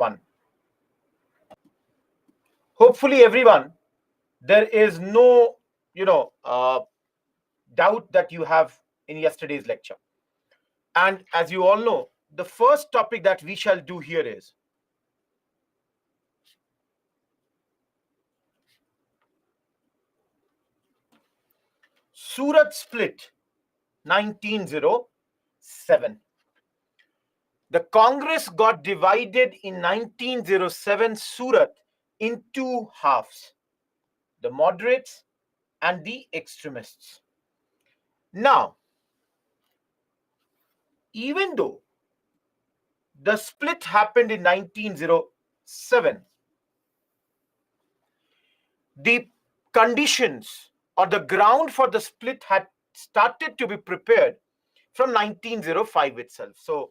one. Hopefully, everyone, there is no, doubt that you have in yesterday's lecture. And as you all know, the first topic that we shall do here is Surat Split 1907. The Congress got divided in 1907 Surat in two halves, the moderates and the extremists. Now, even though the split happened in 1907, the conditions or the ground for the split had started to be prepared from 1905 itself. So,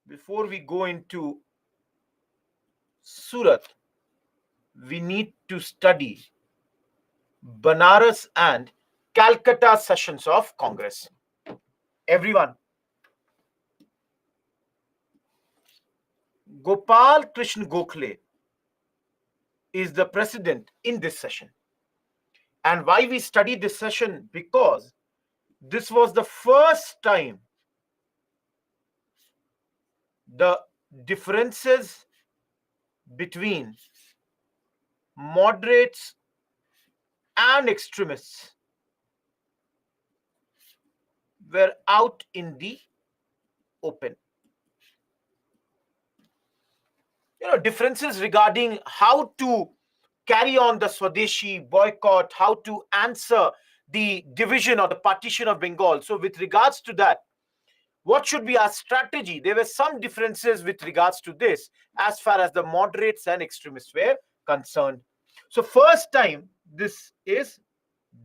before we go into Surat, we need to study Banaras and Calcutta sessions of Congress. Everyone, Gopal Krishna Gokhale is the president in this session. And why we study this session? Because this was the first time the differences between moderates and extremists were out in the open. Differences regarding how to carry on the Swadeshi boycott, how to answer the division or the partition of Bengal. So with regards to that, what should be our strategy? There were some differences with regards to this as far as the moderates and extremists were concerned. So first time this is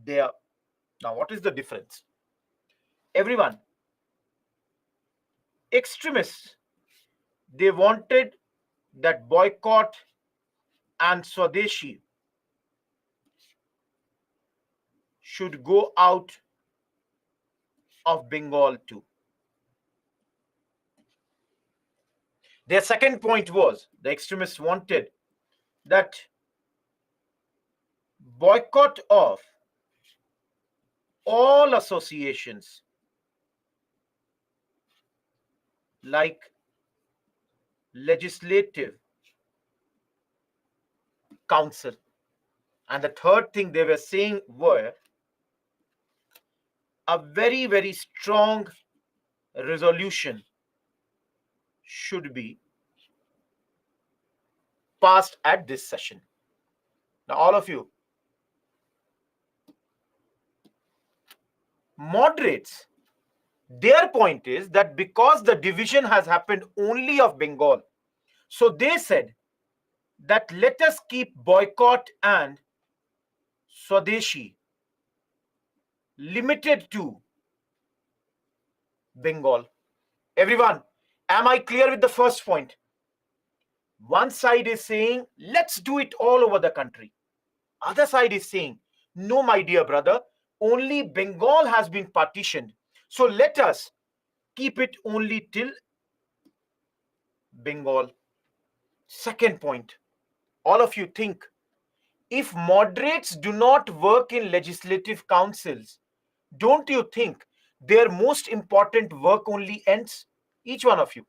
there. Now what is the difference? Everyone, extremists, they wanted that boycott and Swadeshi should go out of Bengal too. Their second point was, the extremists wanted that boycott of all associations like legislative council. And the third thing they were saying were a very, very strong resolution should be passed at this session. Now, all of you, moderates, their point is that because the division has happened only of Bengal, so they said that let us keep boycott and Swadeshi limited to Bengal. Everyone, am I clear with the first point? One side is saying, let's do it all over the country. Other side is saying, no, my dear brother, only Bengal has been partitioned. So let us keep it only till Bengal. Second point, all of you think, if moderates do not work in legislative councils, don't you think their most important work only ends? Each one of you.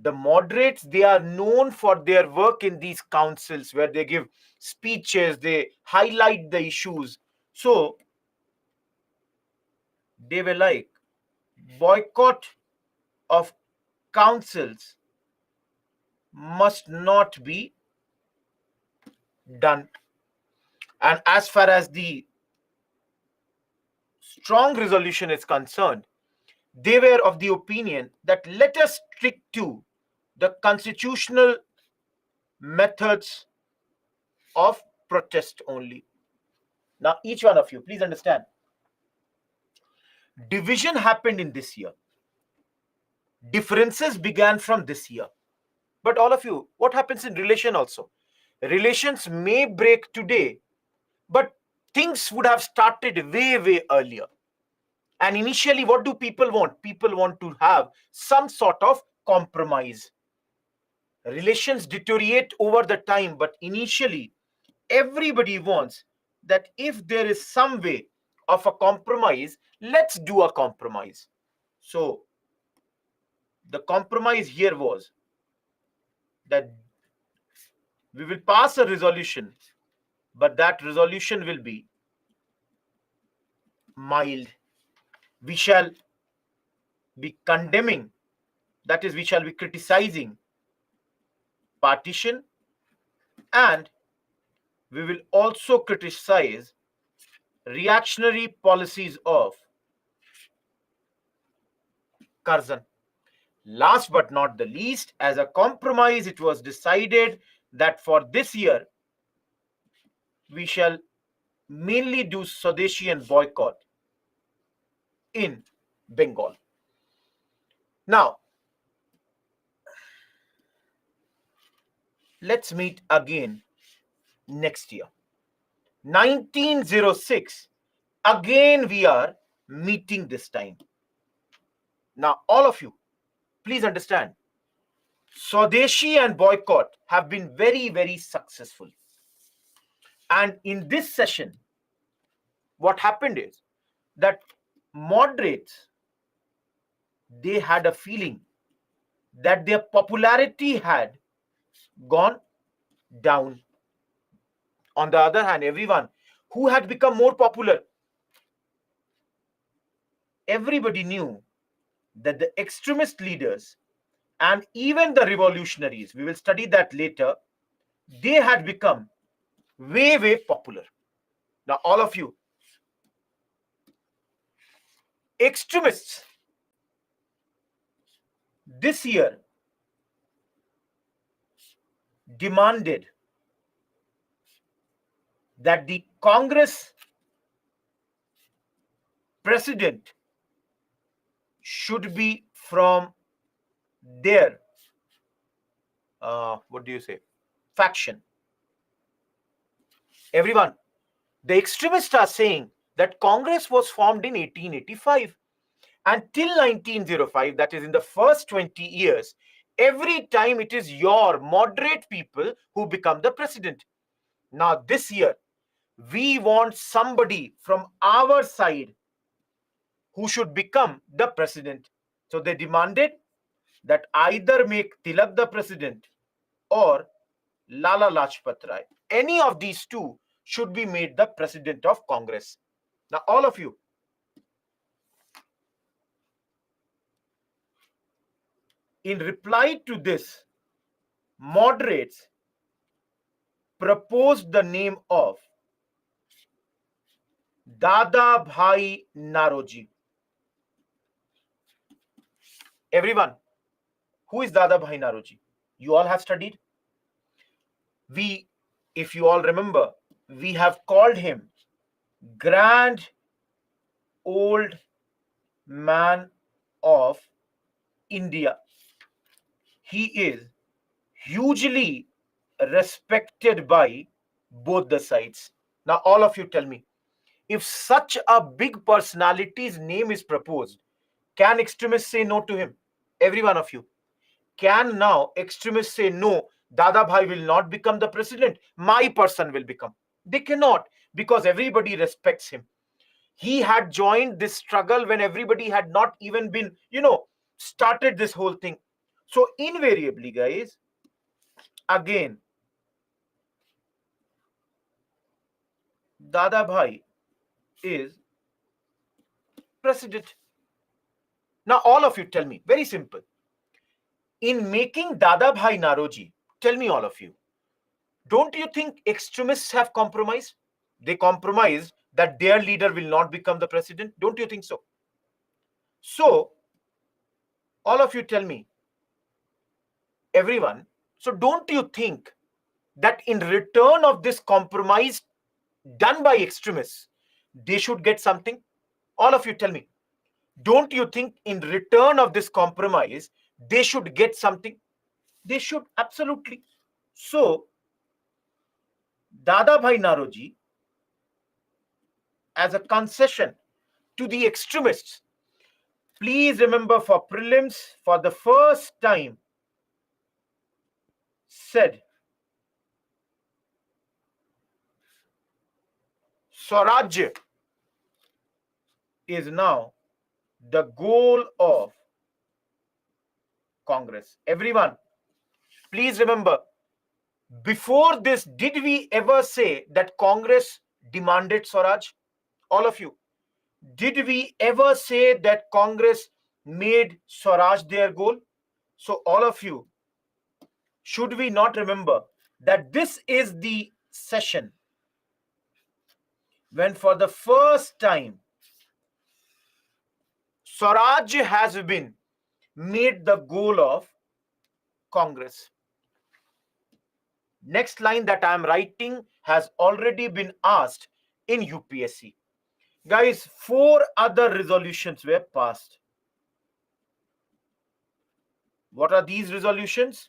The moderates, they are known for their work in these councils where they give speeches, they highlight the issues. So they were like, boycott of councils must not be done. And as far as the strong resolution is concerned, they were of the opinion that let us stick to the constitutional methods of protest only. Now, each one of you, please understand, division happened in this year. Differences began from this year. But all of you, what happens in relation also? Relations may break today, but things would have started way, way earlier. And initially, what do people want? People want to have some sort of compromise. Relations deteriorate over the time, but initially, everybody wants that if there is some way of a compromise, let's do a compromise. So, the compromise here was that we will pass a resolution, but that resolution will be mild. We shall be condemning, that is, we shall be criticizing partition, and we will also criticize reactionary policies of Curzon. Last but not the least, as a compromise, it was decided that for this year, we shall mainly do Swadeshi and boycott in Bengal. Now, let's meet again next year. 1906, again we are meeting this time. Now, all of you, please understand, Swadeshi and boycott have been very, very successful. And in this session, what happened is that moderates, they had a feeling that their popularity had gone down. On the other hand, everyone who had become more popular, everybody knew that the extremist leaders and even the revolutionaries, we will study that later, they had become way, way popular. Now, all of you, extremists, this year demanded that the Congress president should be from their, faction. Everyone, the extremists are saying that Congress was formed in 1885. Until 1905, that is in the first 20 years, every time it is your moderate people who become the president. Now, this year, we want somebody from our side who should become the president. So they demanded that either make Tilak the president or Lala Lajpat Rai. Any of these two should be made the president of Congress. Now, all of you, in reply to this, moderates proposed the name of Dada Bhai Naroji. Everyone, who is Dada Bhai Naroji? You all have studied. We, if you all remember, we have called him Grand Old Man of India. He is hugely respected by both the sides. Now, all of you tell me, if such a big personality's name is proposed, can extremists say no to him? Every one of you. Can now extremists say no, Dada Bhai will not become the president, my person will become? They cannot, because everybody respects him. He had joined this struggle when everybody had not even been, started this whole thing. So invariably, guys, again, Dada Bhai is president. Now, all of you tell me, very simple. In making Dada Bhai Naroji, tell me all of you, don't you think extremists have compromised? They compromised that their leader will not become the president. Don't you think so? So, all of you tell me, everyone, so don't you think that in return of this compromise done by extremists, they should get something? All of you tell me, don't you think in return of this compromise, they should get something? They should, absolutely. So, Dada Bhai Naroji, as a concession to the extremists, Please remember, for prelims, for the first time, said Swaraj is now the goal of Congress. Everyone, please remember, before this, did we ever say that Congress demanded Swaraj? All of you, did we ever say that Congress made Swaraj their goal? So, all of you, should we not remember that this is the session when, for the first time, Swaraj has been made the goal of Congress? Next line that I am writing has already been asked in UPSC. Guys, 4 other resolutions were passed. What are these resolutions?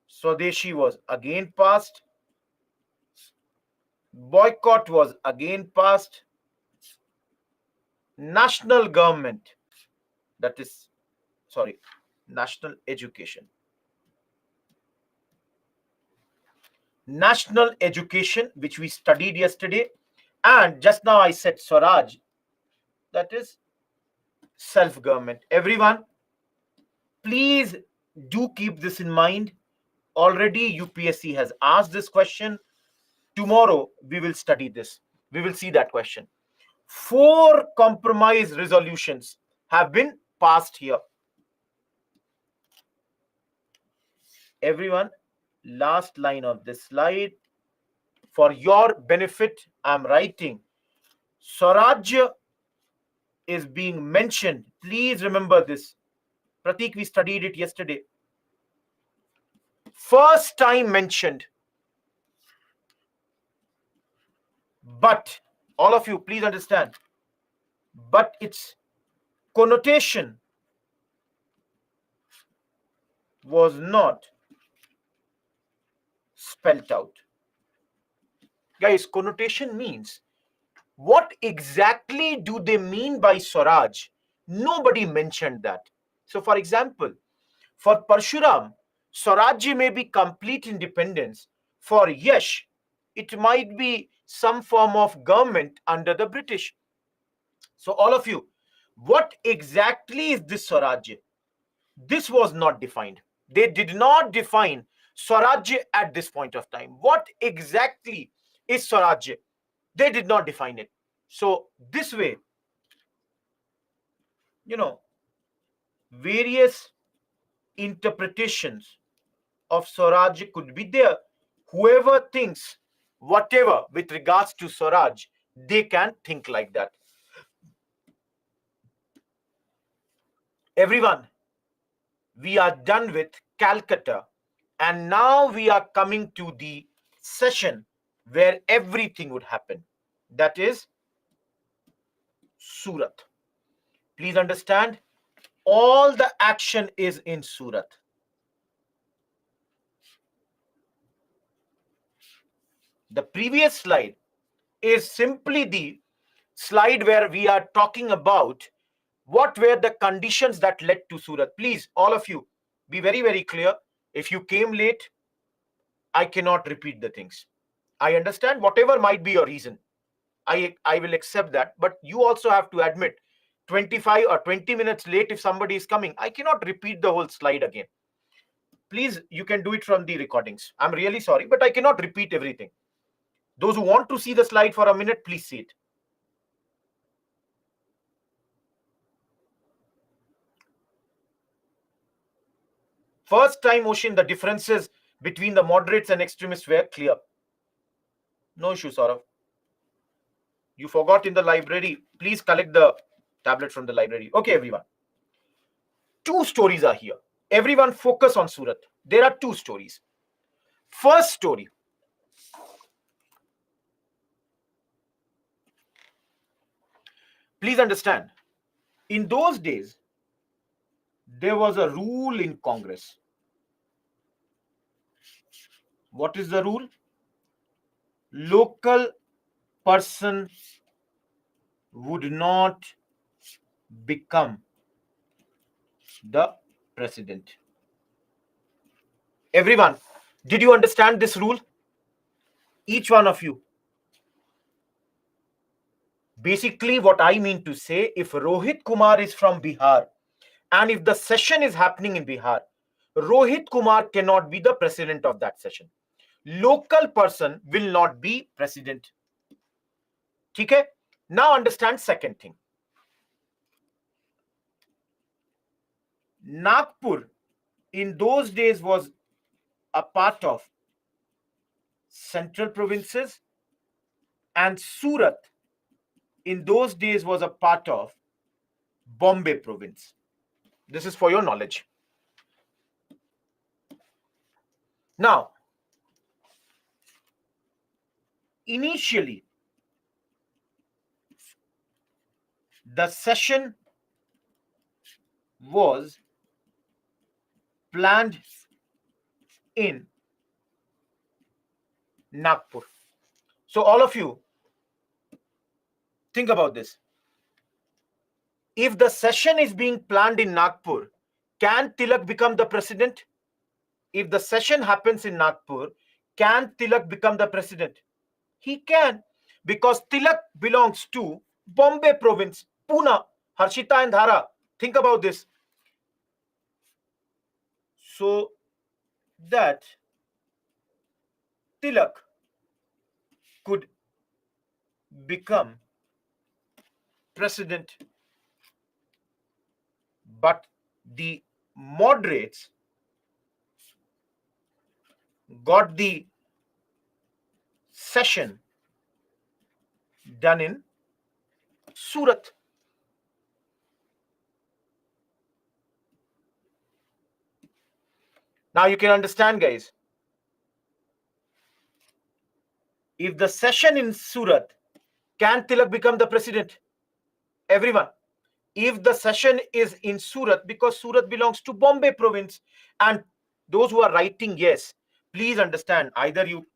Swadeshi was again passed. Boycott was again passed. National government, that is, sorry, national education. National education, which we studied yesterday. And just now I said Swaraj, that is self-government. Everyone, please do keep this in mind. Already UPSC has asked this question. Tomorrow we will study this. We will see that question. 4 compromise resolutions have been passed here. Everyone, last line of this slide. For your benefit, I'm writing Swaraj is being mentioned. Please remember this. Pratik, we studied it yesterday. First time mentioned. But, all of you, please understand, but its connotation was not spelt out. Guys, connotation means, what exactly do they mean by Swaraj? Nobody mentioned that. So, for example, for Parshuram, Swaraj may be complete independence. For Yash, it might be some form of government under the British. So, all of you, what exactly is this Swaraj? This was not defined. They did not define Swaraj at this point of time. What exactly is Swaraj? They did not define it. So, this way, various interpretations of Swaraj could be there. Whoever thinks whatever with regards to Swaraj, they can think like that. Everyone, we are done with Calcutta, and now we are coming to the session where everything would happen. That is Surat. Please understand, all the action is in Surat. The previous slide is simply the slide where we are talking about what were the conditions that led to Surat. Please, all of you, be very, very clear. If you came late, I cannot repeat the things. I understand whatever might be your reason. I will accept that. But you also have to admit, 25 or 20 minutes late, if somebody is coming, I cannot repeat the whole slide again. Please, you can do it from the recordings. I'm really sorry, but I cannot repeat everything. Those who want to see the slide for a minute, please see it. First time, Ocean, the differences between the moderates and extremists were clear. No issue, Saurav. You forgot in the library. Please collect the tablet from the library. Okay, everyone. 2 stories are here. Everyone focus on Surat. There are 2 stories. First story. Please understand, in those days, there was a rule in Congress. What is the rule? Local person would not become the president. Everyone, did you understand this rule? Each one of you. Basically, what I mean to say, if Rohit Kumar is from Bihar and if the session is happening in Bihar, Rohit Kumar cannot be the president of that session. Local person will not be president. Okay? Now understand second thing. Nagpur in those days was a part of central provinces, and Surat in those days was a part of Bombay province. This is for your knowledge. Now, initially, the session was planned in Nagpur. So all of you, think about this. If the session is being planned in Nagpur, can Tilak become the president? If the session happens in Nagpur, can Tilak become the president? He can, because Tilak belongs to Bombay province, Pune, Harshita and Dhara. Think about this. So that Tilak could become president, but the moderates got the session done in Surat. Now you can understand, guys. If the session in Surat, can Tilak become the president? Everyone. If the session is in Surat, because Surat belongs to Bombay province, and those who are writing yes, please understand, either you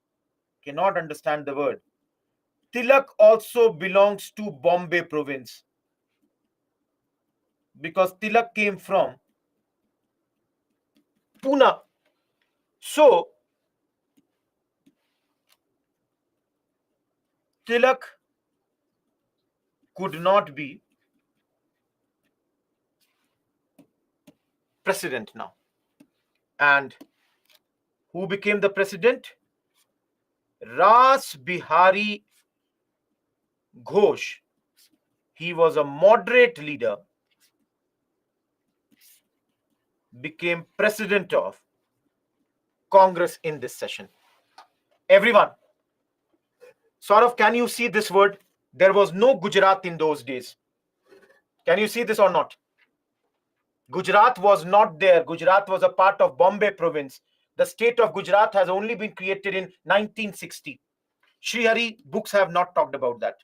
cannot understand the word. Tilak also belongs to Bombay province, because Tilak came from Pune. So Tilak could not be president now. And who became the president? Ras Bihari Ghosh. He was a moderate leader, became president of Congress in this session. Everyone, Saurav, can you see this word? There was no Gujarat in those days. Can you see this or not? Gujarat was not there. Gujarat was a part of Bombay province. The state of Gujarat has only been created in 1960. Srihari, books have not talked about that.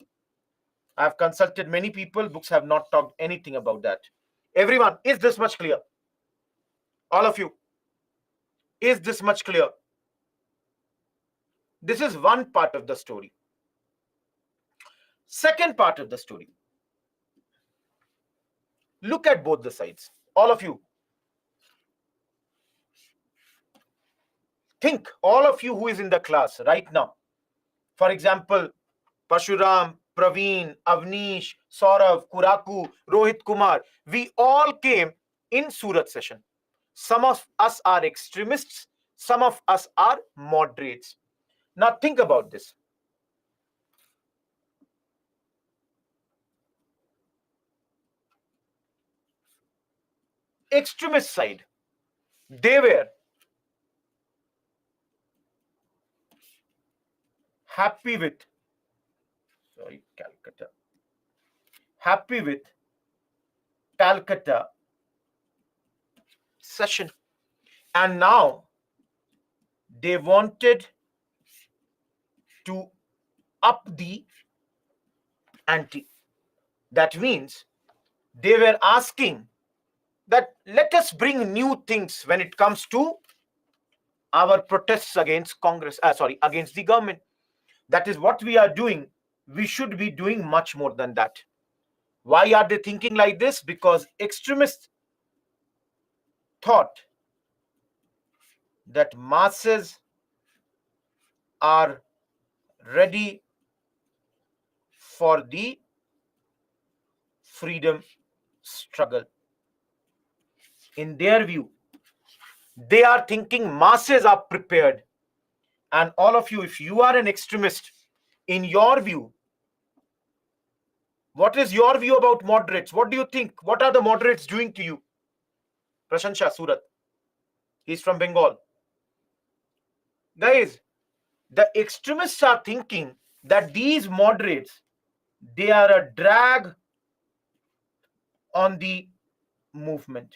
I have consulted many people, books have not talked anything about that. Everyone, is this much clear? All of you, is this much clear? This is one part of the story. Second part of the story. Look at both the sides. All of you. Think, all of you who is in the class right now. For example, Pashuram, Praveen, Avnish, Saurav, Kuraku, Rohit Kumar. We all came in Surat session. Some of us are extremists. Some of us are moderates. Now think about this. Extremist side, they were happy with Calcutta session, and now they wanted to up the ante. That means they were asking that let us bring new things when it comes to our protests against against the government. That is what we are doing. We should be doing much more than that. Why are they thinking like this? Because extremists thought that masses are ready for the freedom struggle. In their view, they are thinking masses are prepared. And all of you, if you are an extremist, in your view, what is your view about moderates? What do you think? What are the moderates doing to you? Prashant Shah, Surat. He's from Bengal. Guys, the extremists are thinking that these moderates, they are a drag on the movement.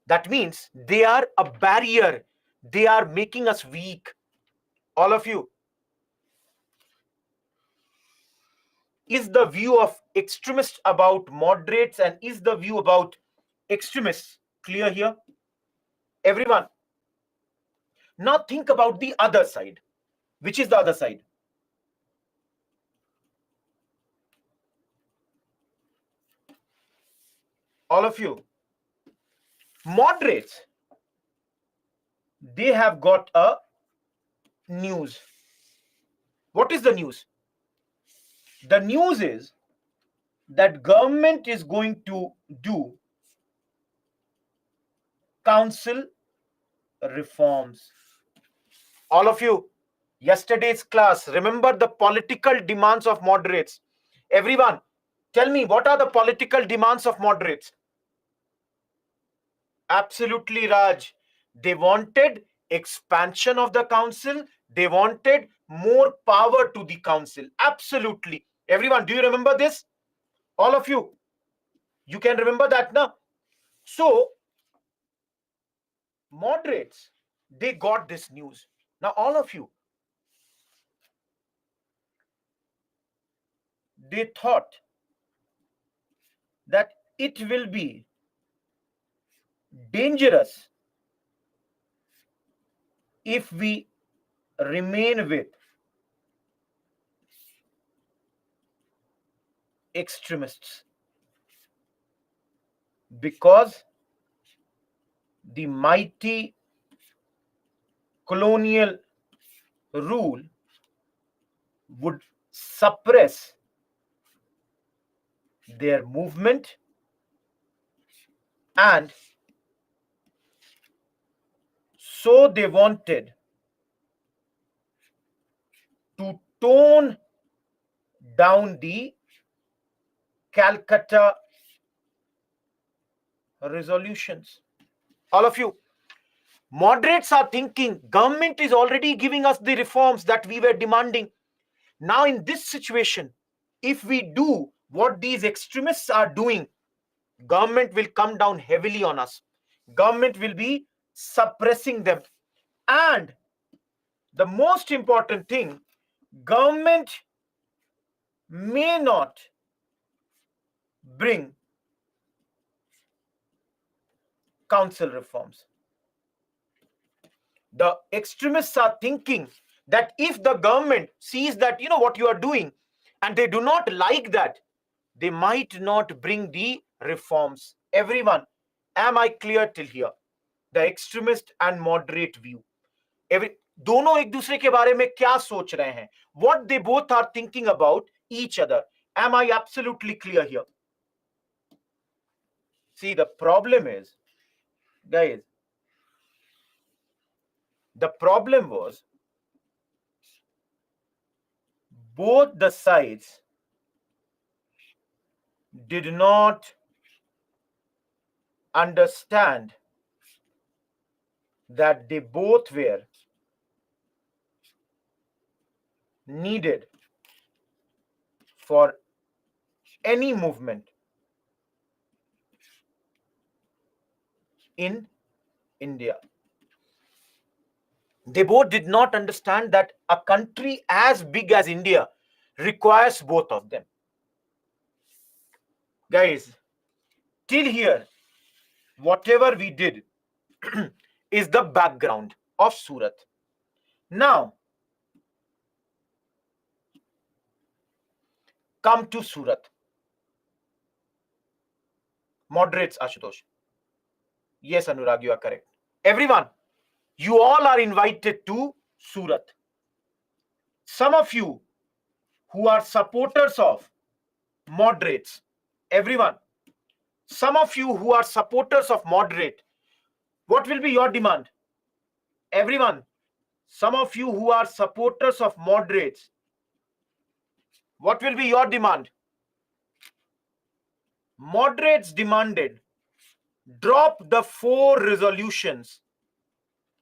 That means they are a barrier. They are making us weak. All of you. Is the view of extremists about moderates and is the view about extremists clear here? Everyone. Now think about the other side. Which is the other side? All of you. Moderates, they have got a news. What is the news? The news is that government is going to do council reforms. All of you, yesterday's class, remember the political demands of moderates. Everyone, tell me, what are the political demands of moderates? Absolutely, Raj. They wanted expansion of the council. They wanted more power to the council. Absolutely. Everyone, do you remember this? All of you, you can remember that now. So, moderates, they got this news. Now, all of you, they thought that it will be dangerous if we remain with extremists because the mighty colonial rule would suppress their movement and so they wanted to tone down the Calcutta resolutions. All of you, moderates are thinking government is already giving us the reforms that we were demanding. Now in this situation, if we do what these extremists are doing, government will come down heavily on us. Government will be suppressing them. And the most important thing, government may not bring council reforms. The extremists are thinking that if the government sees that, what you are doing, and they do not like that, they might not bring the reforms. Everyone, am I clear till here? The extremist and moderate view. दोनों एक दूसरे के बारे में क्या सोच रहे हैं? What they both are thinking about each other. Am I absolutely clear here? See, the problem is, guys, the problem was both the sides did not understand that they both were needed for any movement in India. They both did not understand that a country as big as India requires both of them. Guys, till here, whatever we did is the background of Surat. Now, come to Surat. Moderates, Ashutosh. Yes, Anurag, you are correct. Everyone, you all are invited to Surat. Some of you who are supporters of moderates, everyone, some of you who are supporters of moderate, what will be your demand? Everyone, some of you who are supporters of moderates, what will be your demand? Moderates demanded drop the 4 resolutions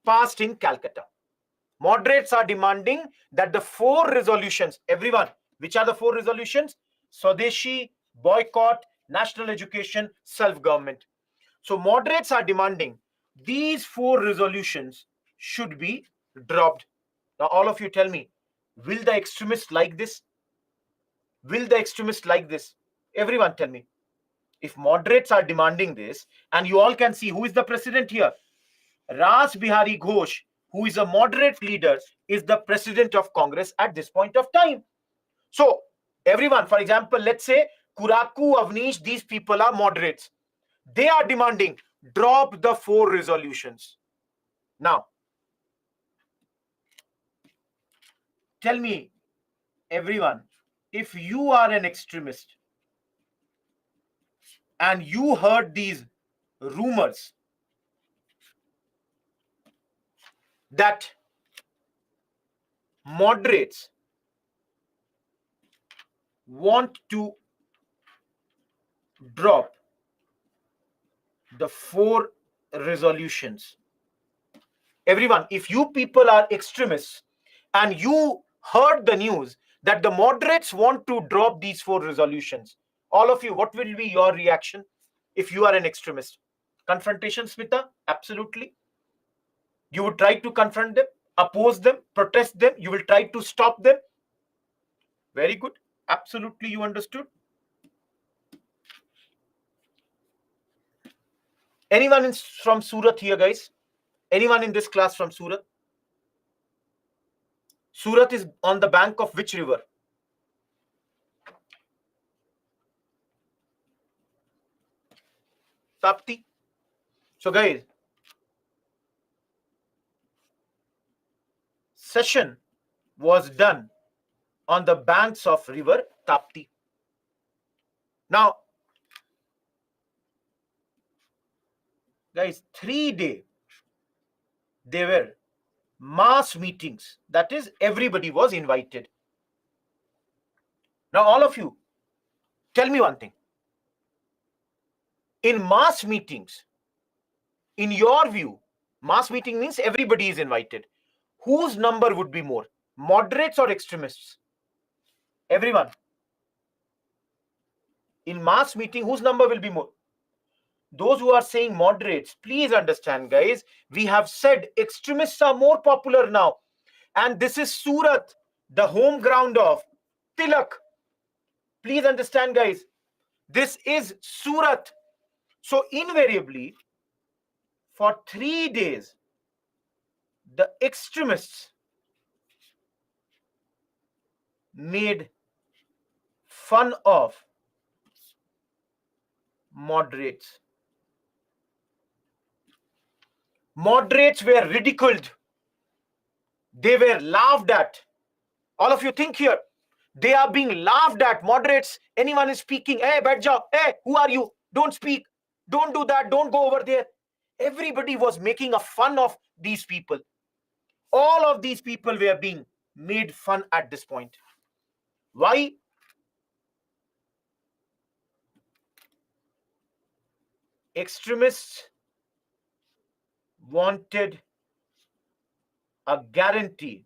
passed in Calcutta. Moderates are demanding that the 4 resolutions, everyone, which are the 4 resolutions? Swadeshi, boycott, national education, self-government. So moderates are demanding these 4 resolutions should be dropped. Now all of you tell me, will the extremists like this? Will the extremists like this? Everyone tell me. If moderates are demanding this, and you all can see who is the president here, Raj Bihari Ghosh, who is a moderate leader, is the president of Congress at this point of time. So, everyone, for example, let's say Kuraku, Avnish, these people are moderates. They are demanding drop the 4 resolutions. Now, tell me, everyone, if you are an extremist and you heard these rumors that moderates want to drop the 4 resolutions. Everyone, if you people are extremists and you heard the news that the moderates want to drop these 4 resolutions, all of you, what will be your reaction if you are an extremist? Confrontation, Smita? Absolutely. You would try to confront them, oppose them, protest them. You will try to stop them. Very good. Absolutely, you understood. Anyone from Surat here, guys? Anyone in this class from Surat? Surat is on the bank of which river? Tapti. So, guys, session was done on the banks of river Tapti. Now, guys, 3 days there were mass meetings. That is, everybody was invited. Now, all of you, tell me one thing. In mass meetings, in your view, mass meeting means everybody is invited. Whose number would be more? Moderates or extremists? Everyone. In mass meeting, whose number will be more? Those who are saying moderates, please understand, guys, we have said extremists are more popular now. And this is Surat, the home ground of Tilak. Please understand, guys, this is Surat. So invariably, for 3 days, the extremists made fun of moderates. Moderates were ridiculed. They were laughed at. All of you think here, they are being laughed at. Moderates, anyone is speaking, hey, baith jao, hey, who are you? Don't speak. Don't do that. Don't go over there. Everybody was making a fun of these people. All of these people were being made fun at this point. Why? Extremists wanted a guarantee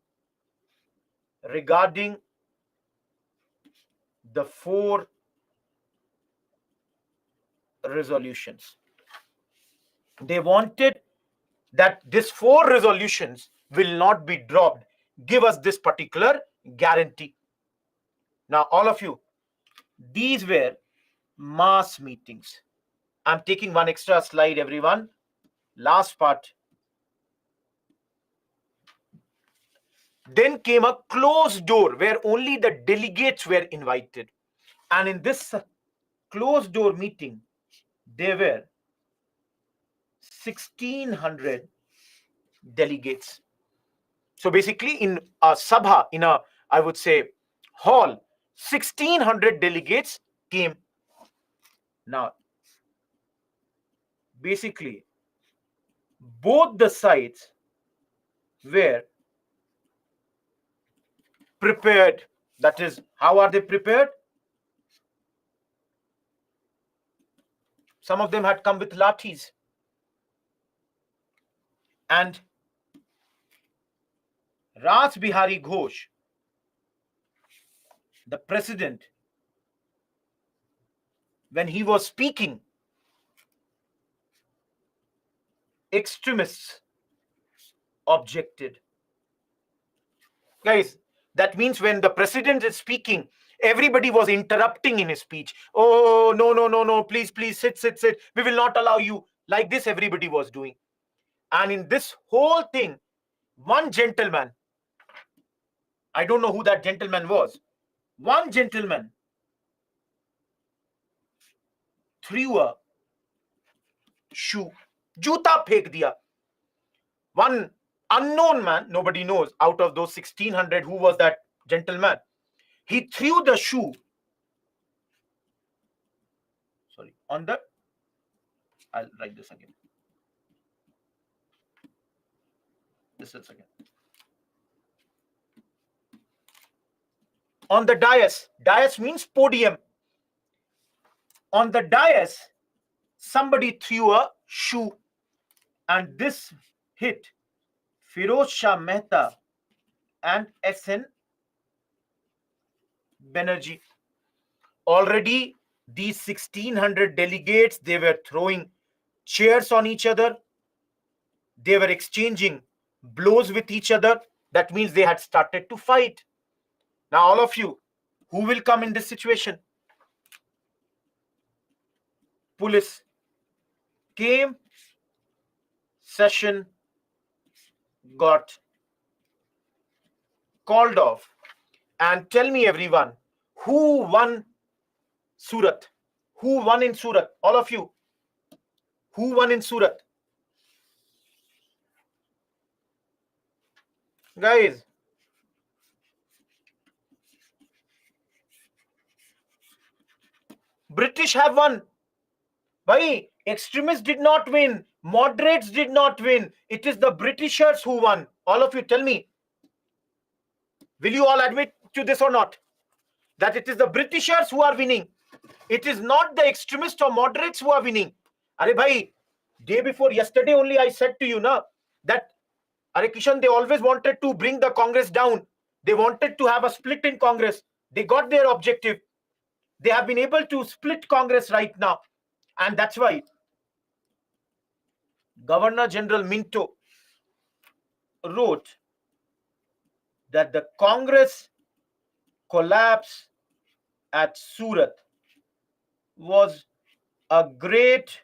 regarding the 4 resolutions. They wanted that these 4 resolutions will not be dropped. Give us this particular guarantee. Now, all of you, these were mass meetings. I'm taking one extra slide, everyone. Last part. Then came a closed door where only the delegates were invited. And in this closed door meeting, there were 1,600 delegates. So basically, in a sabha, in a, I would say, hall, 1,600 delegates came. Now, basically, both the sides were prepared. That is, how are they prepared? Some of them had come with lathis. And Raj Bihari Ghosh, the president, when he was speaking, extremists objected. Guys, that means when the president is speaking, everybody was interrupting in his speech. Oh, no, no, no, no, please, please, sit, sit, sit. We will not allow you. Like this, everybody was doing. And in this whole thing, one gentleman, I don't know who that gentleman was, one gentleman threw a shoe. Juta phek diya. One unknown man, nobody knows, out of those 1,600, who was that gentleman. He threw the shoe. Sorry, on the, I'll write this again. This is again. On the dais. Dais means podium. On the dais, somebody threw a shoe, and this hit Firoz Shah Mehta and S.N. Banerjee. Already, these 1,600 delegates, they were throwing chairs on each other. They were exchanging blows with each other. That means they had started to fight. Now, all of you, who will come in this situation? Police came, session got called off. And tell me, everyone, who won Surat? Who won in Surat? All of you. Who won in Surat? Guys, British have won. Bhai, extremists did not win. Moderates did not win. It is the Britishers who won. All of you, tell me. Will you all admit to this or not? That it is the Britishers who are winning. It is not the extremists or moderates who are winning. Are bhai, day before yesterday only I said to you na, that Are Kishan, they always wanted to bring the Congress down. They wanted to have a split in Congress. They got their objective. They have been able to split Congress right now. And that's why Governor General Minto wrote that the Congress collapse at Surat was a great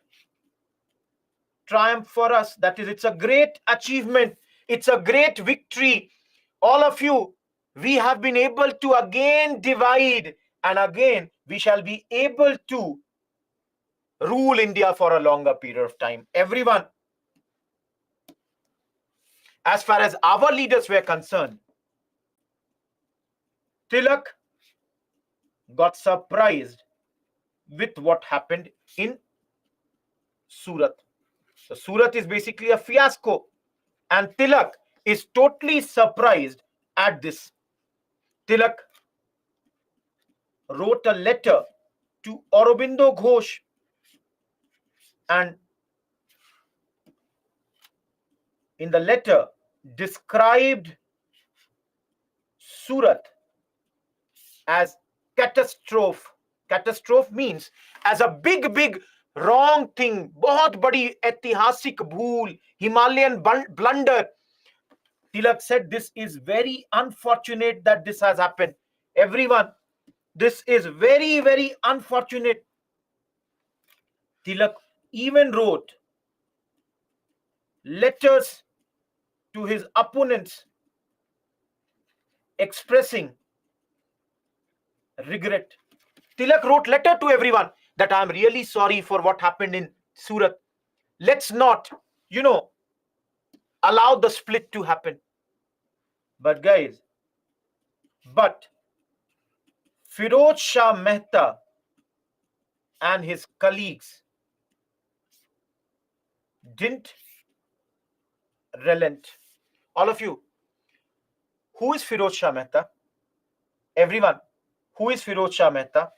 triumph for us. That is, it's a great achievement. It's a great victory. All of you, we have been able to again divide, and again we shall be able to rule India for a longer period of time. Everyone, as far as our leaders were concerned, Tilak got surprised with what happened in Surat. So Surat is basically a fiasco, and Tilak is totally surprised at this. Tilak wrote a letter to Aurobindo Ghosh, and in the letter described Surat as catastrophe. Catastrophe means as a big wrong thing, बहुत बड़ी ऐतिहासिक भूल, Himalayan blunder. Tilak said this is very unfortunate that this has happened. Everyone, this is very unfortunate. Tilak even wrote letters to his opponents expressing regret. Tilak wrote letter to everyone that I am really sorry for what happened in Surat. Let's not, allow the split to happen. But guys, but Firoz Shah Mehta and his colleagues didn't relent. All of you, who is Firoz Shah Mehta? Everyone, who is Firoz Shah Mehta?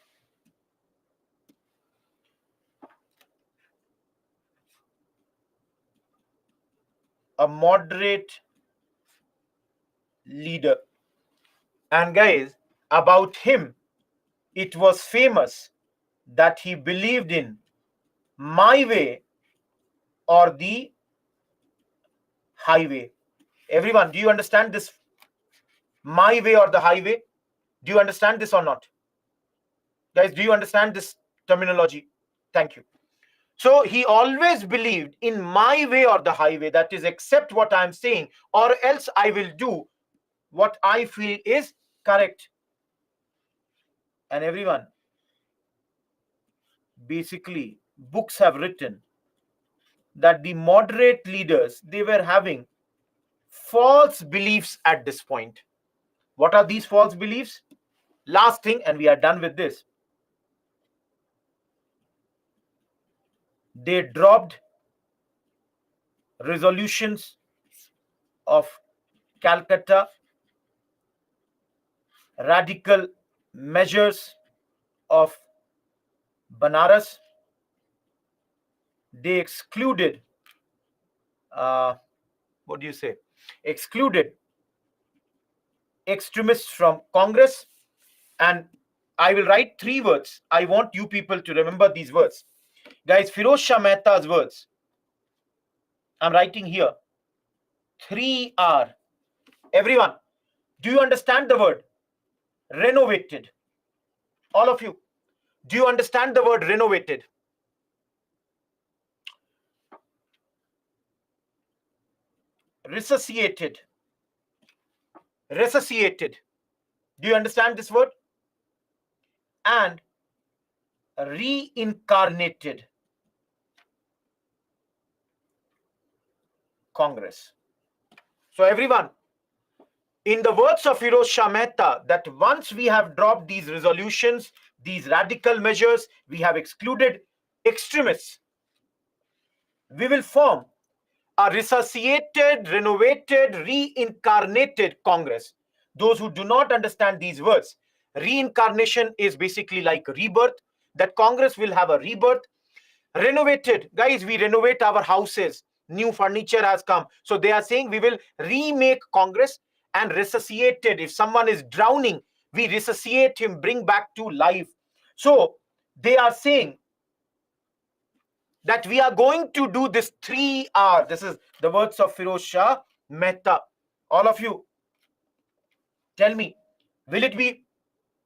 A moderate leader. And guys, about him, it was famous that he believed in my way or the highway. Everyone, do you understand this? My way or the highway? Do you understand this or not? Guys, do you understand this terminology? Thank you. So he always believed in my way or the highway, that is, accept what I'm saying, or else I will do what I feel is correct. And everyone, basically, books have written that the moderate leaders, they were having false beliefs at this point. What are these false beliefs? Last thing, and we are done with this. They dropped resolutions of Calcutta, radical measures of Banaras. They excluded, what do you say? Excluded extremists from Congress. And I will write 3 words. I want you people to remember these words. Guys, Firoz Shah Mehta's words, I'm writing here. 3R. Everyone, do you understand the word renovated? All of you, do you understand the word renovated? Resuscitated. Resuscitated. Do you understand this word? And reincarnated Congress. So everyone, in the words of Firoz Shah Mehta, that once we have dropped these resolutions, these radical measures, we have excluded extremists, we will form a resuscitated, renovated, reincarnated Congress. Those who do not understand these words, reincarnation is basically like rebirth. That Congress will have a rebirth. Renovated, guys, we renovate our houses. New furniture has come. So they are saying we will remake Congress. And resuscitated, if someone is drowning, we resuscitate him, bring back to life. So they are saying that we are going to do this 3R. This is the words of Firoz Shah Mehta. All of you, tell me, will it be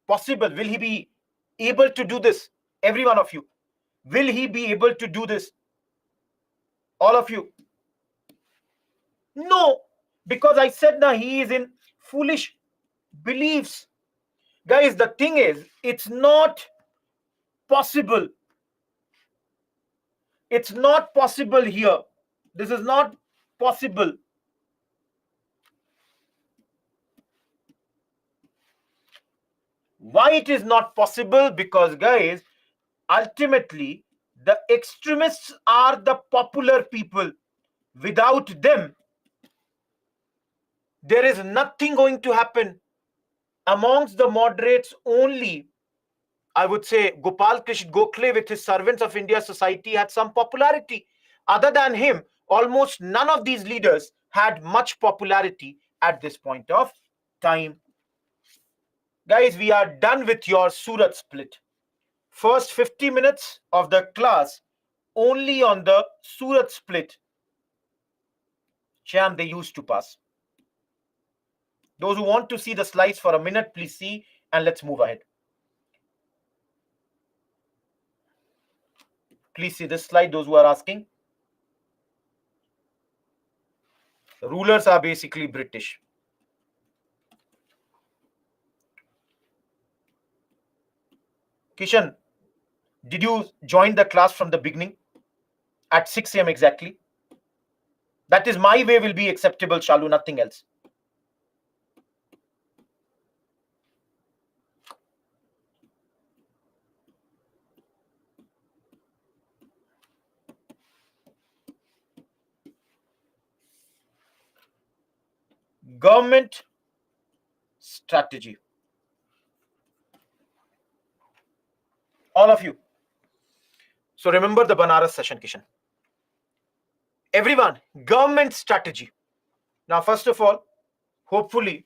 possible? Will he be able to do this? Every one of you. Will he be able to do this? All of you. No, because I said now he is in foolish beliefs. Guys, the thing is, it's not possible. It's not possible here. This is not possible. Why it is not possible? Because, guys, ultimately, the extremists are the popular people. Without them, there is nothing going to happen. Amongst the moderates only, I would say Gopal Krishna Gokhale with his Servants of India Society had some popularity. Other than him, almost none of these leaders had much popularity at this point of time. Guys, we are done with your Surat split. First 50 minutes of the class only on the Surat split. Sham, they used to pass. Those who want to see the slides for a minute, please see, and let's move ahead. Please see this slide, those who are asking. Rulers are basically British. Kishan, did you join the class from the beginning? at 6 a.m. exactly. That is my way will be acceptable, Shalu, nothing else. Government strategy. All of you. So remember the Banaras session, Kishan. Everyone, government strategy. Now, first of all, hopefully,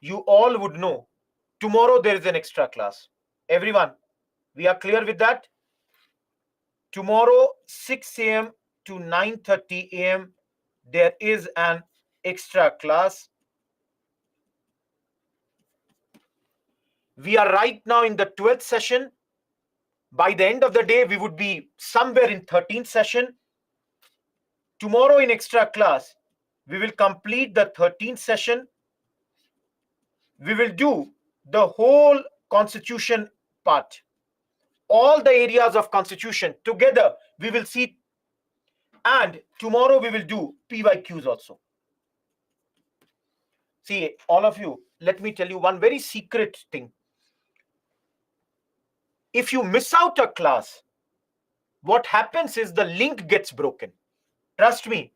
you all would know tomorrow there is an extra class. Everyone, we are clear with that? Tomorrow, 6 a.m. to 9:30 a.m., there is an extra class. We are right now in the 12th session. By the end of the day, we would be somewhere in 13th session. Tomorrow in extra class, we will complete the 13th session. We will do the whole constitution part. All the areas of constitution together we will see, and tomorrow we will do PYQs also. See, all of you, let me tell you one very secret thing. If you miss out a class, what happens is the link gets broken. Trust me,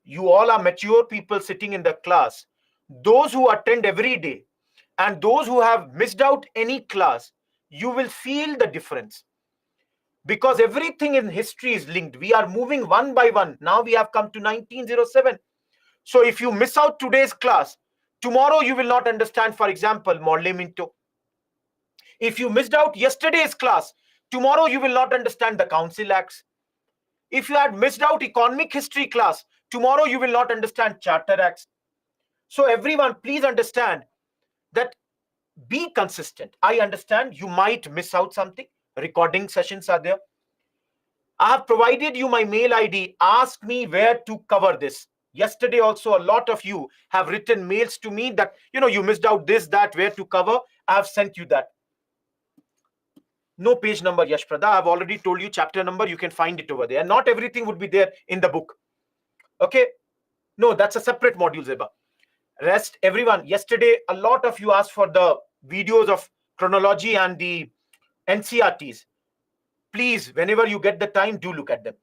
you all are mature people sitting in the class. Those who attend every day and those who have missed out any class, you will feel the difference. Because everything in history is linked. We are moving one by one. Now we have come to 1907. So if you miss out today's class, tomorrow you will not understand, for example, Morley Minto. If you missed out yesterday's class, tomorrow you will not understand the Council Acts. If you had missed out economic history class, tomorrow you will not understand Charter Acts. So everyone, please understand that be consistent. I understand you might miss out something. Recording sessions are there. I have provided you my mail ID. Ask me where to cover this. Yesterday also a lot of you have written mails to me that you missed out this, that, where to cover. I have sent you that. No page number, Yashprada. I've already told you chapter number. You can find it over there. Not everything would be there in the book. Okay? No, that's a separate module, Zeba. Rest, everyone. Yesterday, a lot of you asked for the videos of chronology and the NCRTs. Please, whenever you get the time, do look at them.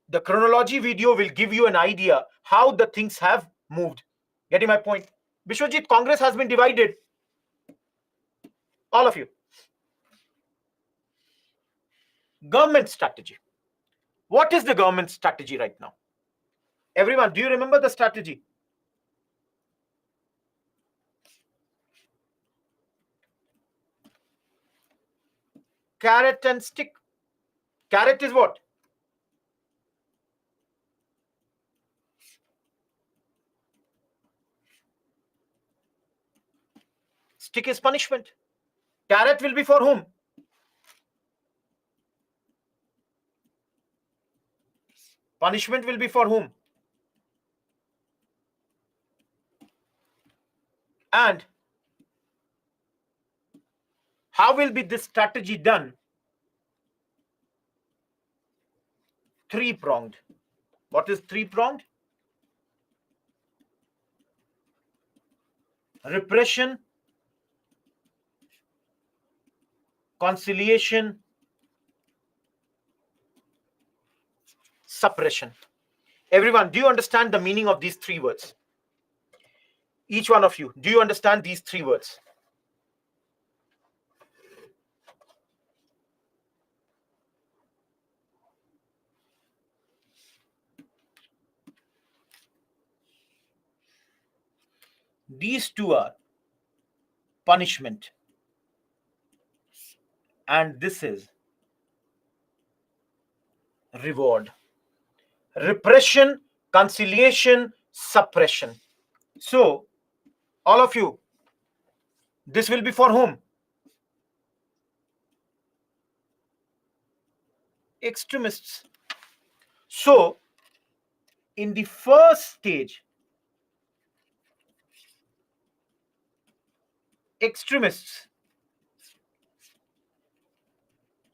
The chronology video will give you an idea how the things have moved. Getting my point? Bishwajit, Congress has been divided. All of you. Government strategy. What is the government strategy right now? Everyone, do you remember the strategy? Carrot and stick. Carrot is what? Stick is punishment. Carrot will be for whom? Punishment will be for whom? And how will be this strategy done? Three-pronged. What is three-pronged? Repression, conciliation, suppression. Everyone, do you understand the meaning of these three words? Each one of you, do you understand these three words? These two are punishment, and this is reward. Repression, conciliation, suppression. So, all of you, this will be for whom? Extremists. So, in the first stage, extremists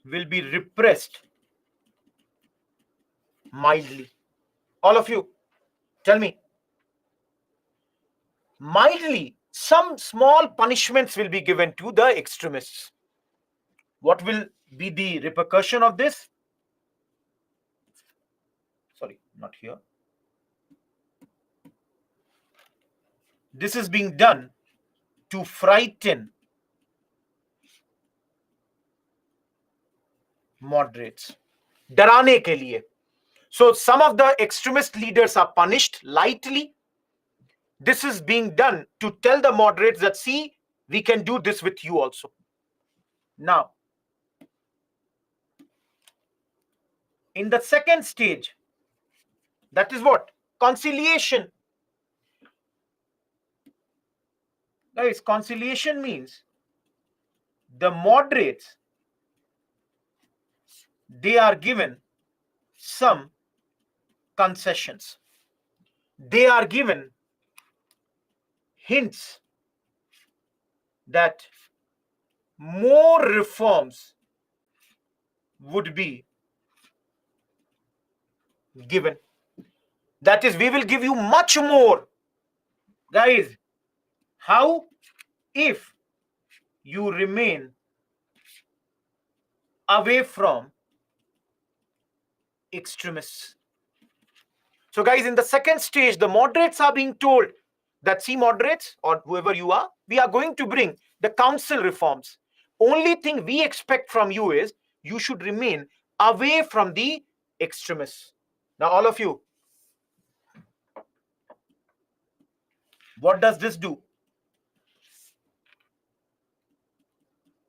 will be repressed Mildly. All of you, tell me. Mildly, some small punishments will be given to the extremists. What will be the repercussion of this? Sorry, not here. This is being done to frighten moderates. डराने के लिए. So some of the extremist leaders are punished lightly. This is being done to tell the moderates that, see, we can do this with you also. Now, in the second stage, that is what? Conciliation. Guys, conciliation means the moderates, they are given some concessions. They are given hints that more reforms would be given. That is, we will give you much more. Guys, how? If you remain away from extremists. So guys, in the second stage, the moderates are being told that, see, moderates or whoever you are, we are going to bring the council reforms. Only thing we expect from you is you should remain away from the extremists. Now, all of you, what does this do?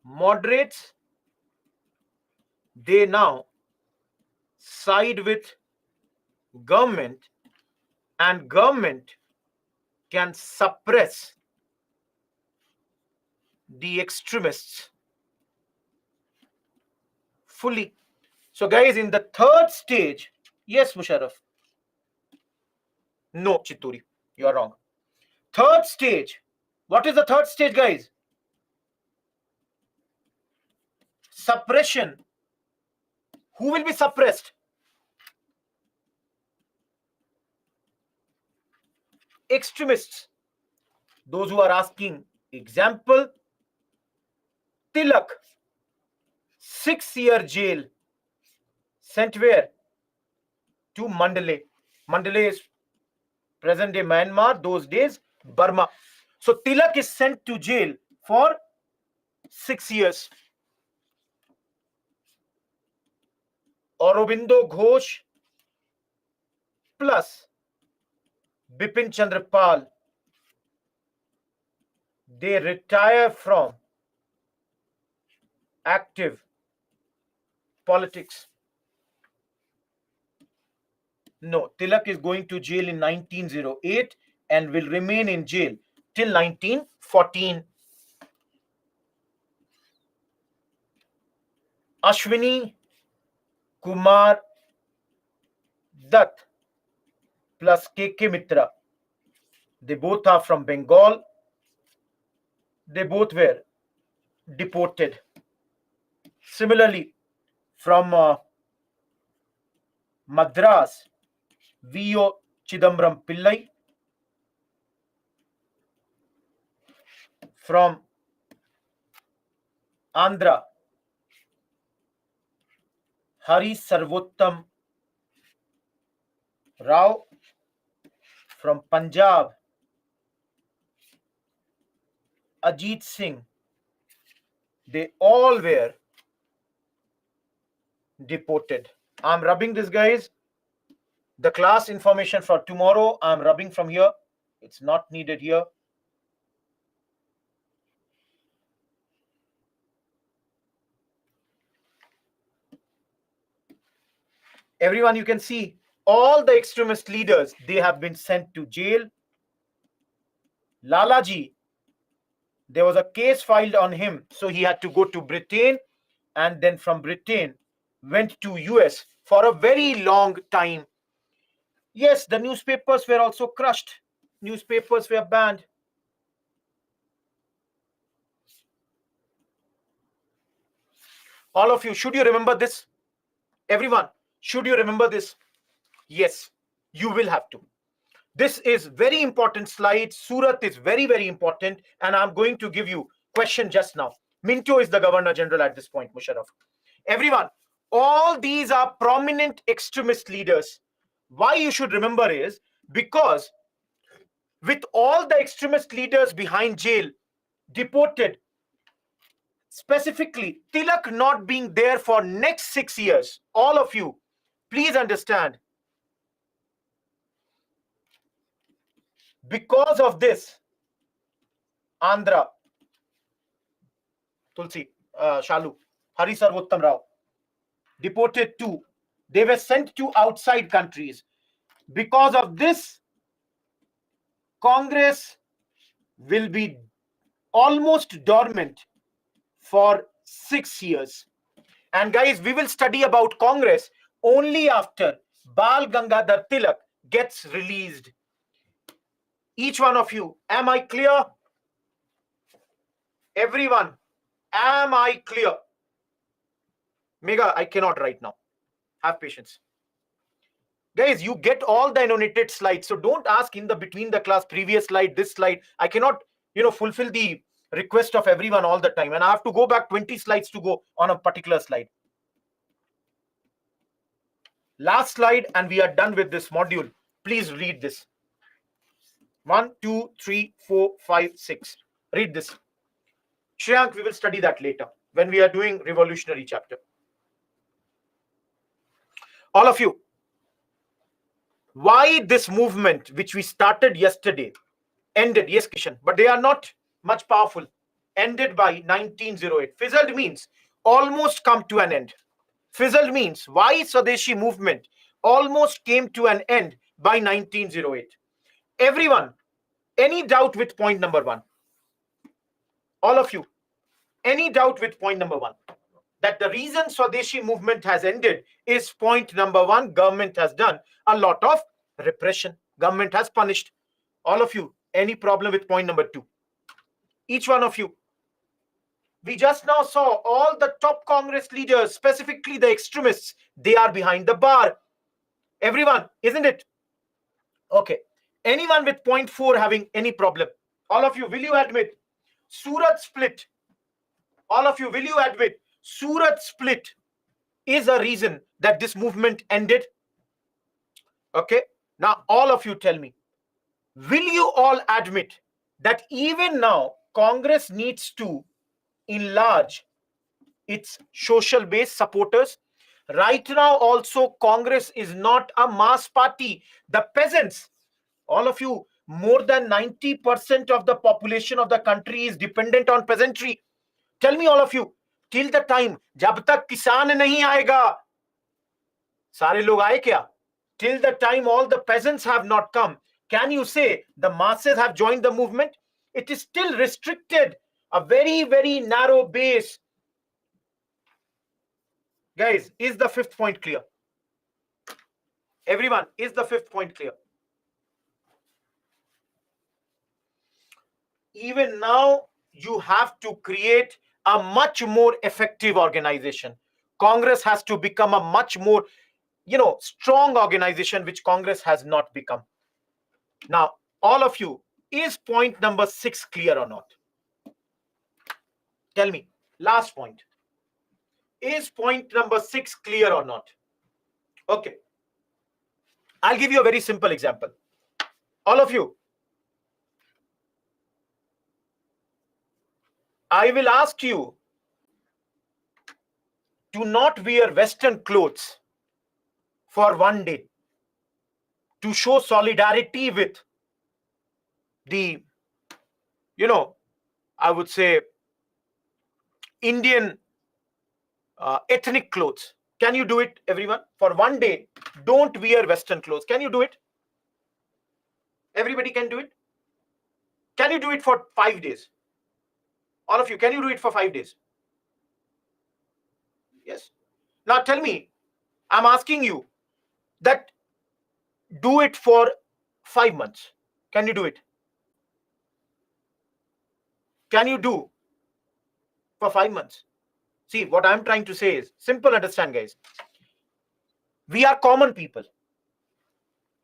Moderates, they now side with government, and government can suppress the extremists fully. So guys, in the third stage, yes, Musharraf. No, Chitturi, you are wrong. Third stage. What is the third stage, guys? Suppression. Who will be suppressed? Extremists. Those who are asking, example, Tilak, 6-year jail, sent where? To Mandalay. Mandalay is present day Myanmar, those days Burma. So Tilak is sent to jail for 6 years. Aurobindo Ghosh plus Bipin Chandra Pal, they retire from active politics. No, Tilak is going to jail in 1908 and will remain in jail till 1914. Ashwini Kumar Dutt plus K.K. Mitra, they both are from Bengal. They both were deported. Similarly, from Madras, V.O. Chidambaram Pillai. From Andhra, Hari Sarvottam Rao. From Punjab, Ajit Singh. They all were deported. I'm rubbing this, guys. The class information for tomorrow, I'm rubbing from here. It's not needed here. Everyone, you can see all the extremist leaders, they have been sent to jail. Lalaji, there was a case filed on him, so he had to go to Britain, and then from Britain went to US for a very long time. Yes, the newspapers were also crushed. Newspapers were banned. All of you, should you remember this? Everyone, should you remember this? Yes, you will have to. This is very important slide. Surat is very, very important. And I'm going to give you question just now. Minto is the Governor General at this point, Musharraf. Everyone, all these are prominent extremist leaders. Why you should remember is because with all the extremist leaders behind jail, deported, specifically Tilak not being there for next 6 years, all of you, please understand, because of this, Andhra, Tulsi, Shalu, Hari Sarvottam Rao, deported too. They were sent to outside countries. Because of this, Congress will be almost dormant for 6 years. And guys, we will study about Congress only after Bal Gangadhar Tilak gets released. Each one of you, am I clear? Everyone, am I clear? Mega, I cannot right now. Have patience. Guys, you get all the annotated slides. So don't ask in the between the class, previous slide, this slide. I cannot, fulfill the request of everyone all the time. And I have to go back 20 slides to go on a particular slide. Last slide, and we are done with this module. Please read this. 1, 2, 3, 4, 5, 6. Read this. Shreyank, we will study that later when we are doing revolutionary chapter. All of you, why this movement, which we started yesterday, ended? Yes, Kishan, but they are not much powerful. Ended by 1908. Fizzled means almost come to an end. Fizzled means why Swadeshi movement almost came to an end by 1908. Everyone, any doubt with point number 1? All of you, any doubt with point number 1? That the reason Swadeshi movement has ended is point number 1, government has done a lot of repression. Government has punished. All of you, any problem with point number 2? Each one of you. We just now saw all the top Congress leaders, specifically the extremists, they are behind the bar. Everyone, isn't it? Okay. Anyone with point 4 having any problem? All of you, will you admit Surat split? All of you, will you admit Surat split is a reason that this movement ended? Okay. Now, all of you tell me, will you all admit that even now Congress needs to enlarge its social base supporters? Right now also Congress is not a mass party. The peasants, all of you, more than 90% of the population of the country is dependent on peasantry. Tell me all of you, till the time jab tak kisan nahi aayega, sare log aaye kya? Till the time all the peasants have not come, can you say the masses have joined the movement? It is still restricted, a very, very narrow base. Guys, is the 5th point clear? Everyone, is the 5th point clear? Even now, you have to create a much more effective organization. Congress has to become a much more, strong organization, which Congress has not become. Now, all of you, is point number 6 clear or not? Tell me, last point. Is point number 6 clear or not? Okay. I'll give you a very simple example. All of you, I will ask you to not wear Western clothes for one day to show solidarity with the, I would say, Indian ethnic clothes. Can you do it, everyone? For one day, don't wear Western clothes. Can you do it? Everybody can do it? Can you do it for 5 days? All of you, can you do it for 5 days? Yes. Now tell me, I'm asking you that do it for 5 months. Can you do it? Can you do for 5 months? See, what I'm trying to say is simple, understand, guys. We are common people.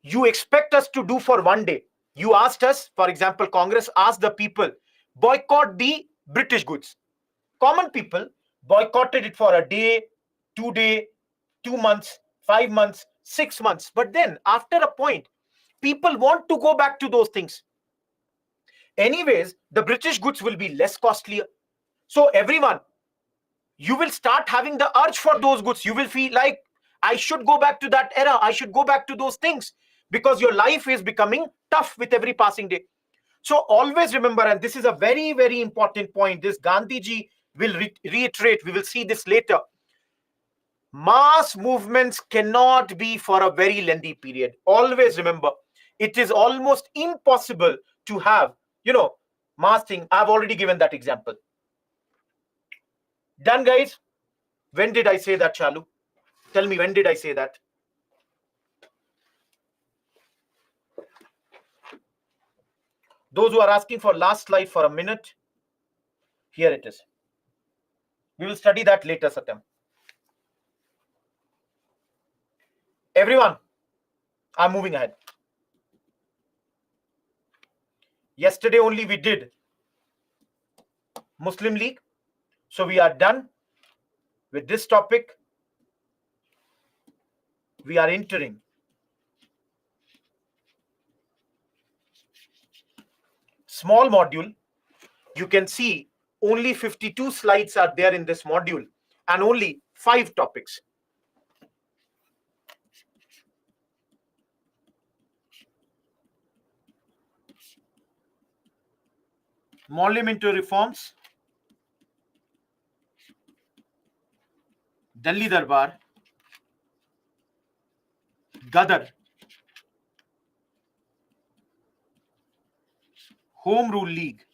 you expect us to do for one day. You asked us, for example, Congress asked the people, boycott the British goods. Common people boycotted it for a day, 2 day, 2 months, 5 months, 6 months. But then after a point, people want to go back to those things. Anyways, the British goods will be less costlier. So everyone, you will start having the urge for those goods. You will feel like, I should go back to that era. I should go back to those things, because your life is becoming tough with every passing day. So always remember, and this is a very, very important point, this Gandhiji will reiterate, we will see this later. Mass movements cannot be for a very lengthy period. Always remember, it is almost impossible to have, mass thing. I've already given that example. Done, guys? When did I say that, Chalu? Tell me, when did I say that? Those who are asking for last slide for a minute, here it is. We will study that later, Satyam. Everyone, I'm moving ahead. Yesterday only we did Muslim League. So we are done with this topic. We are entering small module. You can see only 52 slides are there in this module and only 5 topics. Molly Minto reforms, Delhi Darbar, Gadar, Home Rule League,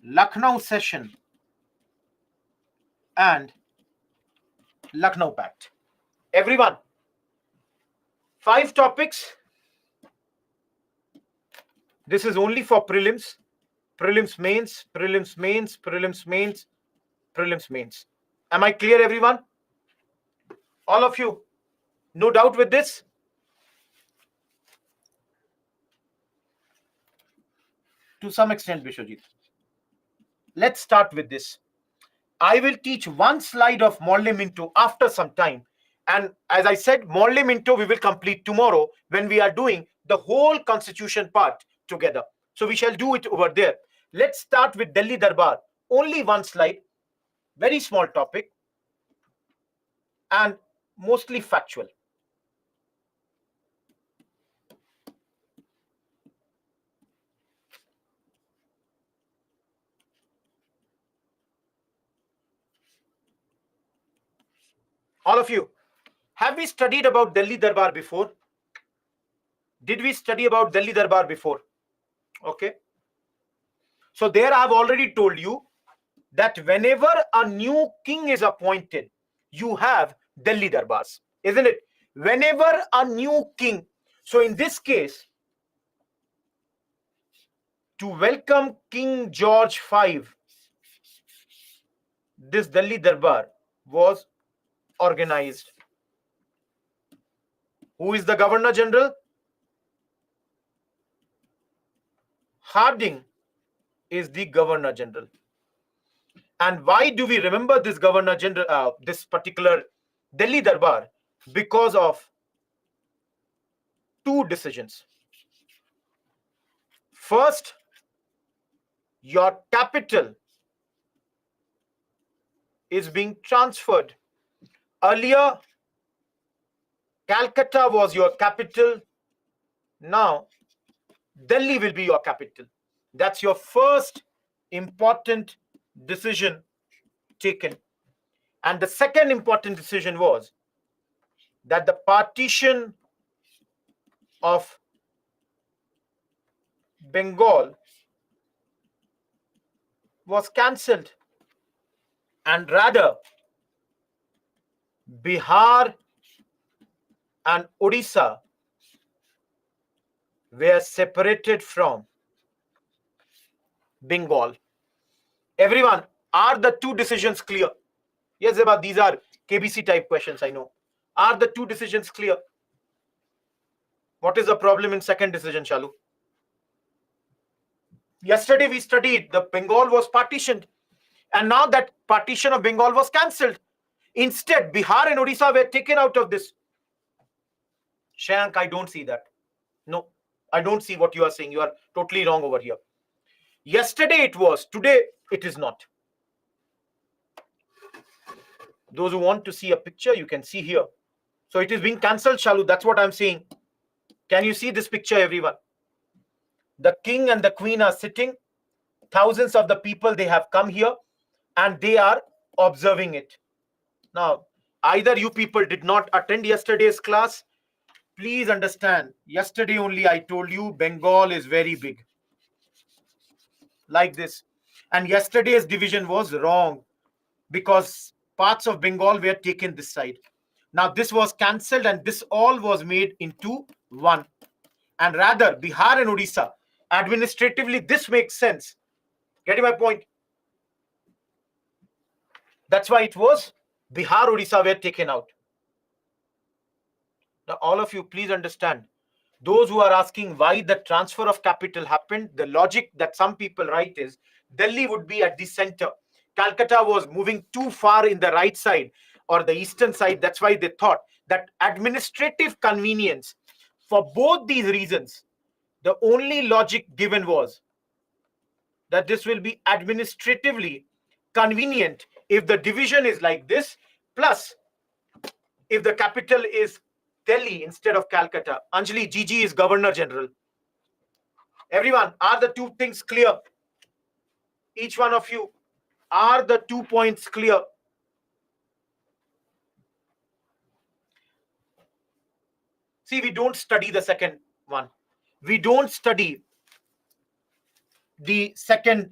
Lucknow Session, and Lucknow Pact. Everyone, 5 topics. This is only for prelims, prelims mains, prelims mains, prelims mains, prelims mains. Am I clear, everyone? All of you? No doubt with this? To some extent, Vishwajit. Let's start with this. I will teach one slide of Morley Minto after some time. And as I said, Morley Minto we will complete tomorrow when we are doing the whole constitution part together. So we shall do it over there. Let's start with Delhi Darbar. Only one slide, very small topic, and mostly factual. All of you, have we studied about Delhi Darbar before? Did we study about Delhi Darbar before? Okay. So there I've already told you that whenever a new king is appointed, you have Delhi Darbars, isn't it? Whenever a new king. So in this case, to welcome King George V, this Delhi Darbar was organized. Who is the Governor General? Harding is the Governor General. And why do we remember this Governor General, this particular Delhi Darbar? Because of 2 decisions. First, your capital is being transferred. Earlier, Calcutta was your capital. Now, Delhi will be your capital. That's your first important decision taken. And the second important decision was that the partition of Bengal was cancelled, and rather Bihar and Odisha were separated from Bengal. Everyone, are the 2 decisions clear? Yes, Zeba, these are KBC type questions, I know. Are the two decisions clear? What is the problem in second decision, Shalu? Yesterday we studied the Bengal was partitioned, and now that partition of Bengal was cancelled. Instead, Bihar and Odisha were taken out of this. Shayank, I don't see that. No, I don't see what you are saying. You are totally wrong over here. Yesterday it was, today it is not. Those who want to see a picture, you can see here. So it is being cancelled, Shalu. That's what I'm saying. Can you see this picture, everyone? The king and the queen are sitting. Thousands of the people, they have come here and they are observing it. Now, either you people did not attend yesterday's class. Please understand, yesterday only I told you Bengal is very big. Like this. And yesterday's division was wrong because parts of Bengal were taken this side. Now this was cancelled and this all was made into one. And rather, Bihar and Odisha, administratively, this makes sense. Getting my point? That's why it was Bihar, Odisha were taken out. Now, all of you, please understand. Those who are asking why the transfer of capital happened, the logic that some people write is Delhi would be at the center. Calcutta was moving too far in the right side or the eastern side. That's why they thought that administrative convenience for both these reasons, the only logic given was that this will be administratively convenient if the division is like this, plus if the capital is Delhi instead of Calcutta. Anjali, GG is Governor General. Everyone, are the two things clear? Each one of you, are the 2 points clear? See, we don't study the second one. We don't study the second.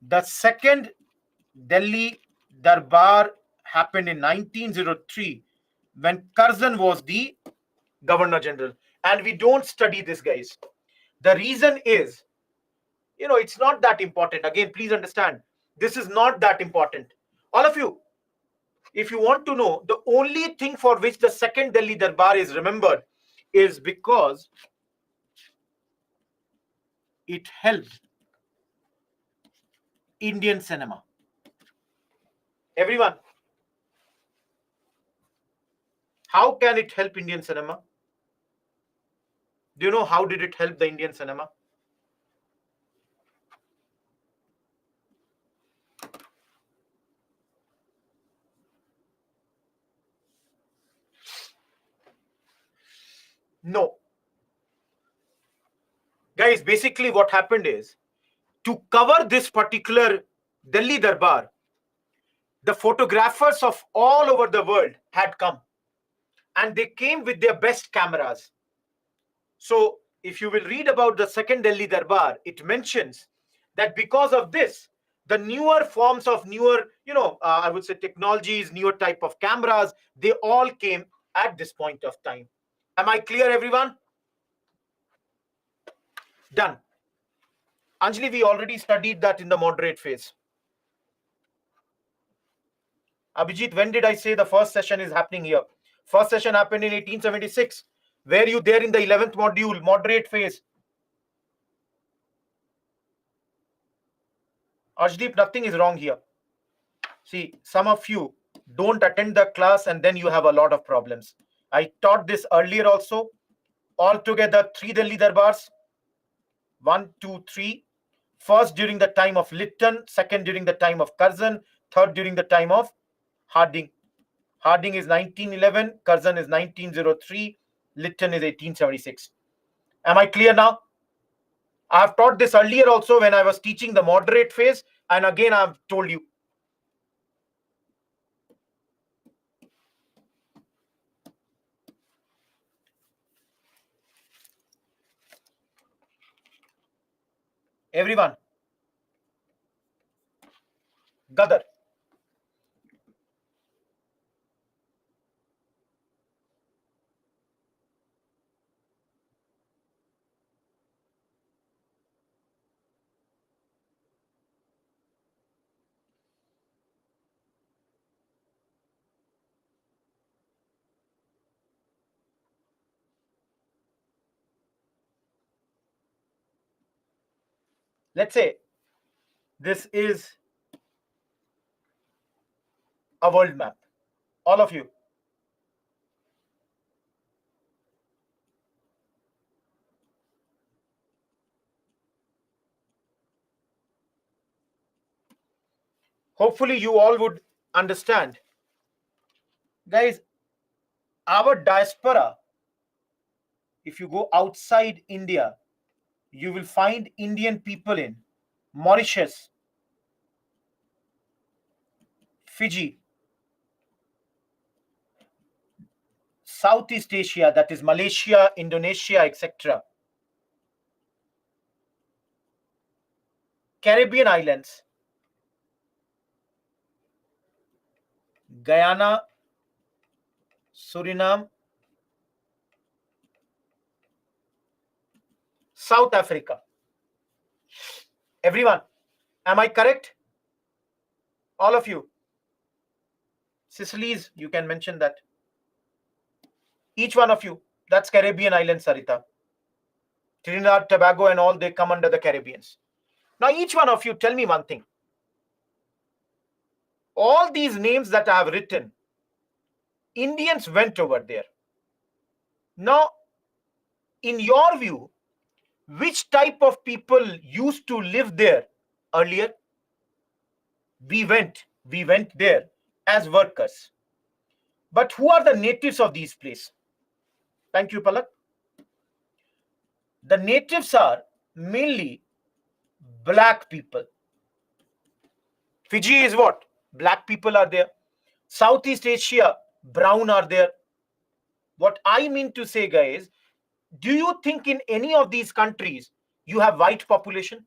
The second Delhi Darbar happened in 1903 when Curzon was the Governor General. And we don't study this, guys. The reason is, it's not that important. Again, please understand, this is not that important. All of you, if you want to know, the only thing for which the second Delhi Darbar is remembered is because it helped Indian cinema. Everyone, how can it help Indian cinema? Do you know how did it help the Indian cinema? No. Guys, basically what happened is, to cover this particular Delhi Darbar, the photographers of all over the world had come and they came with their best cameras. So if you will read about the second Delhi Darbar, it mentions that because of this, the newer forms of I would say technologies, newer type of cameras, they all came at this point of time. Am I clear, everyone? Done. Anjali, we already studied that in the moderate phase. Abhijit, when did I say the first session is happening here? First session happened in 1876. Were you there in the 11th module, moderate phase? Ashdeep, nothing is wrong here. See, some of you don't attend the class and then you have a lot of problems. I taught this earlier also. Altogether, 3 Delhi Darbars. 1, 2, 3. First during the time of Lytton, second during the time of Curzon, third during the time of Harding. Harding is 1911, Curzon is 1903, Lytton is 1876. Am I clear now? I have taught this earlier also when I was teaching the moderate phase, and again I have told you. Everyone, Gadar. Let's say this is a world map. All of you. Hopefully you all would understand. Guys, our diaspora, if you go outside India, you will find Indian people in Mauritius, Fiji, Southeast Asia, that is Malaysia, Indonesia, etc. Caribbean islands, Guyana, Suriname, South Africa. Everyone, am I correct? All of you. Sicilies, you can mention that. Each one of you. That's Caribbean island, Sarita. Trinidad, Tobago, and all, they come under the Caribbeans. Now, each one of you, tell me one thing. All these names that I have written, Indians went over there. Now, in your view, which type of people used to live there earlier? We went there as workers. But who are the natives of these places? Thank you, Palak. The natives are mainly black people. Fiji is what? Black people are there. Southeast Asia, brown are there. What I mean to say, guys, do you think in any of these countries you have white population?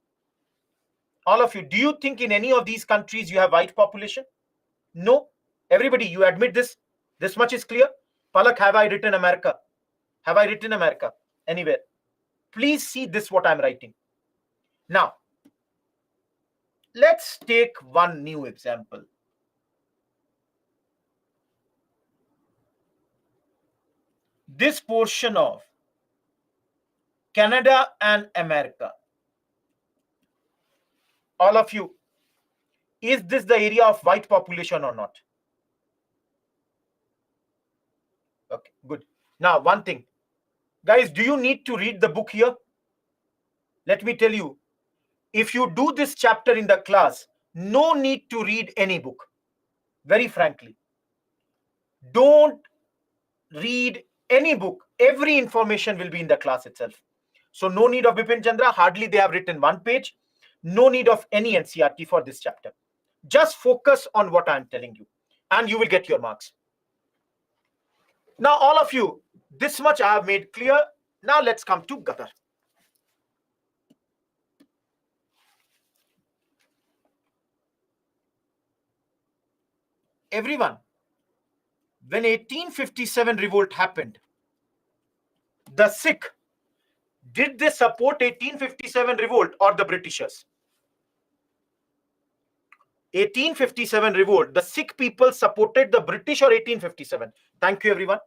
All of you, do you think in any of these countries you have white population? No. Everybody, you admit this? This much is clear? Palak, have I written America? Have I written America anywhere? Please see this, what I'm writing. Now, let's take one new example. This portion of Canada and America. All of you, is this the area of white population or not? Okay, good. Now, one thing. Guys, do you need to read the book here? Let me tell you, if you do this chapter in the class, no need to read any book. Very frankly. Don't read any book. Every information will be in the class itself. So no need of Bipin Chandra. Hardly they have written one page. No need of any NCERT for this chapter. Just focus on what I'm telling you and you will get your marks. Now, all of you, this much I have made clear. Now let's come to Gadar. Everyone, when 1857 revolt happened, the Sikh, did they support 1857 revolt or the Britishers? 1857 revolt, the Sikh people supported the British or 1857? Thank you, everyone.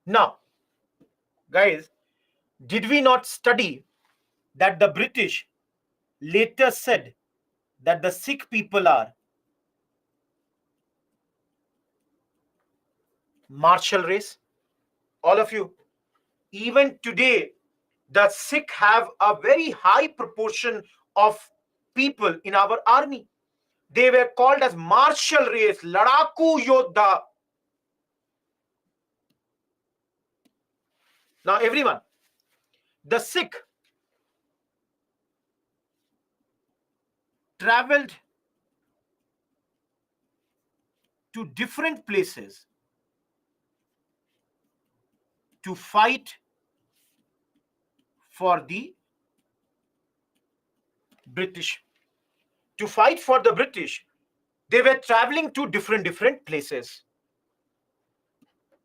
Now, guys, did we not study that the British later said that the Sikh people are martial race? All of you, even today, the Sikh have a very high proportion of people in our army. They were called as martial race, Ladaku Yodha. Now, everyone, the Sikh traveled to different places to fight for the British. To fight for the British, they were traveling to different places.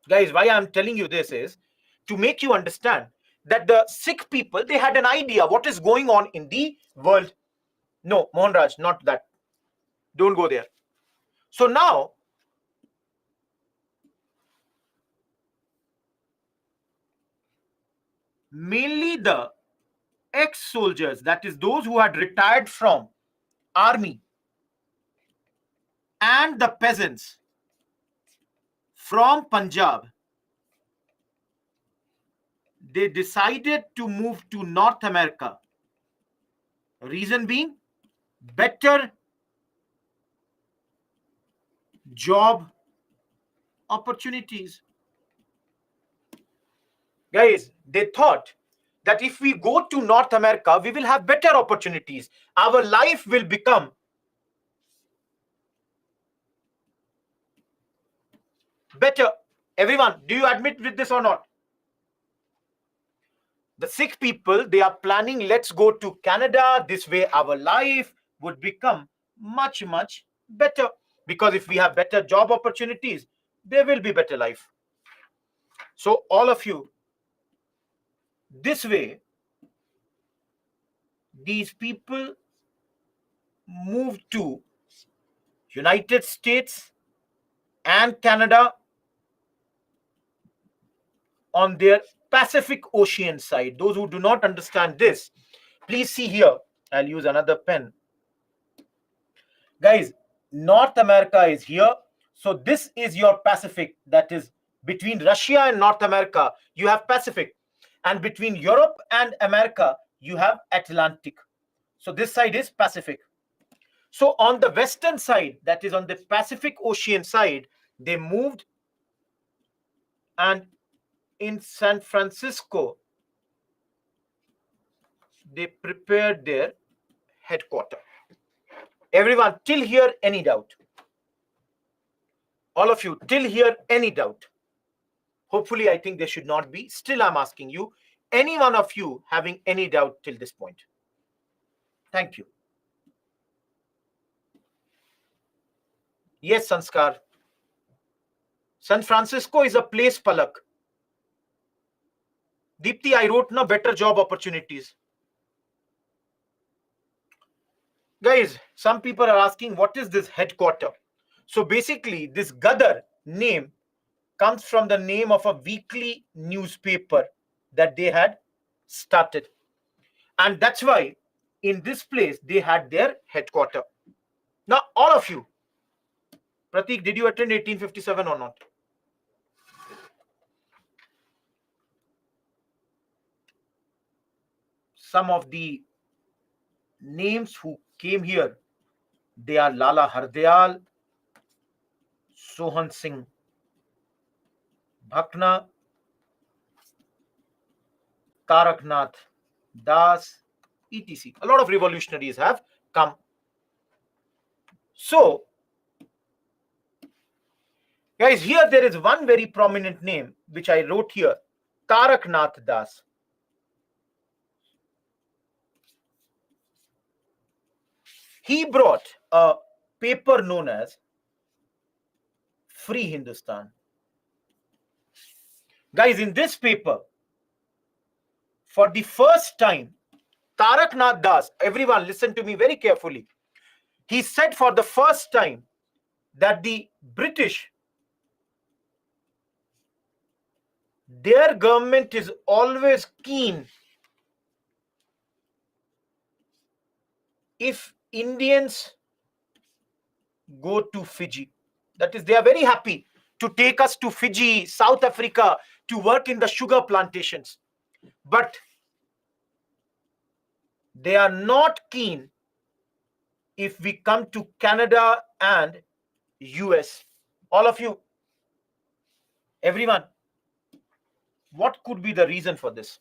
Guys, why I'm telling you this is to make you understand that the Sikh people, they had an idea what is going on in the world. No, Mohanraj, not that. Don't go there. So now, mainly the ex-soldiers, that is those who had retired from army, and the peasants from Punjab, they decided to move to North America. Reason being, better job opportunities. Guys, they thought that if we go to North America, we will have better opportunities. Our life will become better. Everyone, do you admit with this or not? The Sikh people, they are planning, let's go to Canada. This way our life would become much, much better. Because if we have better job opportunities, there will be better life. So all of you, this way, these people moved to United States and Canada on their Pacific Ocean side. Those who do not understand this, please see here. I'll use another pen. Guys, North America is here. So this is your Pacific. That is between Russia and North America, you have Pacific. And between Europe and America, you have Atlantic. So this side is Pacific. So on the western side, that is on the Pacific Ocean side, they moved, and in San Francisco, they prepared their headquarters. Everyone, till here, any doubt? All of you, till here, any doubt? Hopefully, I think there should not be. Still, I'm asking you, any one of you having any doubt till this point? Thank you. Yes, Sanskar. San Francisco is a place, Palak. Deepti, I wrote now better job opportunities. Guys, some people are asking, what is this headquarter? So basically, this Gadar name comes from the name of a weekly newspaper that they had started. And that's why in this place, they had their headquarter. Now, all of you, Pratik, did you attend 1857 or not? Some of the names who came here, they are Lala Hardyal, Sohan Singh Bhakna, Taraknath Das, etc. A lot of revolutionaries have come. So, guys, here there is one very prominent name which I wrote here, Taraknath Das. He brought a paper known as Free Hindustan. Guys, in this paper, for the first time, Taraknath Das, everyone listen to me very carefully. He said for the first time that the British, their government is always keen if Indians go to Fiji. That is, they are very happy to take us to Fiji, South Africa, to work in the sugar plantations. But they are not keen if we come to Canada and US. All of you, everyone, what could be the reason for this?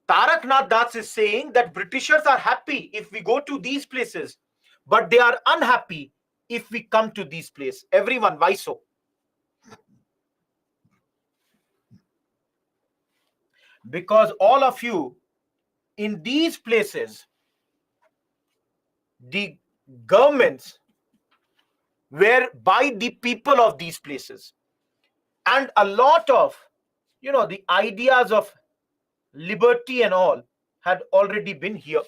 Taraknath Das is saying that Britishers are happy if we go to these places, but they are unhappy if we come to these places. Everyone, why so? Because all of you, in these places, the governments were by the people of these places. And a lot of, the ideas of liberty and all had already been here.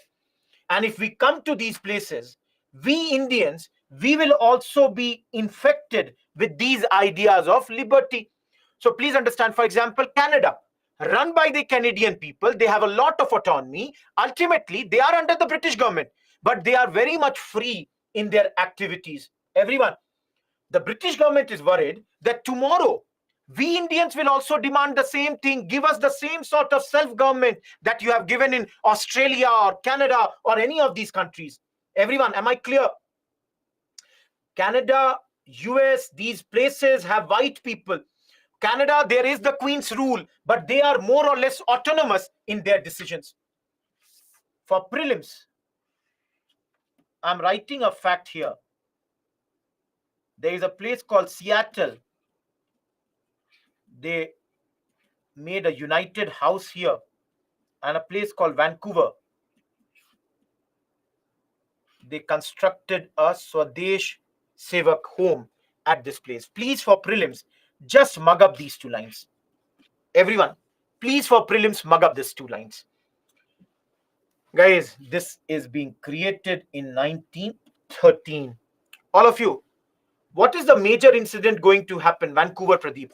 And if we come to these places, we Indians, we will also be infected with these ideas of liberty. So please understand, for example, Canada. run by the Canadian people. They have a lot of autonomy. Ultimately, they are under the British government, but they are very much free in their activities. Everyone, the British government is worried that tomorrow we Indians will also demand the same thing. Give us the same sort of self-government that you have given in Australia or Canada or any of these countries. Everyone, am I clear? Canada, US, these places have white people. Canada, there is the Queen's rule, but they are more or less autonomous in their decisions. For prelims, I'm writing a fact here. There is a place called Seattle. They made a United House here, and a place called Vancouver. They constructed a Swadesh Sevak home at this place. Please, for prelims, just mug up these two lines. Everyone, please, for prelims, mug up these two lines. Guys, this is being created in 1913. All of you, what is the major incident going to happen? Vancouver, Pradeep.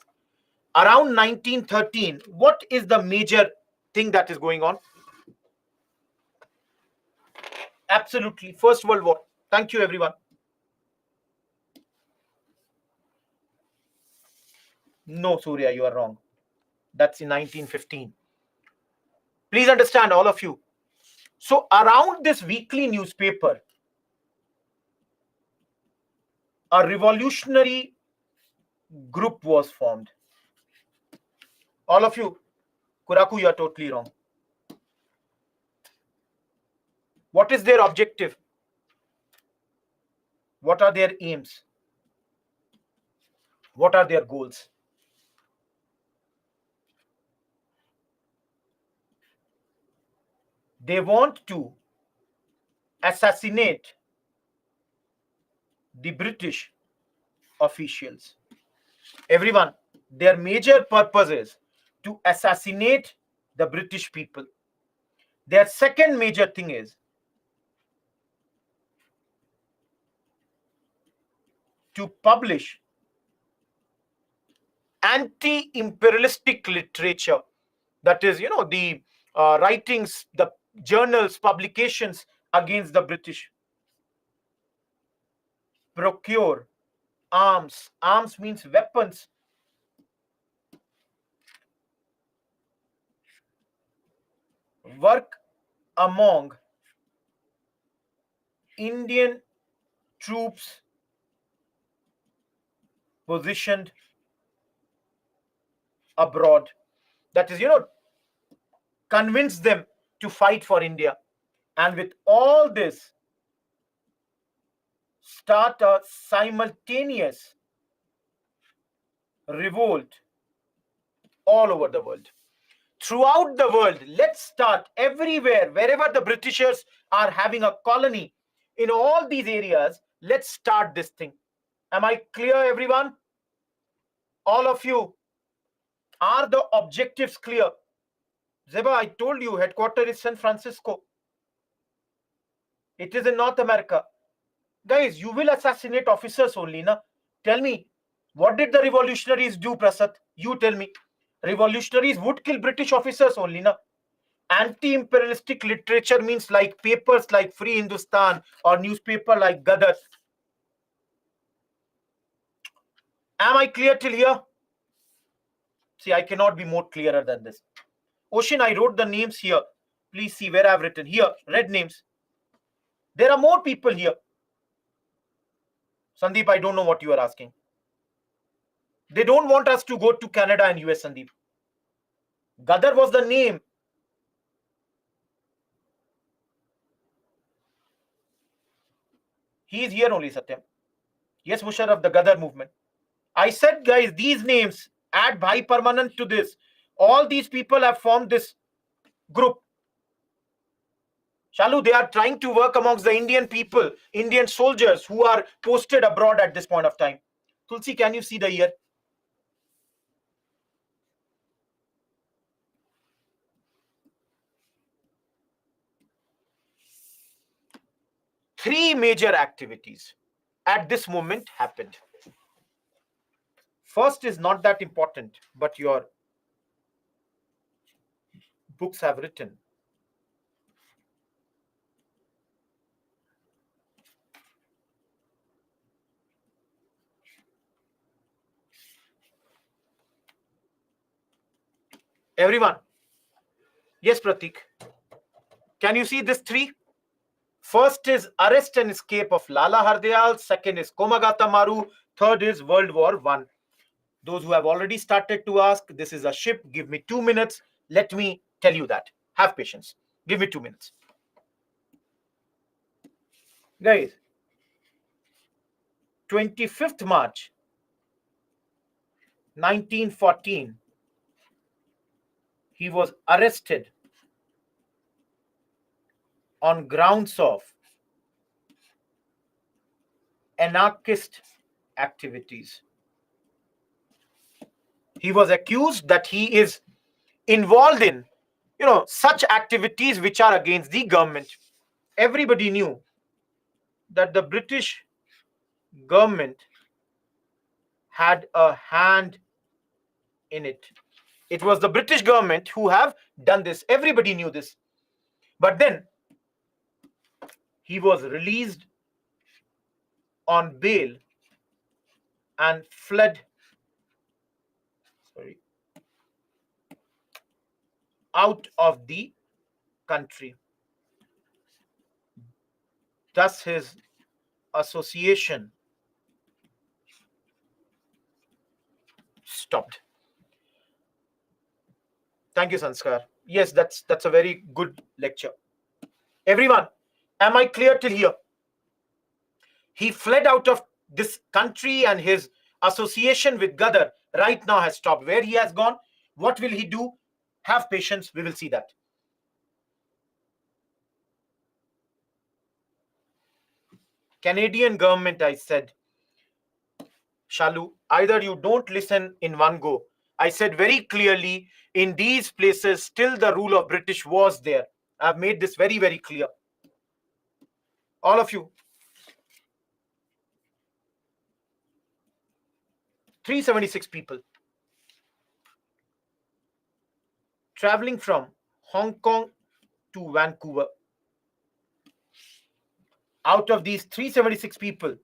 Around 1913, what is the major thing that is going on? Absolutely, First World War. Thank you, everyone. No, Surya, you are wrong. That's in 1915. Please understand, all of you. So around this weekly newspaper, a revolutionary group was formed. All of you, Kuraku, you are totally wrong. What is their objective? What are their aims? What are their goals? They want to assassinate the British officials. Everyone, their major purpose is to assassinate the British people. Their second major thing is to publish anti-imperialistic literature. That is, the writings, the journals, publications against the British. Procure arms. Arms means weapons. Work among Indian troops positioned abroad. That is, convince them to fight for India. And with all this, start a simultaneous revolt all over the world. Throughout the world, let's start everywhere, wherever the Britishers are having a colony, in all these areas, let's start this thing. Am I clear, everyone? All of you, are the objectives clear? Zeba, I told you, headquarters is San Francisco. It is in North America. Guys, you will assassinate officers only, na? Tell me, what did the revolutionaries do, Prasad? You tell me. Revolutionaries would kill British officers only, na? Anti-imperialistic literature means like papers like Free Hindustan or newspaper like Gadar. Am I clear till here? See, I cannot be more clearer than this. Ocean, I wrote the names here. Please see where I've written. Here, red names. There are more people here. Sandeep, I don't know what you are asking. They don't want us to go to Canada and US, Sandeep. Gadar was the name. He is here only, Satyam. Yes, Musharraf, the Gadar movement. I said, guys, these names, add Bhai Permanent to this. All these people have formed this group. Shalu, they are trying to work amongst the Indian people, Indian soldiers who are posted abroad at this point of time. Tulsi, can you see the year? Three major activities at this moment happened. First is not that important, but your books have written. Everyone. Yes, Pratik. Can you see this three? First is arrest and escape of Lala Hardayal. Second is Komagata Maru. Third is World War I. Those who have already started to ask, this is a ship. Give me 2 minutes. Let me tell you that. Have patience. Give me 2 minutes. Guys, 25th March 1914, he was arrested on grounds of anarchist activities. He was accused that he is involved in, such activities which are against the government. Everybody knew that the British government had a hand in it. It was the British government who have done this. Everybody knew this. But then he was released on bail and fled out of the country. Thus his association stopped. Thank you, Sanskar. Yes, that's a very good lecture. Everyone, am I clear till here? He fled out of this country and his association with Gadar right now has stopped. Where he has gone, what will he do? Have patience, we will see that. Canadian government, I said, Shalu, either you don't listen in one go. I said very clearly, in these places, still the rule of British was there. I've made this very, very clear. All of you. 376 people traveling from Hong Kong to Vancouver. Out of these 376 people,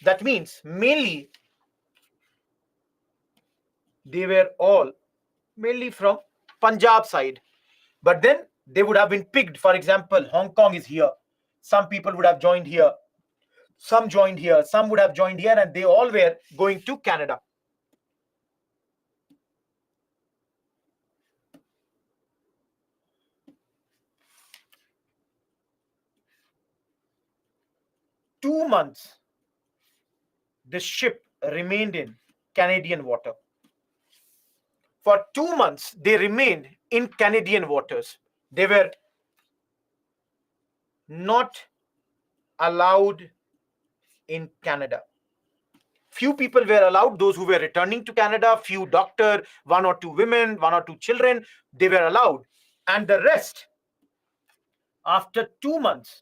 that means mainly they were all mainly from Punjab side. But then they would have been picked. For example, Hong Kong is here. Some people would have joined here. Some joined here. Some would have joined here, and they all were going to Canada. Two months, the ship remained in Canadian water. For 2 months, they remained in Canadian waters. They were not allowed in Canada. Few people were allowed, those who were returning to Canada, few doctor, 1 or 2 women, 1 or 2 children, they were allowed. And the rest, after 2 months,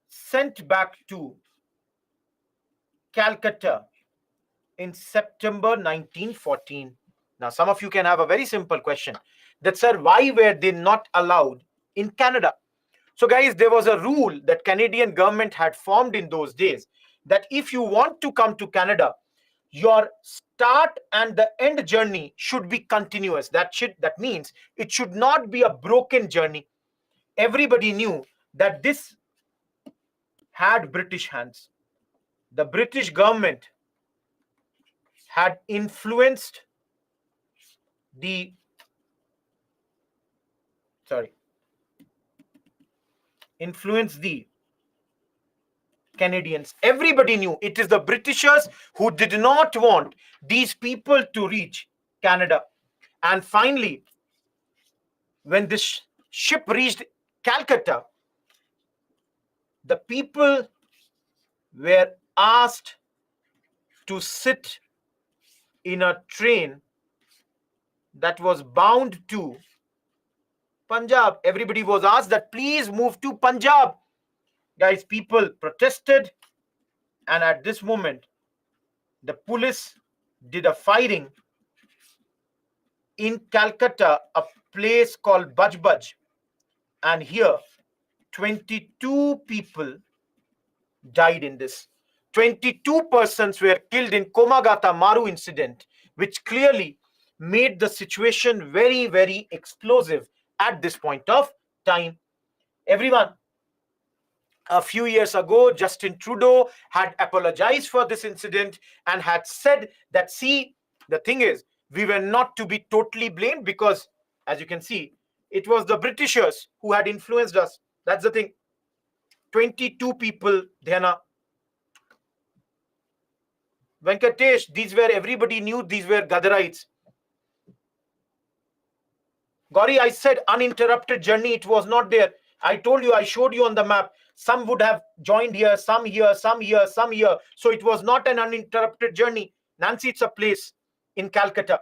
sent back to Calcutta in September 1914. Now, some of you can have a very simple question that, sir, why were they not allowed in Canada? So, guys, there was a rule that Canadian government had formed in those days that if you want to come to Canada, your start and the end journey should be continuous. That means it should not be a broken journey. Everybody knew that this had British hands. The British government had influenced the Canadians. Everybody knew it is the Britishers who did not want these people to reach Canada. And finally, when this ship reached Calcutta, the people were asked to sit in a train that was bound to Punjab. Everybody was asked that please move to Punjab. Guys, people protested, and at this moment, the police did a firing in Calcutta, a place called Baj Baj, and here 22 people died in this. 22 persons were killed in Komagata Maru incident, which clearly made the situation very, very explosive at this point of time. Everyone, a few years ago, Justin Trudeau had apologized for this incident and had said that, see, the thing is, we were not to be totally blamed because, as you can see, it was the Britishers who had influenced us. That's the thing. 22 people, Dhyana. Venkatesh, these were, everybody knew these were Gadarites. Gauri, I said uninterrupted journey, it was not there. I told you, I showed you on the map. Some would have joined here, some here, some here, some here. So it was not an uninterrupted journey. Nancy, it's a place in Calcutta.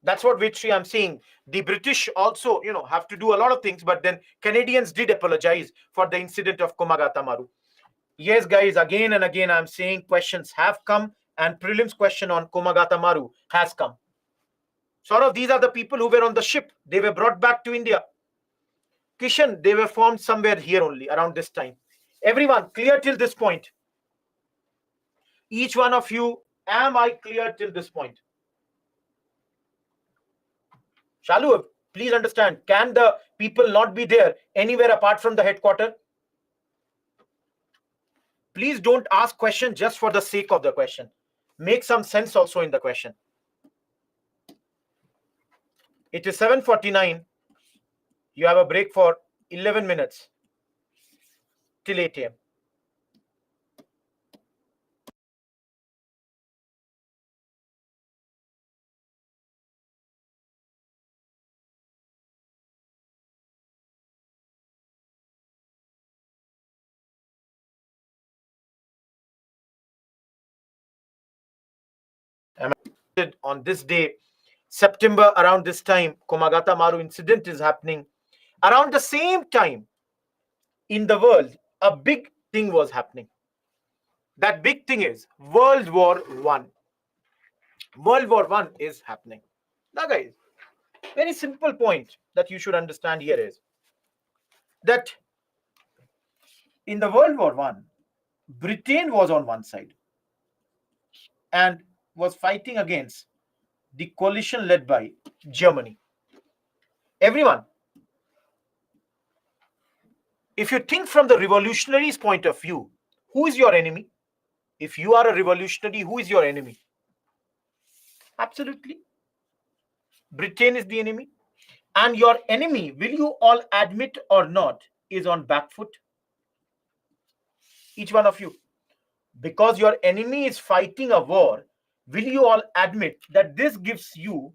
That's what Vitri I'm saying. The British also, have to do a lot of things, but then Canadians did apologize for the incident of Komagata Maru. Yes, guys, again and again, I'm saying questions have come, and prelims question on Komagata Maru has come. Sort of, these are the people who were on the ship. They were brought back to India. Kishan, they were formed somewhere here only, around this time. Everyone, clear till this point? Each one of you, am I clear till this point? Shalu, please understand, can the people not be there anywhere apart from the headquarters? Please don't ask question just for the sake of the question. Make some sense also in the question. It is 7:49. You have a break for 11 minutes till 8 a.m. On this day, September, around this time, Komagata Maru incident is happening. Around the same time, in the world, a big thing was happening. That big thing is World War One. World War One is happening. Now, guys, very simple point that you should understand here is that in the World War One, Britain was on one side and was fighting against the coalition led by Germany. Everyone, if you think from the revolutionaries' point of view, who is your enemy? If you are a revolutionary, who is your enemy? Absolutely. Britain is the enemy. And your enemy, will you all admit or not, is on back foot? Each one of you. Because your enemy is fighting a war, will you all admit that this gives you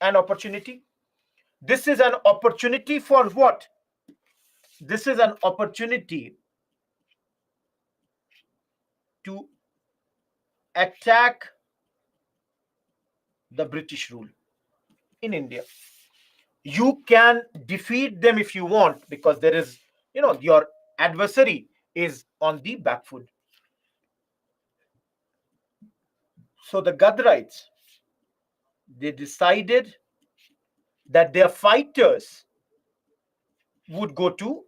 an opportunity? This is an opportunity for what? This is an opportunity to attack the British rule in India. You can defeat them if you want, because there is, your adversary is on the back foot. So the Gadarites, they decided that their fighters would go to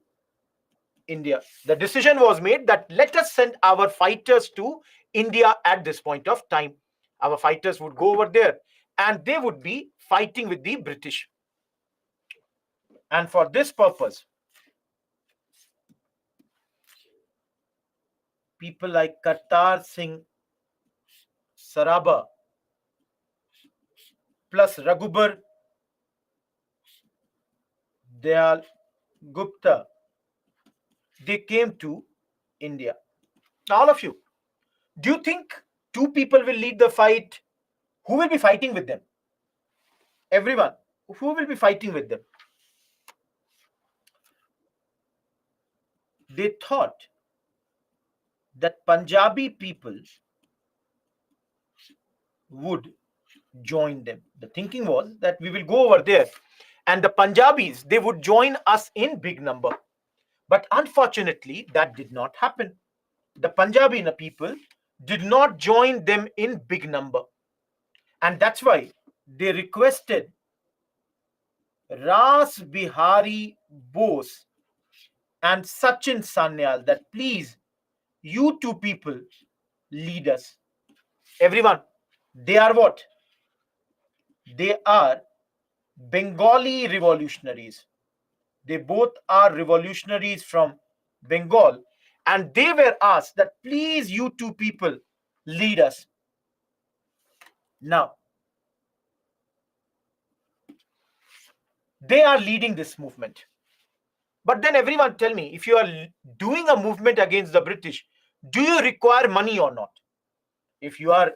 India. The decision was made that let us send our fighters to India at this point of time. Our fighters would go over there and they would be fighting with the British. And for this purpose, people like Kartar Singh Saraba plus Raghubar Dayal Gupta, they came to India. Now, all of you, do you think two people will lead the fight? Who will be fighting with them? Everyone. Who will be fighting with them? They thought that Punjabi people would join them. The thinking was that we will go over there and the Punjabis, they would join us in big number. But unfortunately, that did not happen. The Punjabi people did not join them in big number. And that's why they requested Ras Bihari Bose and Sachin Sanyal that please, you two people lead us. Everyone, they are what? They are Bengali revolutionaries. They both are revolutionaries from Bengal. And they were asked that please, you two people lead us. Now, they are leading this movement. But then everyone tell me, if you are doing a movement against the British, do you require money or not? If you are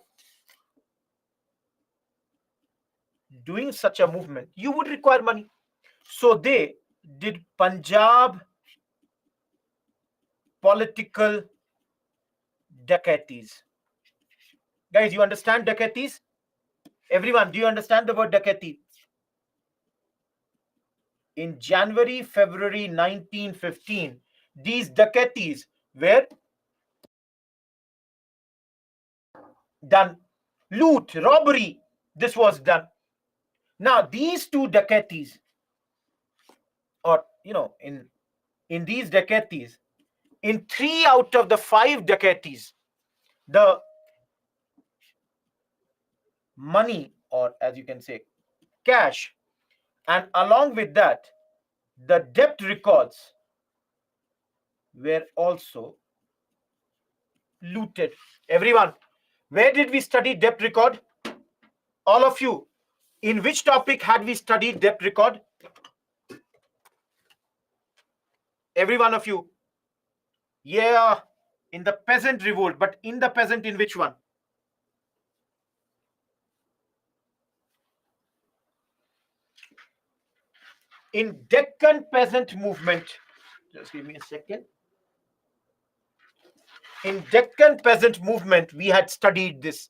doing such a movement, you would require money. So they did Punjab political dacoities. Guys, you understand dacoities? Everyone, do you understand the word dacoity? In January, February 1915, these dacoities were done. Loot, robbery, this was done. Now, these two dacoities, or in these dacoities, in 3 out of the 5 dacoities, the money, or as you can say, cash, and along with that, the debt records were also looted. Everyone, where did we study debt record? All of you, in which topic had we studied debt record? Every one of you. Yeah, in the peasant revolt, but in the peasant, in which one? In Deccan peasant movement. Just give me a second. In Deccan peasant movement, we had studied this.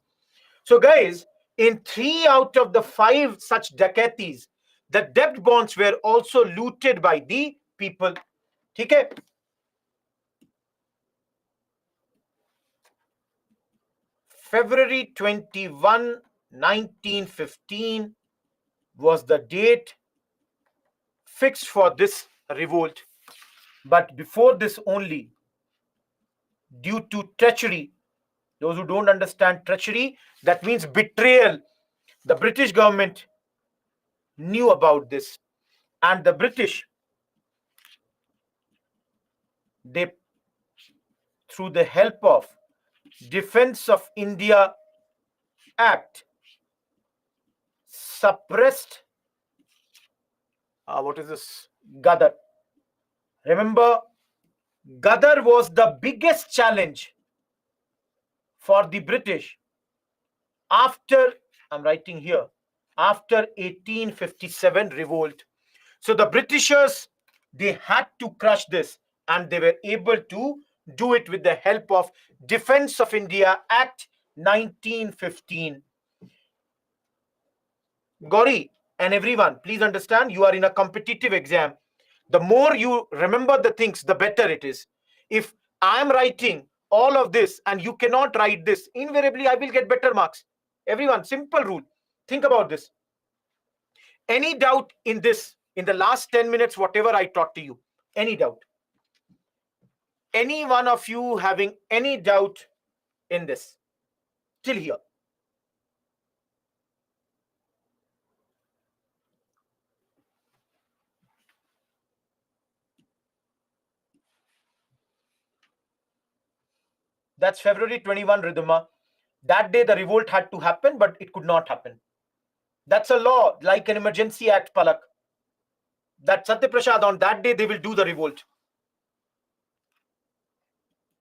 So guys, in 3 out of the 5 such dacoities, the debt bonds were also looted by the people. Okay? February 21, 1915 was the date fixed for this revolt. But before this only, due to treachery, those who don't understand treachery, that means betrayal. The British government knew about this, and the British, they, through the help of Defense of India Act, suppressed what is this? Ghadar. Remember, Ghadar was the biggest challenge for the British after, I'm writing here, after 1857 revolt. So the Britishers, they had to crush this, and they were able to do it with the help of Defense of India Act 1915. Gauri and everyone, please understand, you are in a competitive exam. The more you remember the things, the better it is. If I am writing all of this and you cannot write this, invariably I will get better marks. Everyone, simple rule. Think about this. Any doubt in this, in the last 10 minutes, whatever I taught to you? Any doubt? Any one of you having any doubt in this till here? That's February 21, Ridhima. That day the revolt had to happen, but it could not happen. That's a law, like an emergency act, Palak. That Satya Prasad, on that day they will do the revolt.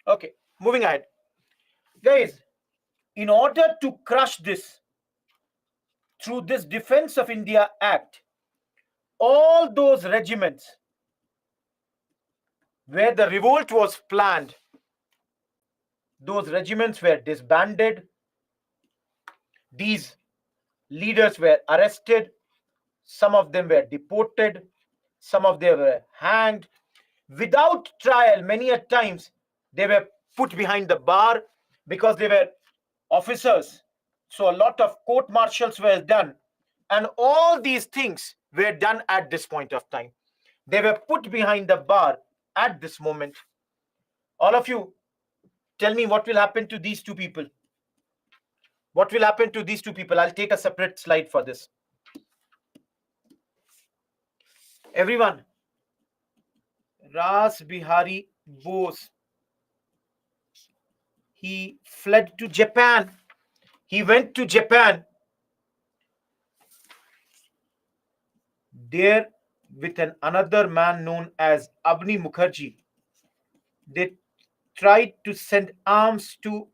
Okay, moving ahead. Guys, in order to crush this through this Defense of India Act, all those regiments where the revolt was planned, those regiments were disbanded. These leaders were arrested, some of them were deported, some of them were hanged. Without trial, many a times they were put behind the bar because they were officers. So a lot of court martials were done, and all these things were done at this point of time. They were put behind the bar at this moment. All of you, tell me what will happen to these two people. What will happen to these two people? I'll take a separate slide for this. Everyone, Ras Bihari Bose, he fled to Japan. He went to Japan. There, with another man known as Abni Mukherjee, they tried to send arms to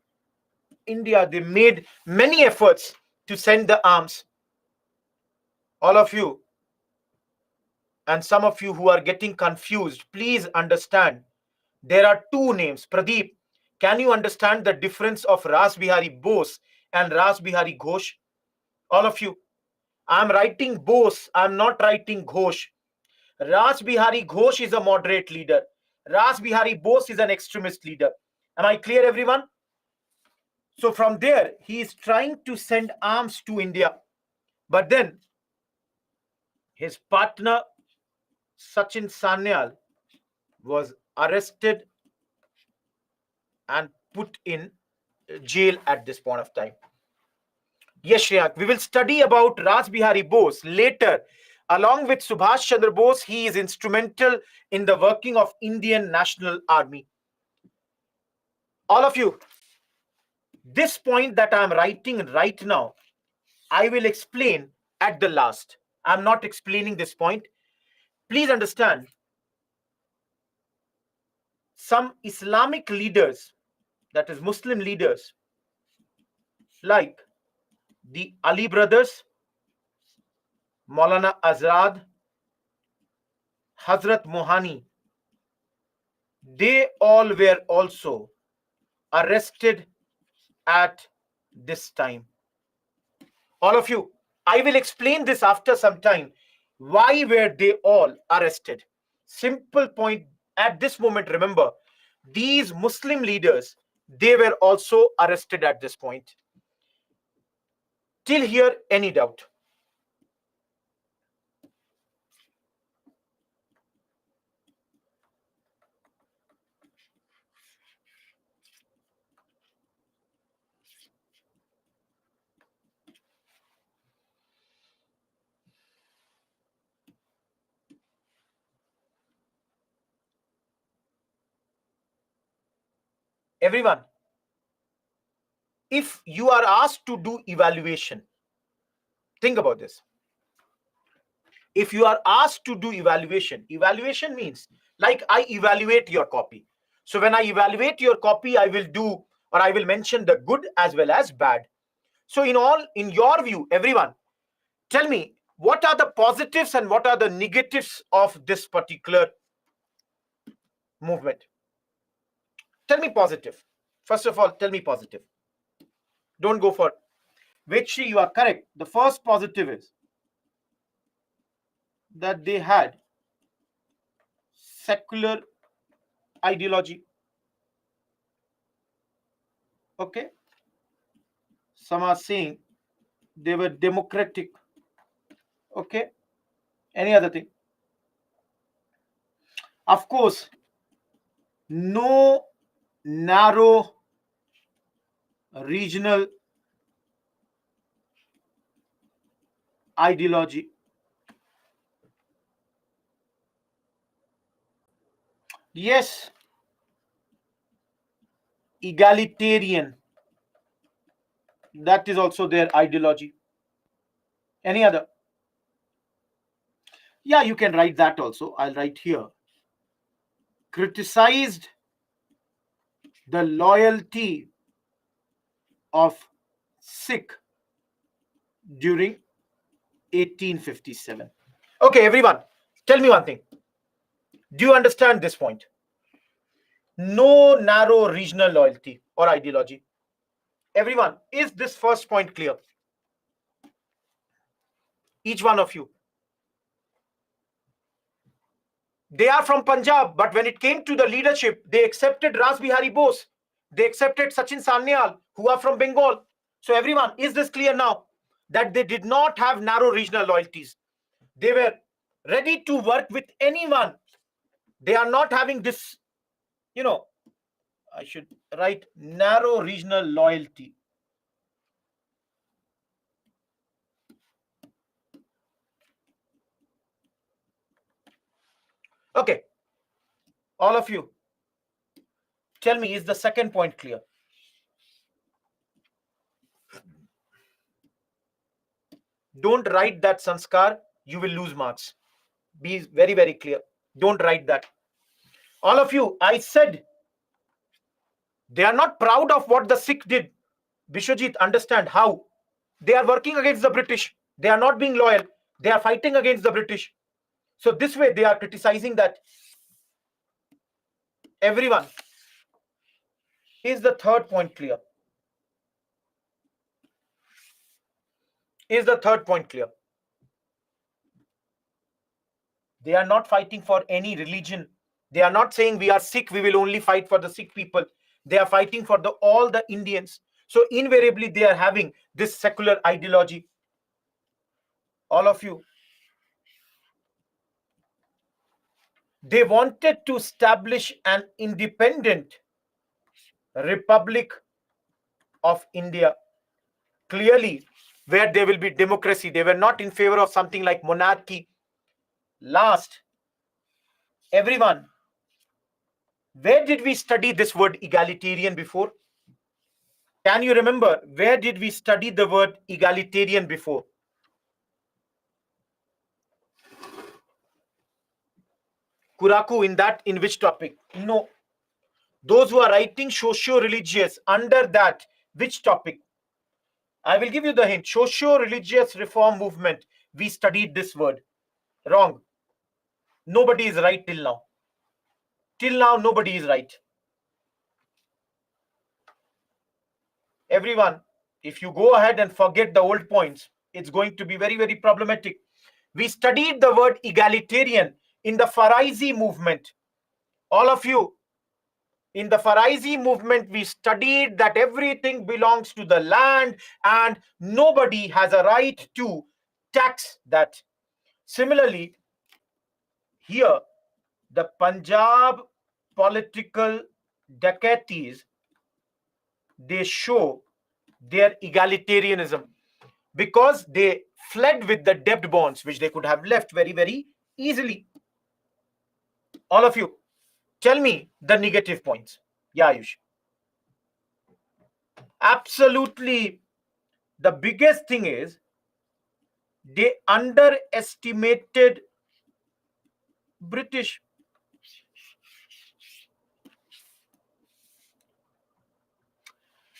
India. They made many efforts to send the arms. All of you, and some of you who are getting confused, please understand there are two names. Pradeep, can you understand the difference of Ras Bihari Bose and Ras Bihari Ghosh? All of you, I'm writing Bose, I'm not writing Ghosh. Ras Bihari Ghosh is a moderate leader. Ras Bihari Bose is an extremist leader. Am I clear, everyone? So from there, he is trying to send arms to India. But then his partner, Sachin Sanyal, was arrested and put in jail at this point of time. Yes, Shreyank, we will study about Ras Bihari Bose later. Along with Subhash Chandra Bose, he is instrumental in the working of Indian National Army. All of you, this point that I am writing right now, I will explain at the last. I am not explaining this point. Please understand, some Islamic leaders, that is Muslim leaders, like the Ali brothers, Maulana Azad, Hazrat Mohani, they all were also arrested at this time. All of you, I will explain this after some time. Why were they all arrested? Simple point at this moment, remember, these Muslim leaders, they were also arrested at this point. Till here, any doubt? Everyone, if you are asked to do evaluation, think about this. If you are asked to do evaluation, evaluation means like I evaluate your copy. So when I evaluate your copy, I will do, or I will mention the good as well as bad. So in your view, everyone, tell me what are the positives and what are the negatives of this particular movement. Tell me positive. First of all, tell me positive. Don't go for which you are correct. The first positive is that they had secular ideology. Okay. Some are saying they were democratic. Okay. Any other thing? Of course, no narrow regional ideology. Yes, egalitarian. That is also their ideology. Any other? Yeah, you can write that also. I'll write here. Criticized the loyalty of Sikh during 1857. Okay, everyone, tell me one thing. Do you understand this point? No narrow regional loyalty or ideology. Everyone, is this first point clear? Each one of you. They are from Punjab, but when it came to the leadership, they accepted Ras Bihari Bose. They accepted Sachin Sanyal, who are from Bengal. So everyone, is this clear now? That they did not have narrow regional loyalties. They were ready to work with anyone. They are not having this, I should write narrow regional loyalty. Okay. All of you, tell me, is the second point clear? Don't write that, Sanskar. You will lose marks. Be very, very clear. Don't write that. All of you, I said they are not proud of what the Sikh did. Bishwajit, understand how they are working against the British. They are not being loyal. They are fighting against the British. So this way they are criticizing that. Everyone, is the third point clear? Is the third point clear? They are not fighting for any religion. They are not saying we are Sikh, we will only fight for the Sikh people. They are fighting for all the Indians. So invariably they are having this secular ideology. All of you, they wanted to establish an independent Republic of India, clearly, where there will be democracy. They were not in favor of something like monarchy. Last, everyone, where did we study this word egalitarian before? Can you remember, where did we study the word egalitarian before? Kuraku, in which topic? No. Those who are writing socio-religious, under that, which topic? I will give you the hint. Socio-religious reform movement. We studied this word. Wrong. Nobody is right till now. Till now, nobody is right. Everyone, if you go ahead and forget the old points, it's going to be very, very problematic. We studied the word egalitarian in the Farisi movement. All of you, in the Farisi movement, we studied that everything belongs to the land and nobody has a right to tax that. Similarly, here, the Punjab political dacoities, they show their egalitarianism because they fled with the debt bonds, which they could have left very, very easily. All of you, tell me the negative points. Yeah, Ayush. Absolutely. The biggest thing is they underestimated British.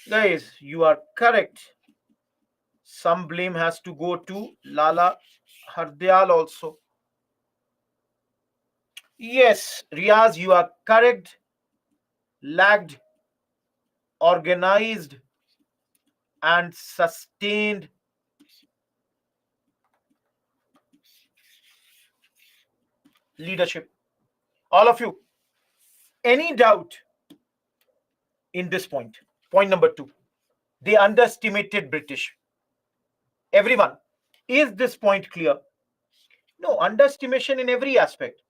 Guys, you are correct. Some blame has to go to Lala Hardyal also. Yes, Riaz, you are correct. Lagged, organized, and sustained leadership. All of you, any doubt in this point? Point number 2. They underestimated British. Everyone, is this point clear? No, underestimation in every aspect.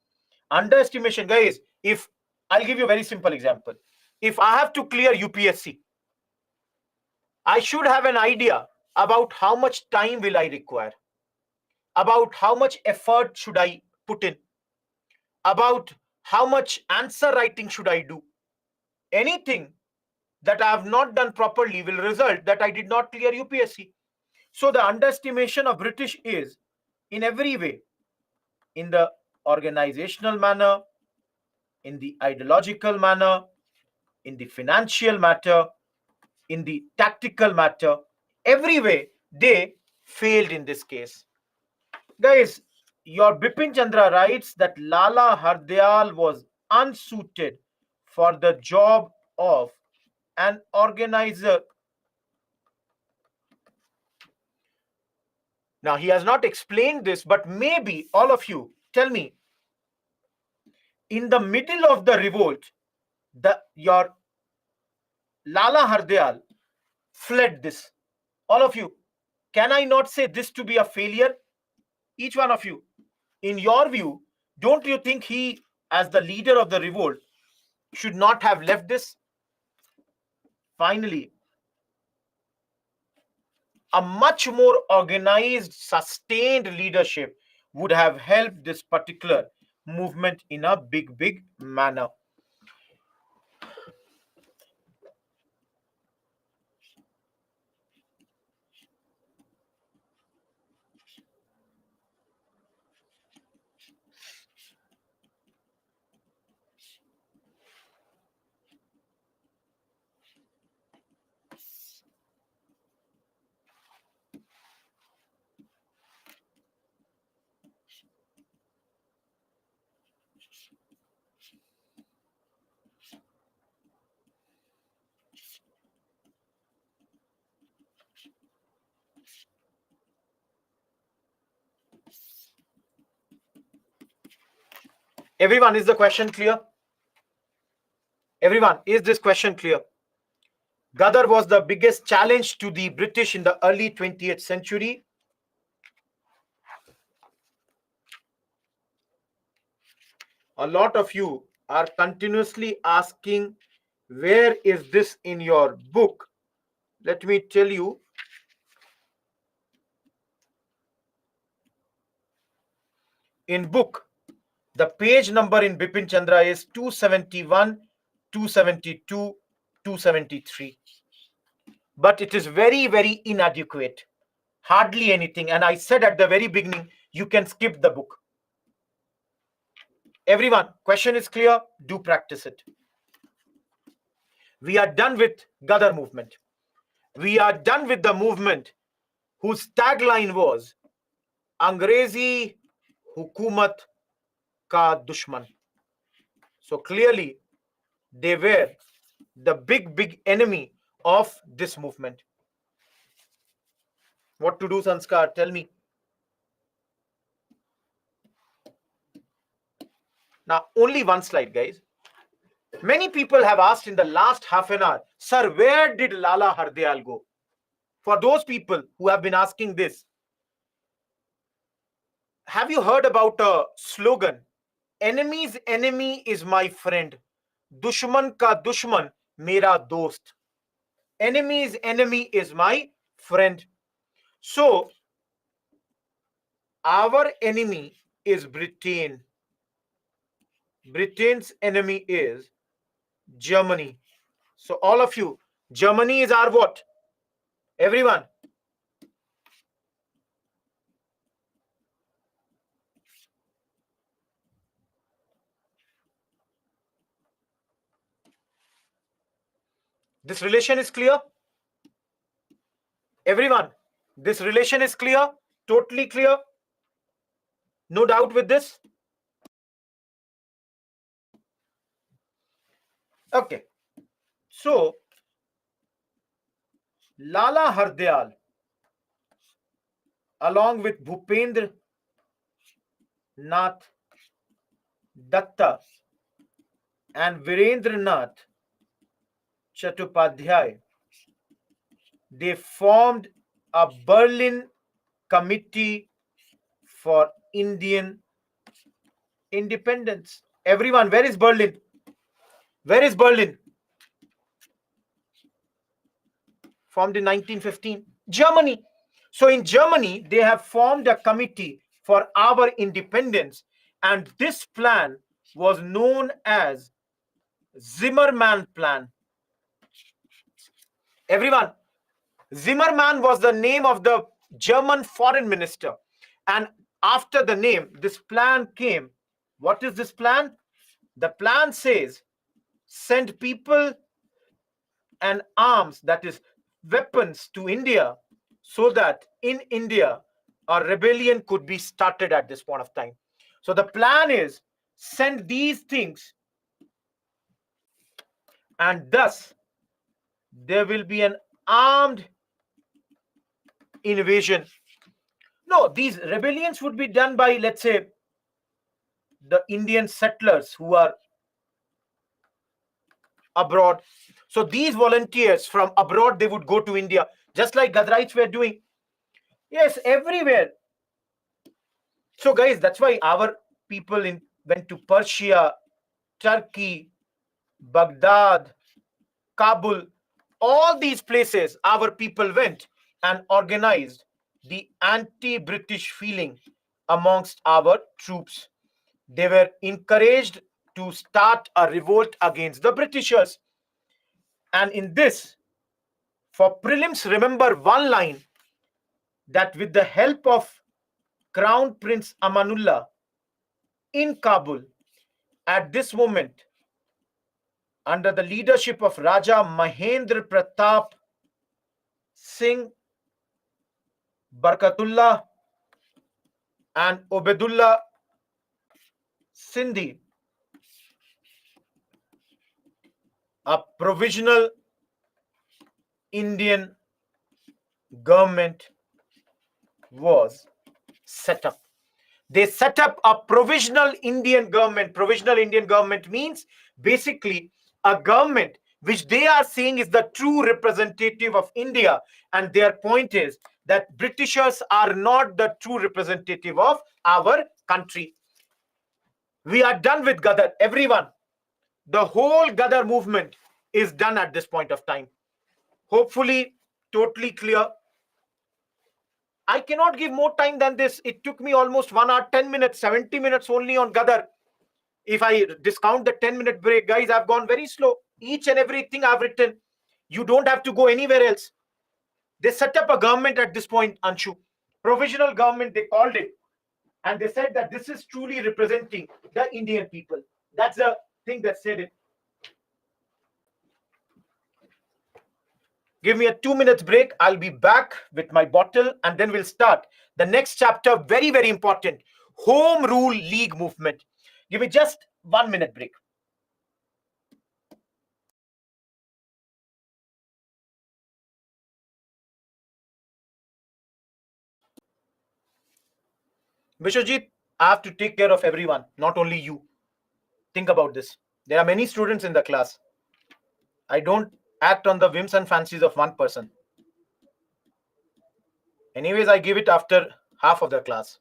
Underestimation, guys, if I'll give you a very simple example. If I have to clear UPSC, I should have an idea about how much time will I require, about how much effort should I put in, about how much answer writing should I do. Anything that I have not done properly will result that I did not clear UPSC. So the underestimation of British is in every way, in the organizational manner, in the ideological manner, in the financial matter, in the tactical matter, every way they failed in this case. Guys, your Bipin Chandra writes that Lala Hardyal was unsuited for the job of an organizer. Now, he has not explained this, but maybe all of you tell me, in the middle of the revolt, your Lala Hardayal fled this. All of you, can I not say this to be a failure? Each one of you, in your view, don't you think he, as the leader of the revolt, should not have left this? Finally, a much more organized, sustained leadership would have helped this particular movement in a big manner. Everyone, is the question clear? Everyone, is this question clear? Ghadar was the biggest challenge to the British in the early 20th century. A lot of you are continuously asking, where is this in your book? Let me tell you. In book, the page number in Bipin Chandra is 271, 272, 273. But it is very inadequate. Hardly anything. And I said at the very beginning, you can skip the book. Everyone, question is clear. Do practice it. We are done with Ghadar movement. We are done with the movement whose tagline was Angrezi Hukumat Ka Dushman. So clearly, they were the big enemy of this movement. What to do, Sanskar? Tell me. Now, only one slide, guys. Many people have asked in the last half an hour, sir, where did Lala Hardayal go? For those people who have been asking this, have you heard about a slogan? Enemy's enemy is my friend. Dushman ka dushman mera dost. Enemy's enemy is my friend. So, our enemy is Britain. Britain's enemy is Germany. So, all of you, Germany is our what? Everyone. This relation is clear? Everyone, this relation is clear? Totally clear? No doubt with this? Okay. So, Lala Hardayal, along with Bhupendra Nath Datta and Virendra Nath Chattopadhyay, they formed a Berlin Committee for Indian Independence. Everyone, where is Berlin? Where is Berlin? Formed in 1915. Germany. So in Germany, they have formed a committee for our independence, and this plan was known as Zimmermann Plan. Everyone, Zimmermann was the name of the German foreign minister. And after the name, this plan came. What is this plan? The plan says, send people and arms, that is weapons, to India, so that in India, a rebellion could be started at this point of time. So the plan is, send these things, and thus there will be an armed invasion. No, these rebellions would be done by, let's say, the Indian settlers who are abroad. So these volunteers from abroad, they would go to India, just like Gadarites were doing. Yes, everywhere. So, guys, that's why our people went to Persia, Turkey, Baghdad, Kabul, all these places. Our people went and organized the anti-British feeling amongst our troops. They were encouraged to start a revolt against the Britishers. And in this, for prelims, remember one line, that with the help of Crown Prince Amanullah in Kabul, at this moment, under the leadership of Raja Mahendra Pratap Singh, Barkatullah, and Obedullah Sindhi, a provisional Indian government was set up. They set up a provisional Indian government. Provisional Indian government means basically a government which they are saying is the true representative of India. And their point is that Britishers are not the true representative of our country. We are done with Gadar, everyone. The whole Gadar movement is done at this point of time. Hopefully, totally clear. I cannot give more time than this. It took me almost 1 hour, 10 minutes, 70 minutes only on Gadar. If I discount the 10-minute break, guys, I've gone very slow. Each and everything I've written. You don't have to go anywhere else. They set up a government at this point, Anshu. Provisional government, they called it. And they said that this is truly representing the Indian people. That's the thing that said it. Give me a 2 minutes break. I'll be back with my bottle and then we'll start the next chapter. Very, very important. Home Rule League movement. Give me just 1 minute break. Vishwajit, I have to take care of everyone, not only you. Think about this. There are many students in the class. I don't act on the whims and fancies of one person. Anyways, I give it after half of the class.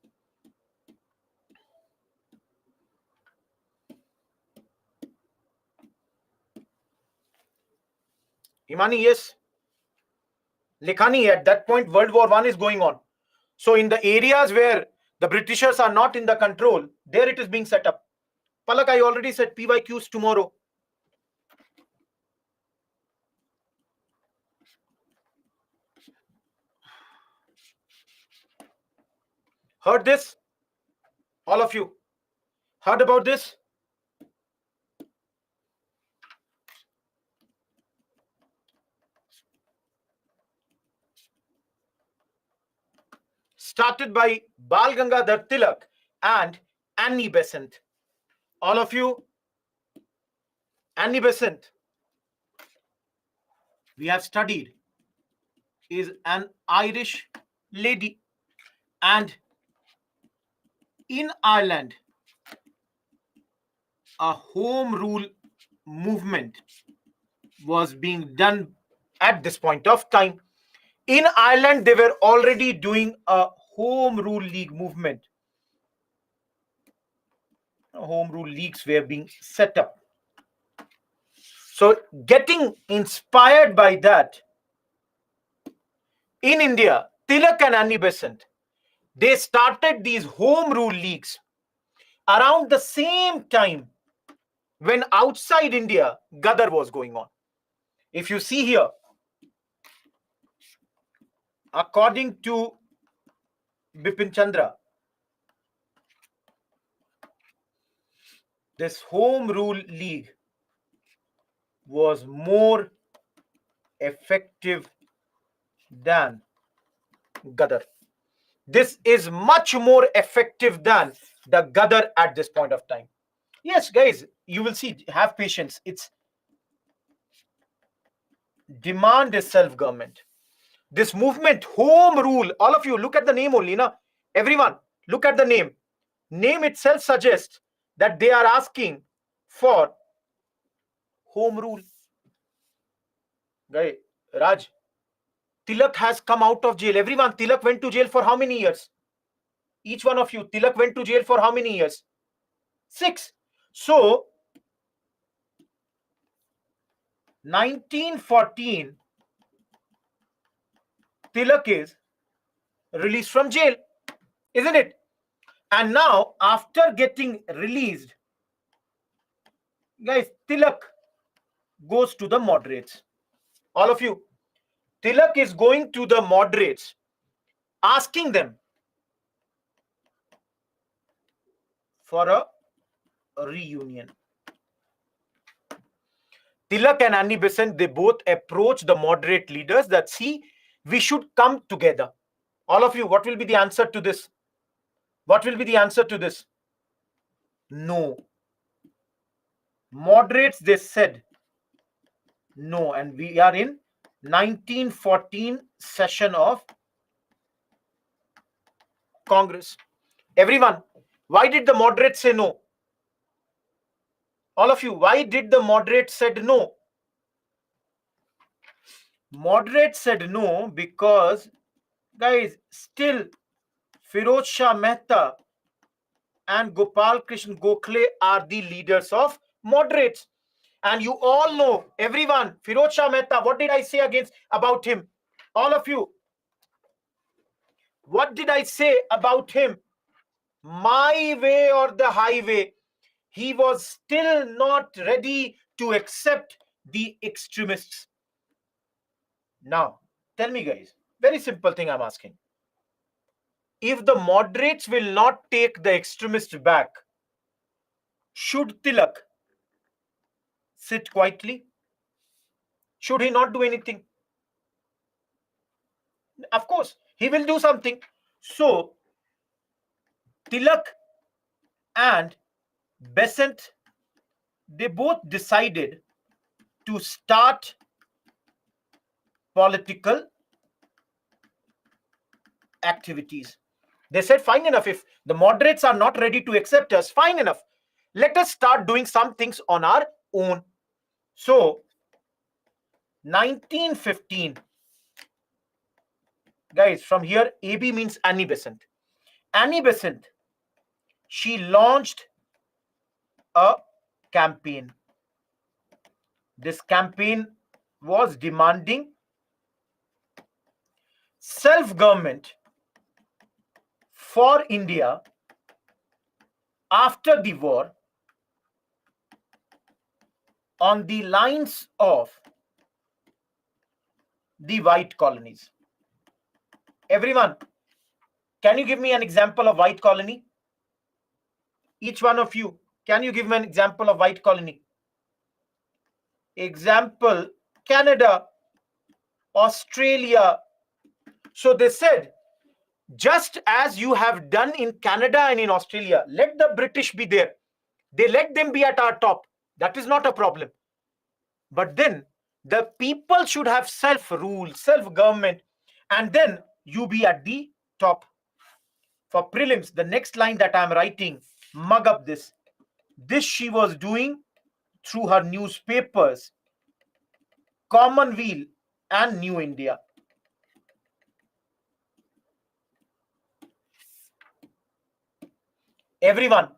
Imani, yes. Likhani, at that point, World War I is going on. So in the areas where the Britishers are not in the control, there it is being set up. Palak, I already said PYQs tomorrow. Heard this? All of you. Heard about this? Started by Bal Gangadhar Tilak and Annie Besant. All of you, Annie Besant, we have studied, is an Irish lady. And in Ireland, a home rule movement was being done at this point of time. In Ireland, they were already doing a home rule league movement. Home rule leagues were being set up. So, getting inspired by that, in India, Tilak and Annie Besant, they started these home rule leagues around the same time when outside India, Gadar was going on. If you see here, according to Bipin Chandra, this home rule league was more effective than Gadar. This is much more effective than the Gadar at this point of time. Yes, guys, you will see, have patience. It's demand is self-government. This movement, home rule, all of you, look at the name only, na? Everyone, look at the name. Name itself suggests that they are asking for home rule. Guy, Raj, Tilak has come out of jail. Everyone, Tilak went to jail for how many years? Each one of you, Tilak went to jail for how many years? 6. So, 1914, Tilak is released from jail, isn't it? And now, after getting released, guys, Tilak goes to the moderates. All of you, Tilak is going to the moderates, asking them for a reunion. Tilak and Annie Besant, they both approach the moderate leaders that, see, we should come together. All of you, what will be the answer to this? What will be the answer to this? No. Moderates, they said no. And we are in 1914 session of Congress. Everyone, why did the moderates say no? All of you, why did the moderates said no? Moderates said no because, guys, still Firoz Shah Mehta and Gopal Krishna Gokhale are the leaders of moderates. And you all know, everyone, Firoz Shah Mehta, what did I say about him? All of you, what did I say about him? My way or the highway. He was still not ready to accept the extremists. Now, tell me, guys, very simple thing I'm asking. If the moderates will not take the extremists back, should Tilak sit quietly? Should he not do anything? Of course, he will do something. So, Tilak and Besant, they both decided to start political activities. They said, fine enough, if the moderates are not ready to accept us, fine enough. Let us start doing some things on our own. So, 1915, guys, from here, AB means Annie Besant. Annie Besant, she launched a campaign. This campaign was demanding self-government for India after the war on the lines of the white colonies. Everyone, can you give me an example of white colony? Each one of you, can you give me an example of white colony? Example, Canada, Australia. So they said, just as you have done in Canada and in Australia, let the British be there. They let them be at our top. That is not a problem. But then the people should have self-rule, self-government, and then you be at the top. For prelims, the next line that I'm writing, mug up this. This she was doing through her newspapers, Commonweal and New India. Everyone,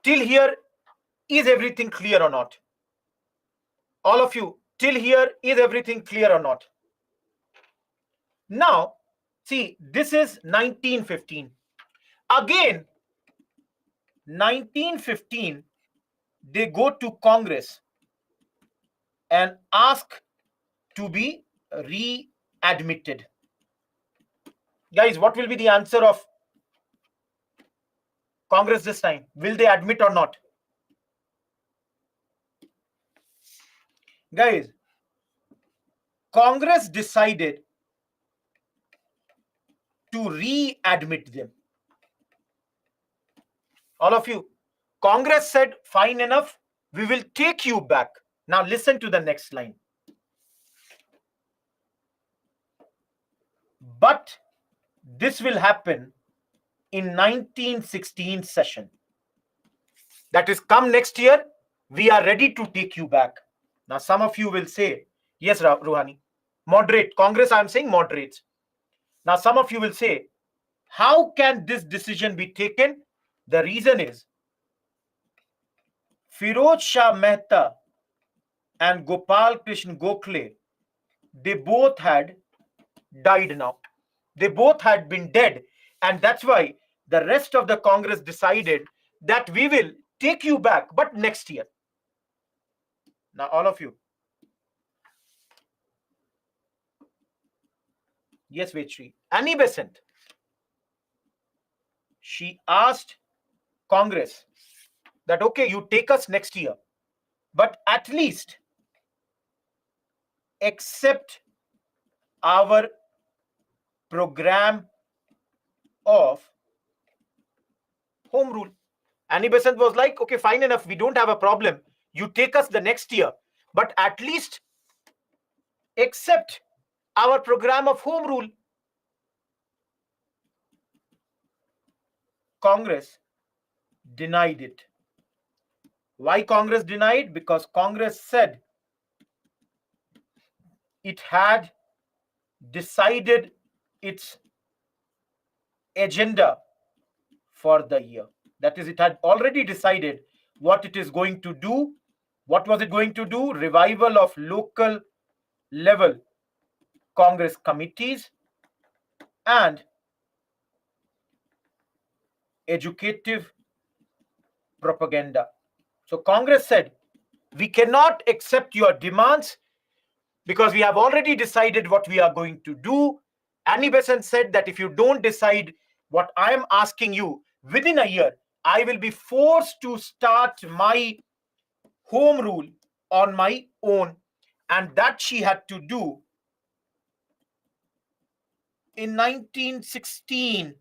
till here, is everything clear or not? All of you, till here, is everything clear or not? Now, see, this is 1915. Again, 1915, they go to Congress and ask to be readmitted. Guys, what will be the answer of Congress this time? Will they admit or not? Guys, Congress decided to readmit them. All of you, Congress said, fine enough, we will take you back. Now listen to the next line. But this will happen in 1916 session. That is, come next year, we are ready to take you back. Now, some of you will say, yes, Rouhani, moderate. Congress, I'm saying moderates. Now, some of you will say, how can this decision be taken? The reason is Firoz Shah Mehta and Gopal Krishna Gokhale, they both had died now. They both had been dead. And that's why the rest of the Congress decided that we will take you back, but next year. Now, all of you. Yes, Vetri. Annie Besant. She asked Congress that, okay, you take us next year, but at least accept our program of home rule. Annie Besant was like, okay, fine enough, we don't have a problem. You take us the next year, but at least accept our program of home rule. Congress denied it. Why Congress denied? Because Congress said it had decided its agenda for the year. That is, it had already decided what it is going to do. What was it going to do? Revival of local level Congress committees and educative propaganda. So Congress said, we cannot accept your demands because we have already decided what we are going to do. Annie Besant said that if you don't decide what I am asking you within a year, I will be forced to start my home rule on my own. And that she had to do in 1916.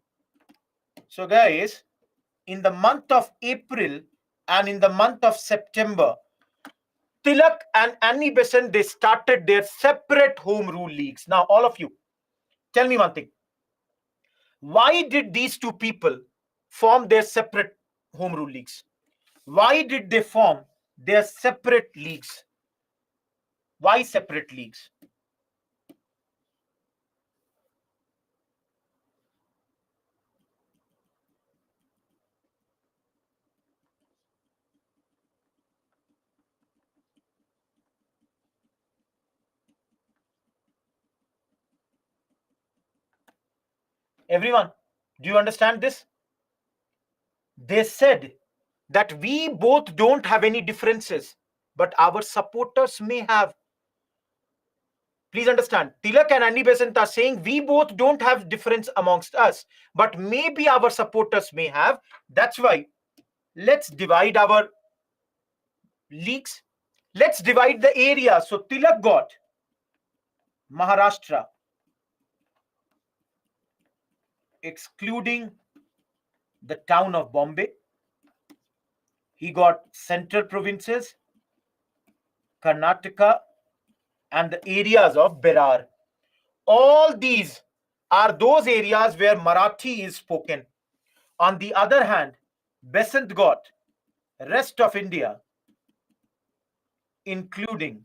So guys, in the month of April and in the month of September, Tilak and Annie Besant, they started their separate home rule leagues. Now, all of you, tell me one thing. Why did these two people form their separate home rule leagues? Why did they form their separate leagues? Why separate leagues? Everyone, do you understand this? They said that we both don't have any differences, but our supporters may have. Please understand, Tilak and Annie Besant are saying we both don't have difference amongst us, but maybe our supporters may have. That's why let's divide our leagues. Let's divide the area. So Tilak got Maharashtra, excluding the town of Bombay. He got central provinces, Karnataka, and the areas of Berar. All these are those areas where Marathi is spoken. On the other hand, Besant got rest of India, including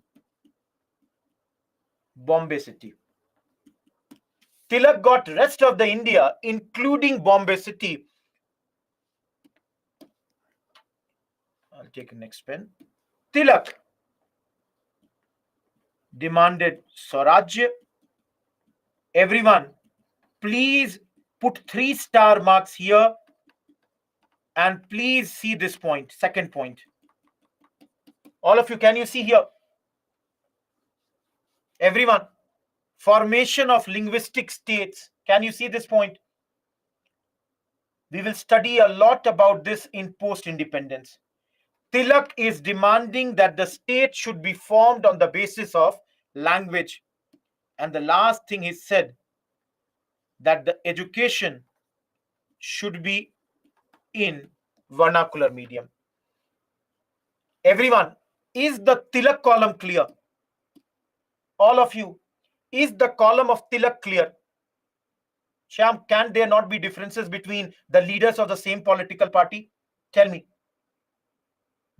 Bombay city. Tilak got rest of the India, including Bombay city. I'll take the next pen. Tilak demanded Swarajya. Everyone, please put 3-star marks here and please see this point, second point. All of you, can you see here? Everyone, formation of linguistic states. Can you see this point? We will study a lot about this in post-independence. Tilak is demanding that the state should be formed on the basis of language. And the last thing he said, that the education should be in vernacular medium. Everyone, is the Tilak column clear? All of you, is the column of Tilak clear? Shyam, can there not be differences between the leaders of the same political party? Tell me.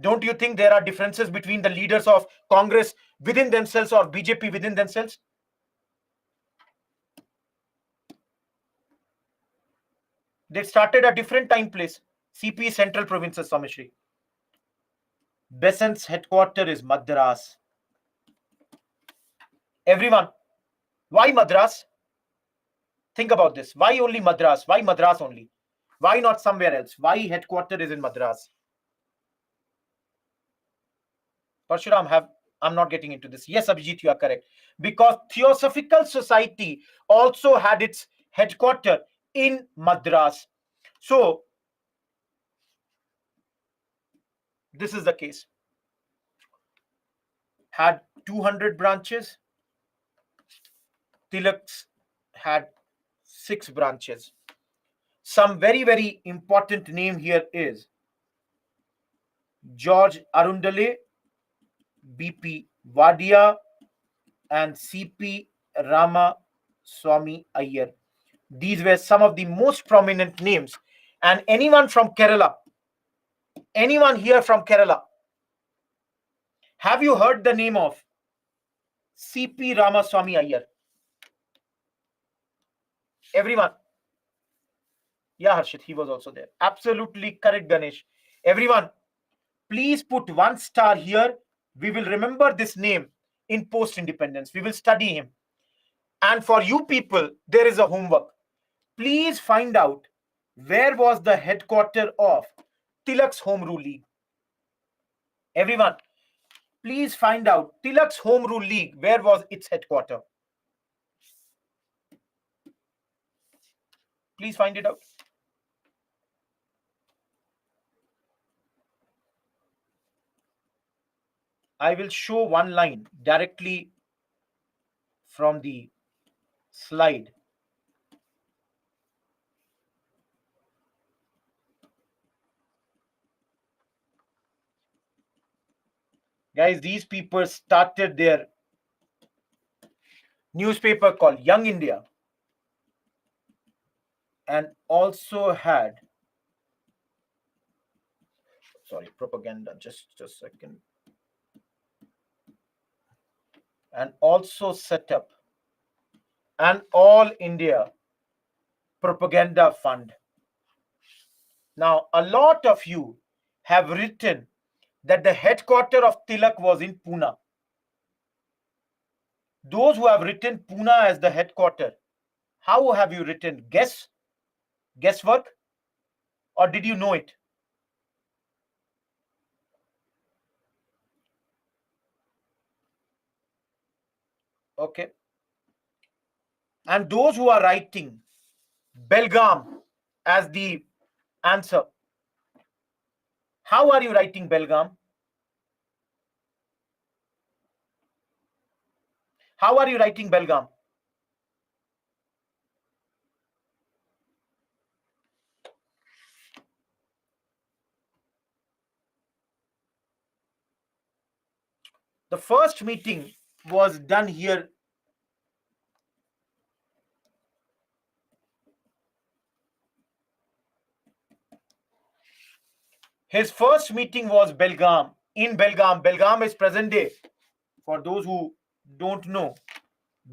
Don't you think there are differences between the leaders of Congress within themselves or BJP within themselves? They started a different time place. CP Central Provinces, Someshri. Besant's headquarter is Madras. Everyone, why Madras? Think about this. Why only Madras? Why Madras only? Why not somewhere else? Why headquarter is in Madras? Parshuram, I'm not getting into this. Yes, Abhijit, you are correct. Because Theosophical Society also had its headquarter in Madras. So, this is the case. Had 200 branches. Tilak's had 6 branches. Some very, very important name here is George Arundale, BP Wadia, and CP Rama Swami Iyer. These were some of the most prominent names. And anyone from Kerala, anyone here from Kerala, have you heard the name of CP Ramaswamy Iyer? Everyone. Yeah, Harshit, he was also there. Absolutely correct, Ganesh. Everyone, please put 1 star here. We will remember this name in post-independence. We will study him. And for you people, there is a homework. Please find out where was the headquarter of Tilak's Home Rule League. Everyone, please find out Tilak's Home Rule League, where was its headquarter? Please find it out. I will show one line directly from the slide. Guys, these people started their newspaper called Young India and also had, sorry, propaganda, just a second, and also set up an All India propaganda fund. Now, a lot of you have written that the headquarter of Tilak was in Pune. Those who have written Pune as the headquarter, how have you written? Guesswork? Or did you know it? Okay. And those who are writing Belgaum as the answer, how are you writing Belgaum? How are you writing Belgaum? The first meeting was done here. His first meeting was Belgaum, in Belgaum. Belgaum is present day. For those who don't know,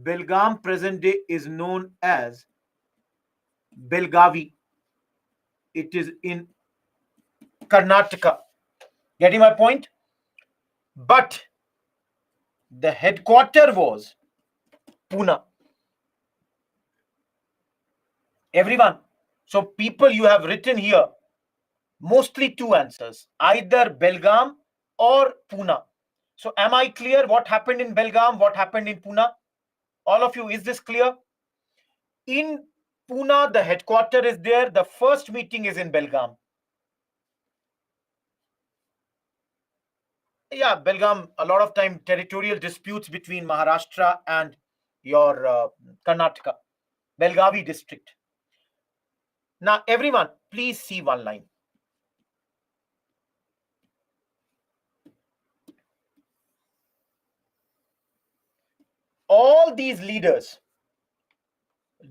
Belgaum present day is known as Belgavi. It is in Karnataka. Getting my point? But the headquarter was Pune. Everyone. So people, you have written here mostly 2 answers, either Belgaum or Pune. So am I clear what happened in Belgaum, what happened in Pune? All of you, is this clear? In Pune, the headquarter is there. The first meeting is in Belgaum. Yeah, Belgaum, a lot of time territorial disputes between Maharashtra and your Karnataka, Belgavi district. Now, everyone, please see one line. All these leaders,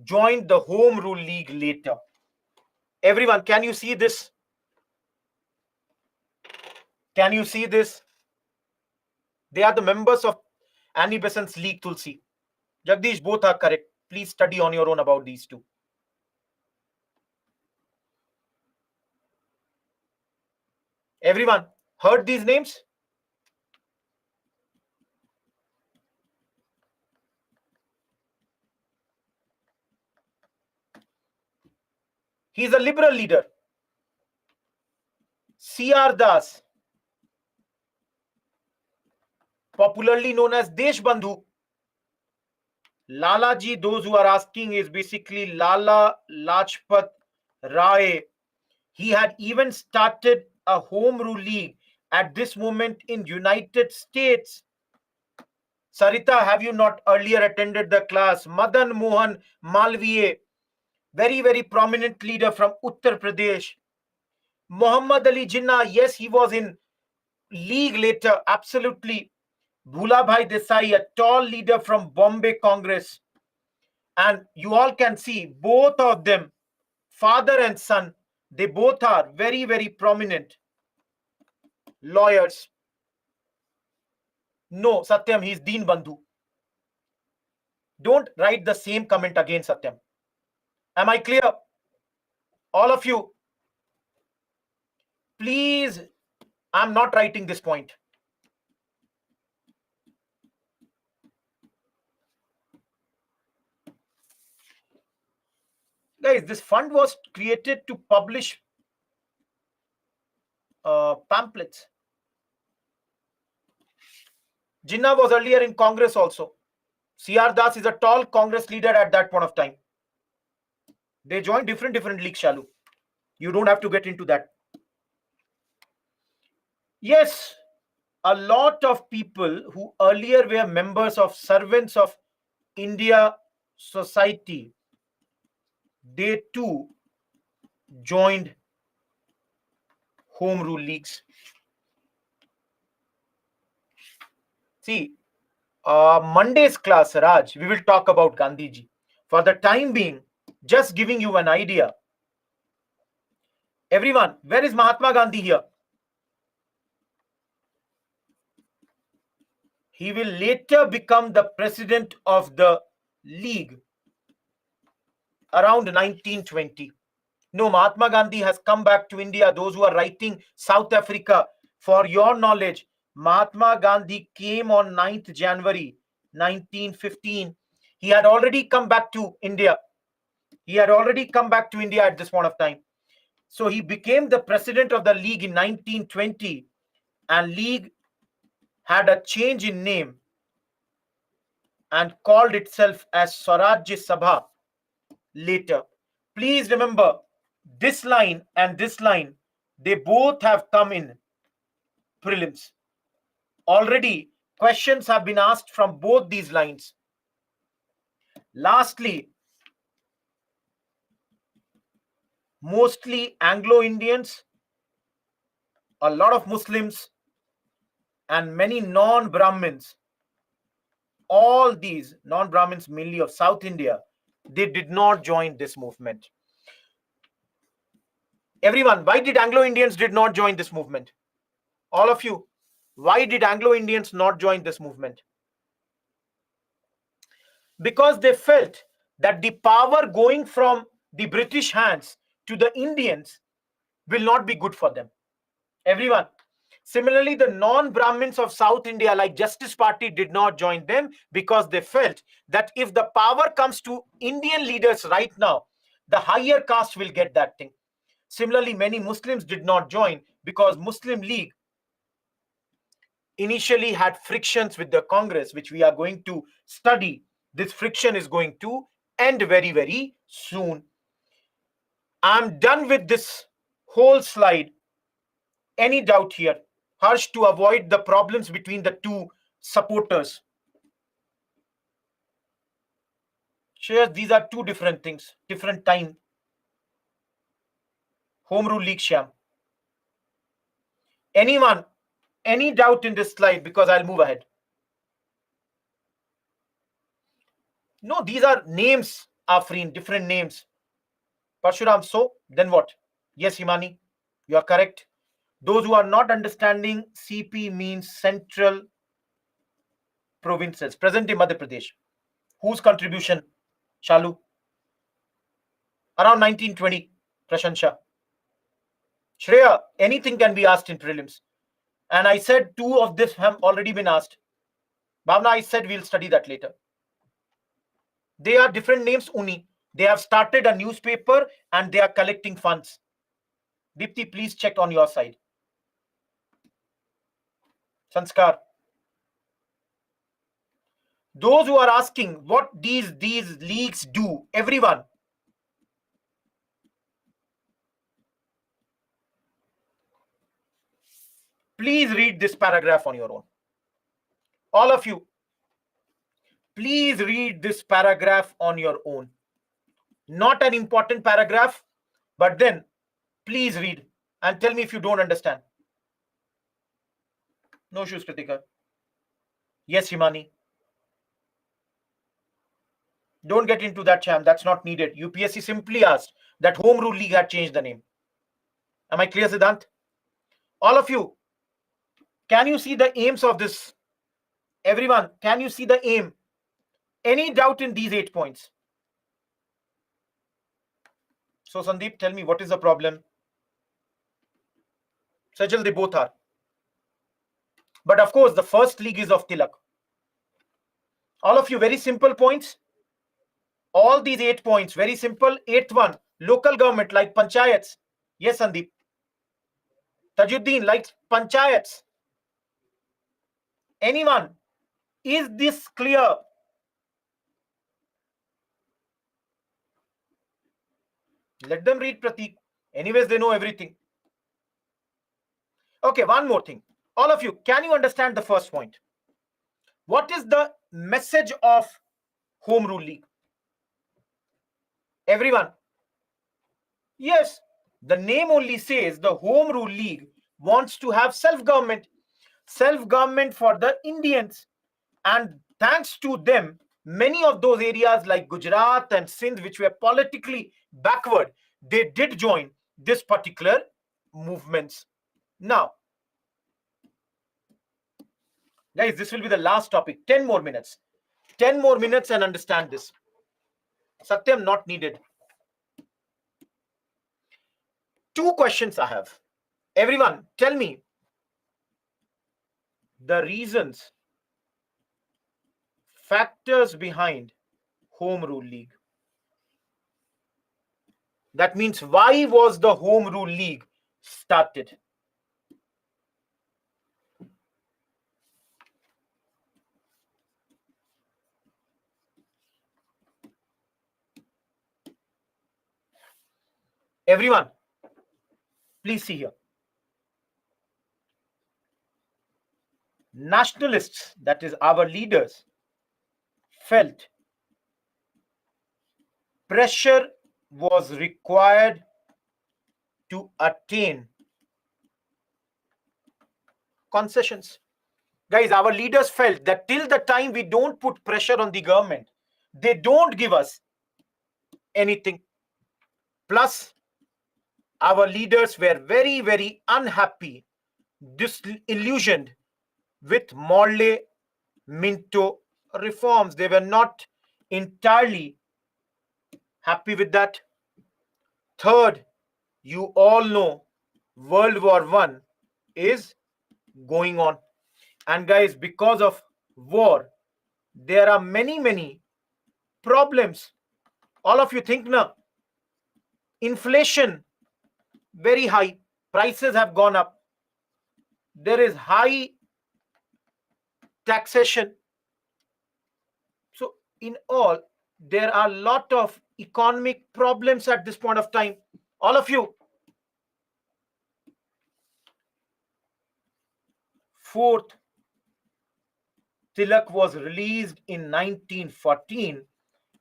joined the Home Rule League later. Everyone, can you see this? Can you see this? They are the members of Annie Besant's League, Tulsi. Jagdish, both are correct. Please study on your own about these two. Everyone, heard these names? He is a liberal leader. C.R. Das, popularly known as Deshbandhu. Lalaji, those who are asking, is basically Lala Lajpat Rai. He had even started a home rule league at this moment in United States. Sarita, have you not earlier attended the class? Madan Mohan Malviya, very, very prominent leader from Uttar Pradesh. Muhammad Ali Jinnah, yes, he was in league later, absolutely. Bhulabhai Desai, a tall leader from Bombay Congress. And you all can see both of them, father and son, they both are very, very prominent lawyers. No, Satyam, he's Deen Bandhu. Don't write the same comment again, Satyam. Am I clear? All of you, please, I'm not writing this point. Guys, this fund was created to publish pamphlets. Jinnah was earlier in Congress also. C.R. Das is a tall Congress leader at that point of time. They joined different leagues, Shalu. You don't have to get into that. Yes, a lot of people who earlier were members of Servants of India Society, they too joined home rule leagues. See, Monday's class, Raj, we will talk about Gandhiji. For the time being, just giving you an idea. Everyone, where is Mahatma Gandhi here? He will later become the president of the league around 1920. No, Mahatma Gandhi has come back to India. Those who are writing South Africa, for your knowledge, Mahatma Gandhi came on 9th January 1915. He had already come back to India. He had already come back to India at this point of time. So he became the president of the league in 1920, and league had a change in name and called itself as Swarajya Sabha later. Please remember, this line and this line, they both have come in prelims. Already, questions have been asked from both these lines. Lastly, mostly Anglo-Indians, a lot of Muslims, and many non-Brahmins, all these non-Brahmins, mainly of South India, they did not join this movement. Everyone, why did Anglo-Indians did not join this movement? All of you, why did Anglo-Indians not join this movement? Because they felt that the power going from the British hands to the Indians will not be good for them. Everyone. Similarly, the non-Brahmins of South India, like Justice Party, did not join them because they felt that if the power comes to Indian leaders right now, the higher caste will get that thing. Similarly, many Muslims did not join because Muslim League initially had frictions with the Congress, which we are going to study. This friction is going to end very, very soon. I'm done with this whole slide. Any doubt here? Harsh, to avoid the problems between the two supporters. Shares, these are two different things, different time. Home Rule League, Shyam. Anyone, any doubt in this slide? Because I'll move ahead. No, these are names Afrin, different names. Parshuram, so then what? Yes, Himani, you are correct. Those who are not understanding, CP means Central Provinces, present day Madhya Pradesh. Whose contribution? Shalu? Around 1920, Prashansha. Shreya, anything can be asked in prelims. And I said two of this have already been asked. Bhavna, I said we'll study that later. They are different names, Uni. They have started a newspaper and they are collecting funds. Dipti, please check on your side. Sanskar. Those who are asking what these leagues do, everyone, please read this paragraph on your own. All of you, please read this paragraph on your own. Not an important paragraph, but then please read and tell me if you don't understand. No issues, Kritika. Yes, Himani. Don't get into that, Cham. That's not needed. UPSC simply asked that Home Rule League had changed the name. Am I clear, Siddhant? All of you, can you see the aims of this? Everyone, can you see the aim? Any doubt in these 8 points? So, Sandeep, tell me what is the problem? Sajal, they both are. But of course, the first league is of Tilak. All of you, very simple points. All these 8 points, very simple. 8th one, local government like panchayats. Yes, Sandeep. Tajuddin, like panchayats. Anyone? Is this clear? Let them read, Pratik. Anyways, they know everything. Okay, one more thing. All of you, can you understand the first point? What is the message of Home Rule League? Everyone? Yes, the name only says the Home Rule League wants to have self-government for the Indians. And thanks to them, many of those areas like Gujarat and Sindh, which were politically backward, they did join this particular movements. Now, guys, this will be the last topic. 10 more minutes. 10 more minutes and understand this. Satyam, not needed. 2 questions I have. Everyone, tell me the reasons, factors behind Home Rule League. That means, why was the Home Rule League started? Everyone, please see here. Nationalists, that is our leaders, felt pressure was required to attain concessions. Guys, our leaders felt that till the time we don't put pressure on the government, they don't give us anything. Plus, our leaders were very, very unhappy, disillusioned with Morley Minto reforms. They were not entirely happy with that. Third, you all know World War I is going on. And guys, because of war, there are many problems. All of you think now, inflation very high, prices have gone up, there is high taxation. So in all, there are a lot of economic problems at this point of time. All of you. Fourth, Tilak was released in 1914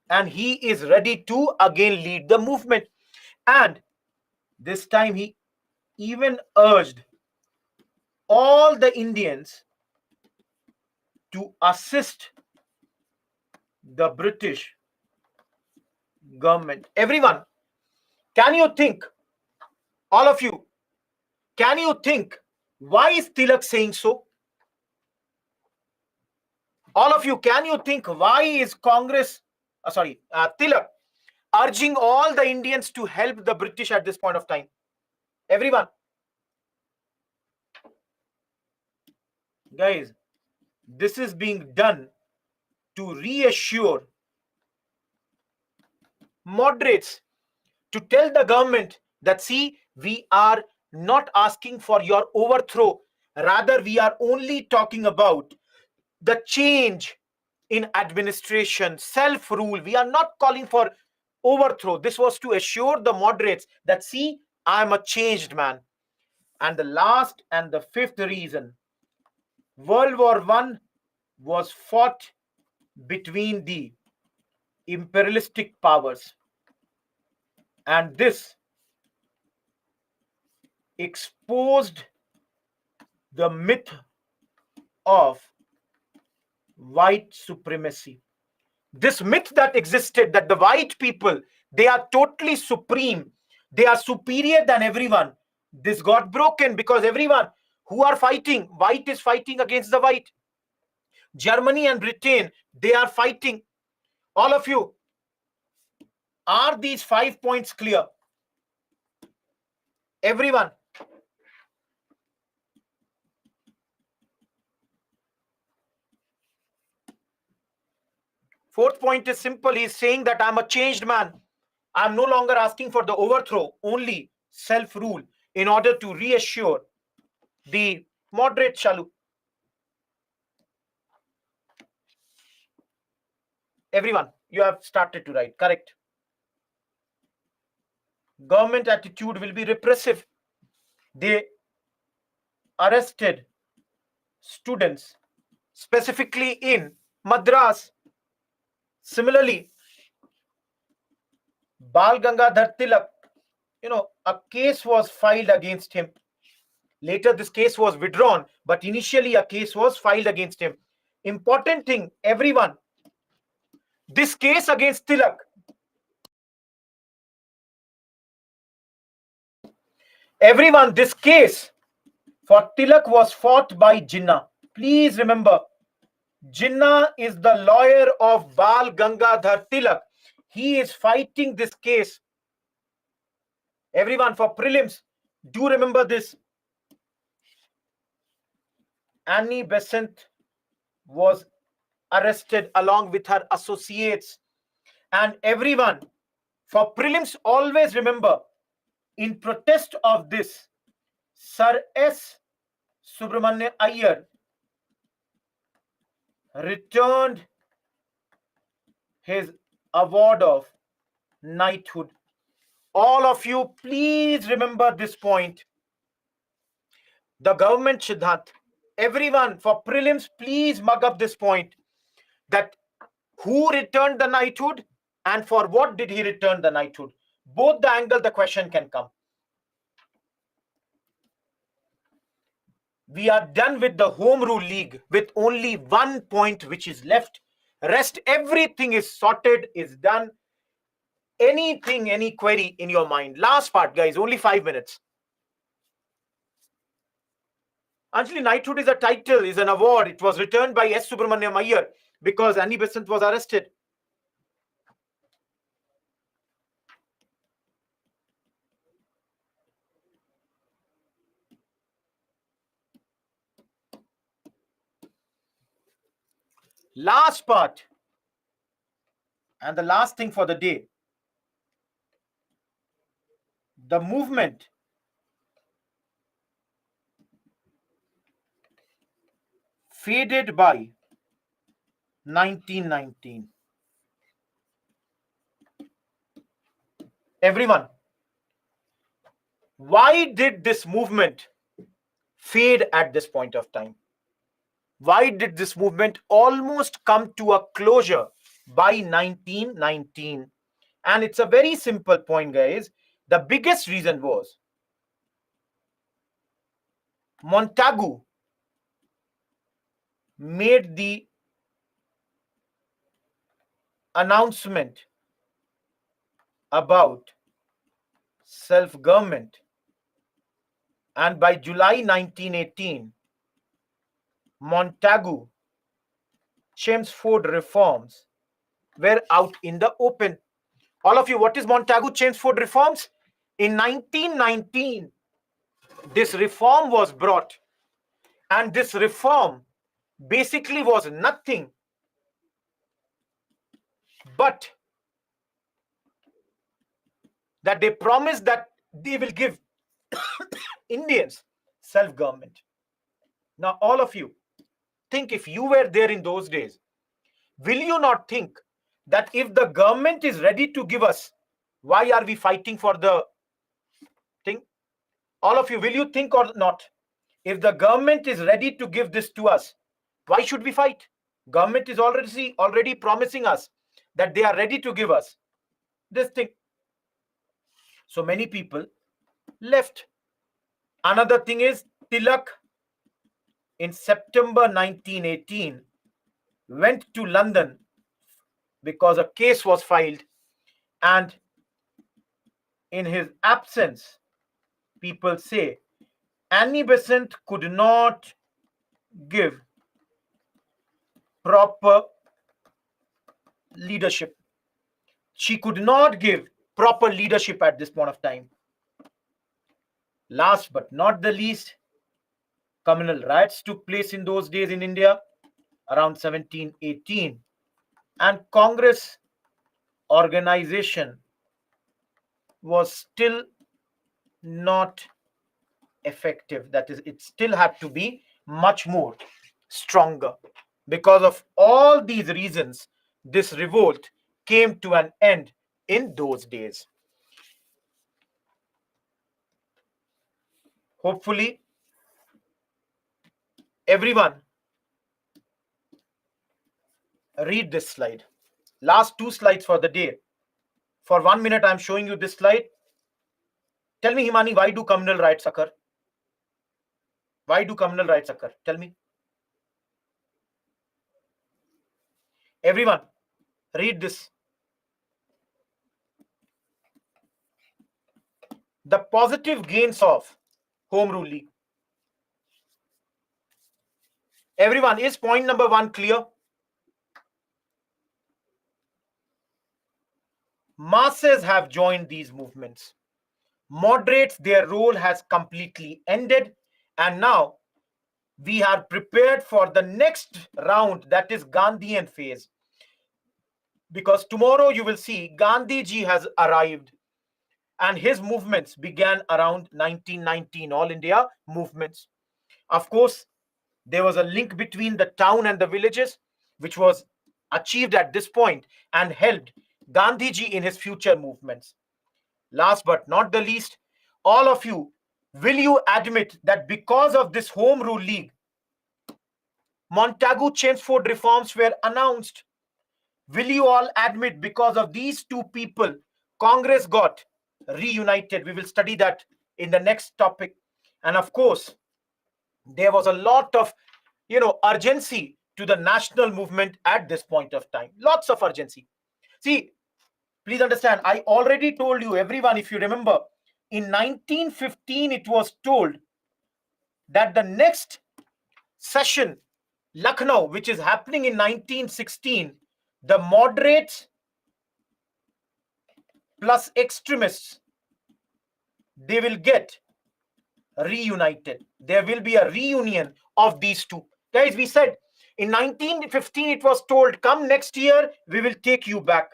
and he is ready to again lead the movement. And this time he even urged all the Indians to assist the British government. Everyone, can you think, all of you, can you think why is Tilak saying so? All of you, can you think why is Tilak urging all the Indians to help the British at this point of time? Everyone, guys, this is being done to reassure moderates, to tell the government that, see, we are not asking for your overthrow, rather we are only talking about the change in administration, self rule. We are not calling for overthrow. This was to assure the moderates that, see, I am a changed man. And the last and the fifth reason, World War I was fought between the imperialistic powers, and this exposed the myth of white supremacy. This myth that existed, that the white people, they are totally supreme, they are superior than everyone, this got broken because everyone who are fighting, white is fighting against the white. Germany and Britain, they are fighting. All of you, are these 5 points clear? Everyone. Fourth point is simple. He's saying that I'm a changed man. I'm no longer asking for the overthrow, only self-rule, in order to reassure the moderate Chalu. Everyone, you have started to write. Correct. Government attitude will be repressive. They arrested students, specifically in Madras. Similarly, Bal Gangadhar Tilak, a case was filed against him. Later, this case was withdrawn, but initially a case was filed against him. Important thing, everyone, this case against Tilak, everyone, this case for Tilak was fought by Jinnah. Please remember, Jinnah is the lawyer of Bal Gangadhar Tilak. He is fighting this case. Everyone, for prelims, do remember this. Annie Besant was arrested along with her associates. And everyone, for prelims, always remember, in protest of this, Sir S. Subramanya Iyer returned his award of knighthood. All of you, please remember this point. The government Siddhant, everyone, for prelims, please mug up this point, that who returned the knighthood and for what did he return the knighthood. Both the angle the question can come. We are done with the Home Rule League with only 1 point which is left. Rest, everything is sorted, is done. Anything, any query in your mind? Last part, guys, only 5 minutes. Actually, knighthood is a title, is an award. It was returned by S. Subramaniam Iyer because Annie Besant was arrested. Last part and the last thing for the day. The movement faded by 1919. Everyone, why did this movement fade at this point of time? Why did this movement almost come to a closure by 1919? And it's a very simple point, guys. The biggest reason was Montagu made the announcement about self-government. And by July 1918, Montagu Chelmsford reforms were out in the open. All of you, what is Montagu Chelmsford reforms? In 1919, this reform was brought, and this reform basically was nothing but that they promised that they will give Indians self-government. Now, all of you, think if you were there in those days, will you not think that if the government is ready to give us, why are we fighting for the thing? All of you, will you think or not? If the government is ready to give this to us, why should we fight? Government is already promising us that they are ready to give us this thing. So many people left. Another thing is Tilak in September 1918 went to London because a case was filed, and in his absence, people say Annie Besant could not give proper leadership. She could not give proper leadership at this point of time. Last but not the least, communal riots took place in those days in India around 1718, and Congress organization was still not effective. That is, it still had to be much more stronger. Because of all these reasons, this revolt came to an end in those days. Hopefully, everyone read this slide. Last two slides for the day. For 1 minute, I'm showing you this slide. Tell me, Himani, why do communal riots occur? Why do communal riots occur? Tell me. Everyone, read this. The positive gains of Home Rule League. Everyone, is point number 1 clear? Masses have joined these movements. Moderates, their role has completely ended, and now we are prepared for the next round, that is Gandhian phase. Because tomorrow you will see Gandhiji has arrived, and his movements began around 1919, All India movements. Of course, there was a link between the town and the villages, which was achieved at this point and helped Gandhiji in his future movements. Last but not the least, all of you, will you admit that because of this Home Rule League, Montagu Chelmsford reforms were announced? Will you all admit because of these two people, Congress got reunited? We will study that in the next topic. And of course, there was a lot of, urgency to the national movement at this point of time. Lots of urgency. See, please understand, I already told you, everyone, if you remember, in 1915, it was told that the next session, Lucknow, which is happening in 1916, the moderates plus extremists, they will get reunited. There will be a reunion of these two. Guys, we said in 1915, it was told, come next year, we will take you back.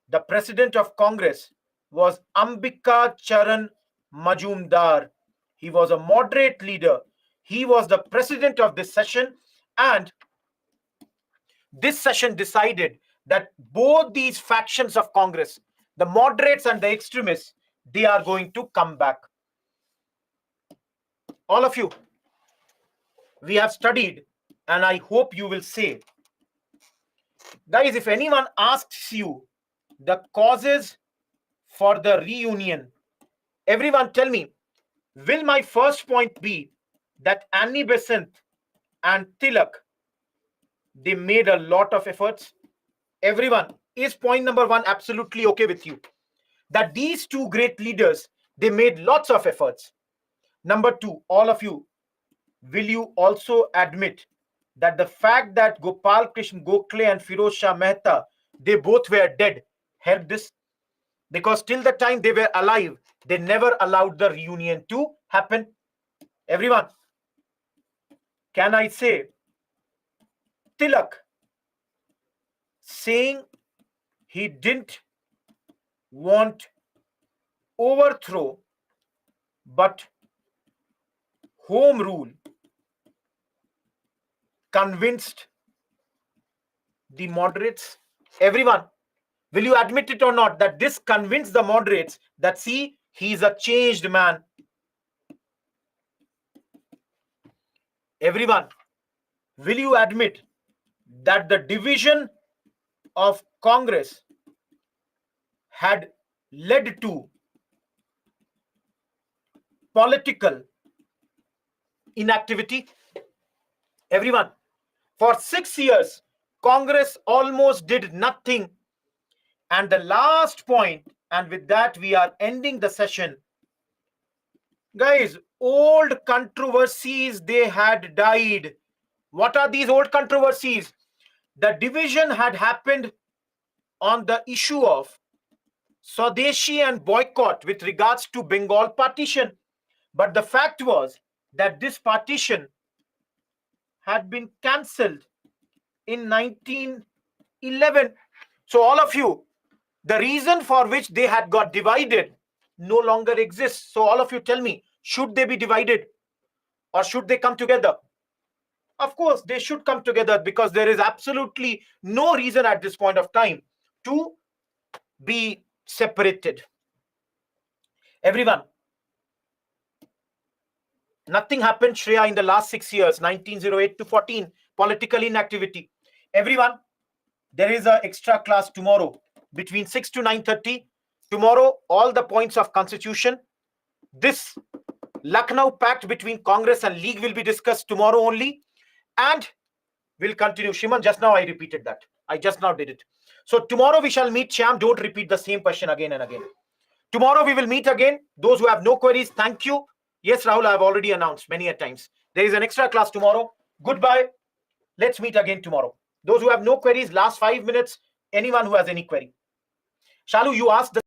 The president of Congress was Ambika Charan Majumdar. He was a moderate leader. He was the president of this session, and this session decided that both these factions of Congress, the moderates and the extremists, they are going to come back. All of you, we have studied, and I hope you will say, guys, if anyone asks you the causes for the reunion, everyone tell me, will my first point be that Annie Besant and Tilak, they made a lot of efforts? Everyone, is point number one absolutely okay with you? That these two great leaders, they made lots of efforts. Number two, all of you, will you also admit that the fact that Gopal Krishna Gokhale and Firoz Shah Mehta, they both were dead, helped this? Because till the time they were alive, they never allowed the reunion to happen. Everyone, can I say Tilak saying he didn't want overthrow but home rule convinced the moderates? Everyone, will you admit it or not that this convinced the moderates that, see, he's a changed man? Everyone, will you admit that the division of Congress had led to political inactivity? Everyone, for 6 years, Congress almost did nothing. And the last point, and with that we are ending the session. Guys, old controversies, they had died. What are these old controversies? The division had happened on the issue of Swadeshi and boycott with regards to Bengal partition. But the fact was that this partition had been cancelled in 1911. So all of you, the reason for which they had got divided no longer exists. So all of you tell me, should they be divided or should they come together? Of course, they should come together, because there is absolutely no reason at this point of time to be separated. Everyone, nothing happened, Shreya, in the last 6 years, 1908 to 14, political inactivity. Everyone, there is an extra class tomorrow between 6 to 9:30. Tomorrow, all the points of constitution, this Lucknow pact between Congress and League will be discussed tomorrow only, and we'll continue. Shriman, just now I repeated that. I just now did it. So tomorrow we shall meet. Shyam, don't repeat the same question again and again. Tomorrow we will meet again. Those who have no queries, thank you. Yes, Rahul, I have already announced many a times. There is an extra class tomorrow. Goodbye. Let's meet again tomorrow. Those who have no queries, last 5 minutes, anyone who has any query. Shalu, you asked the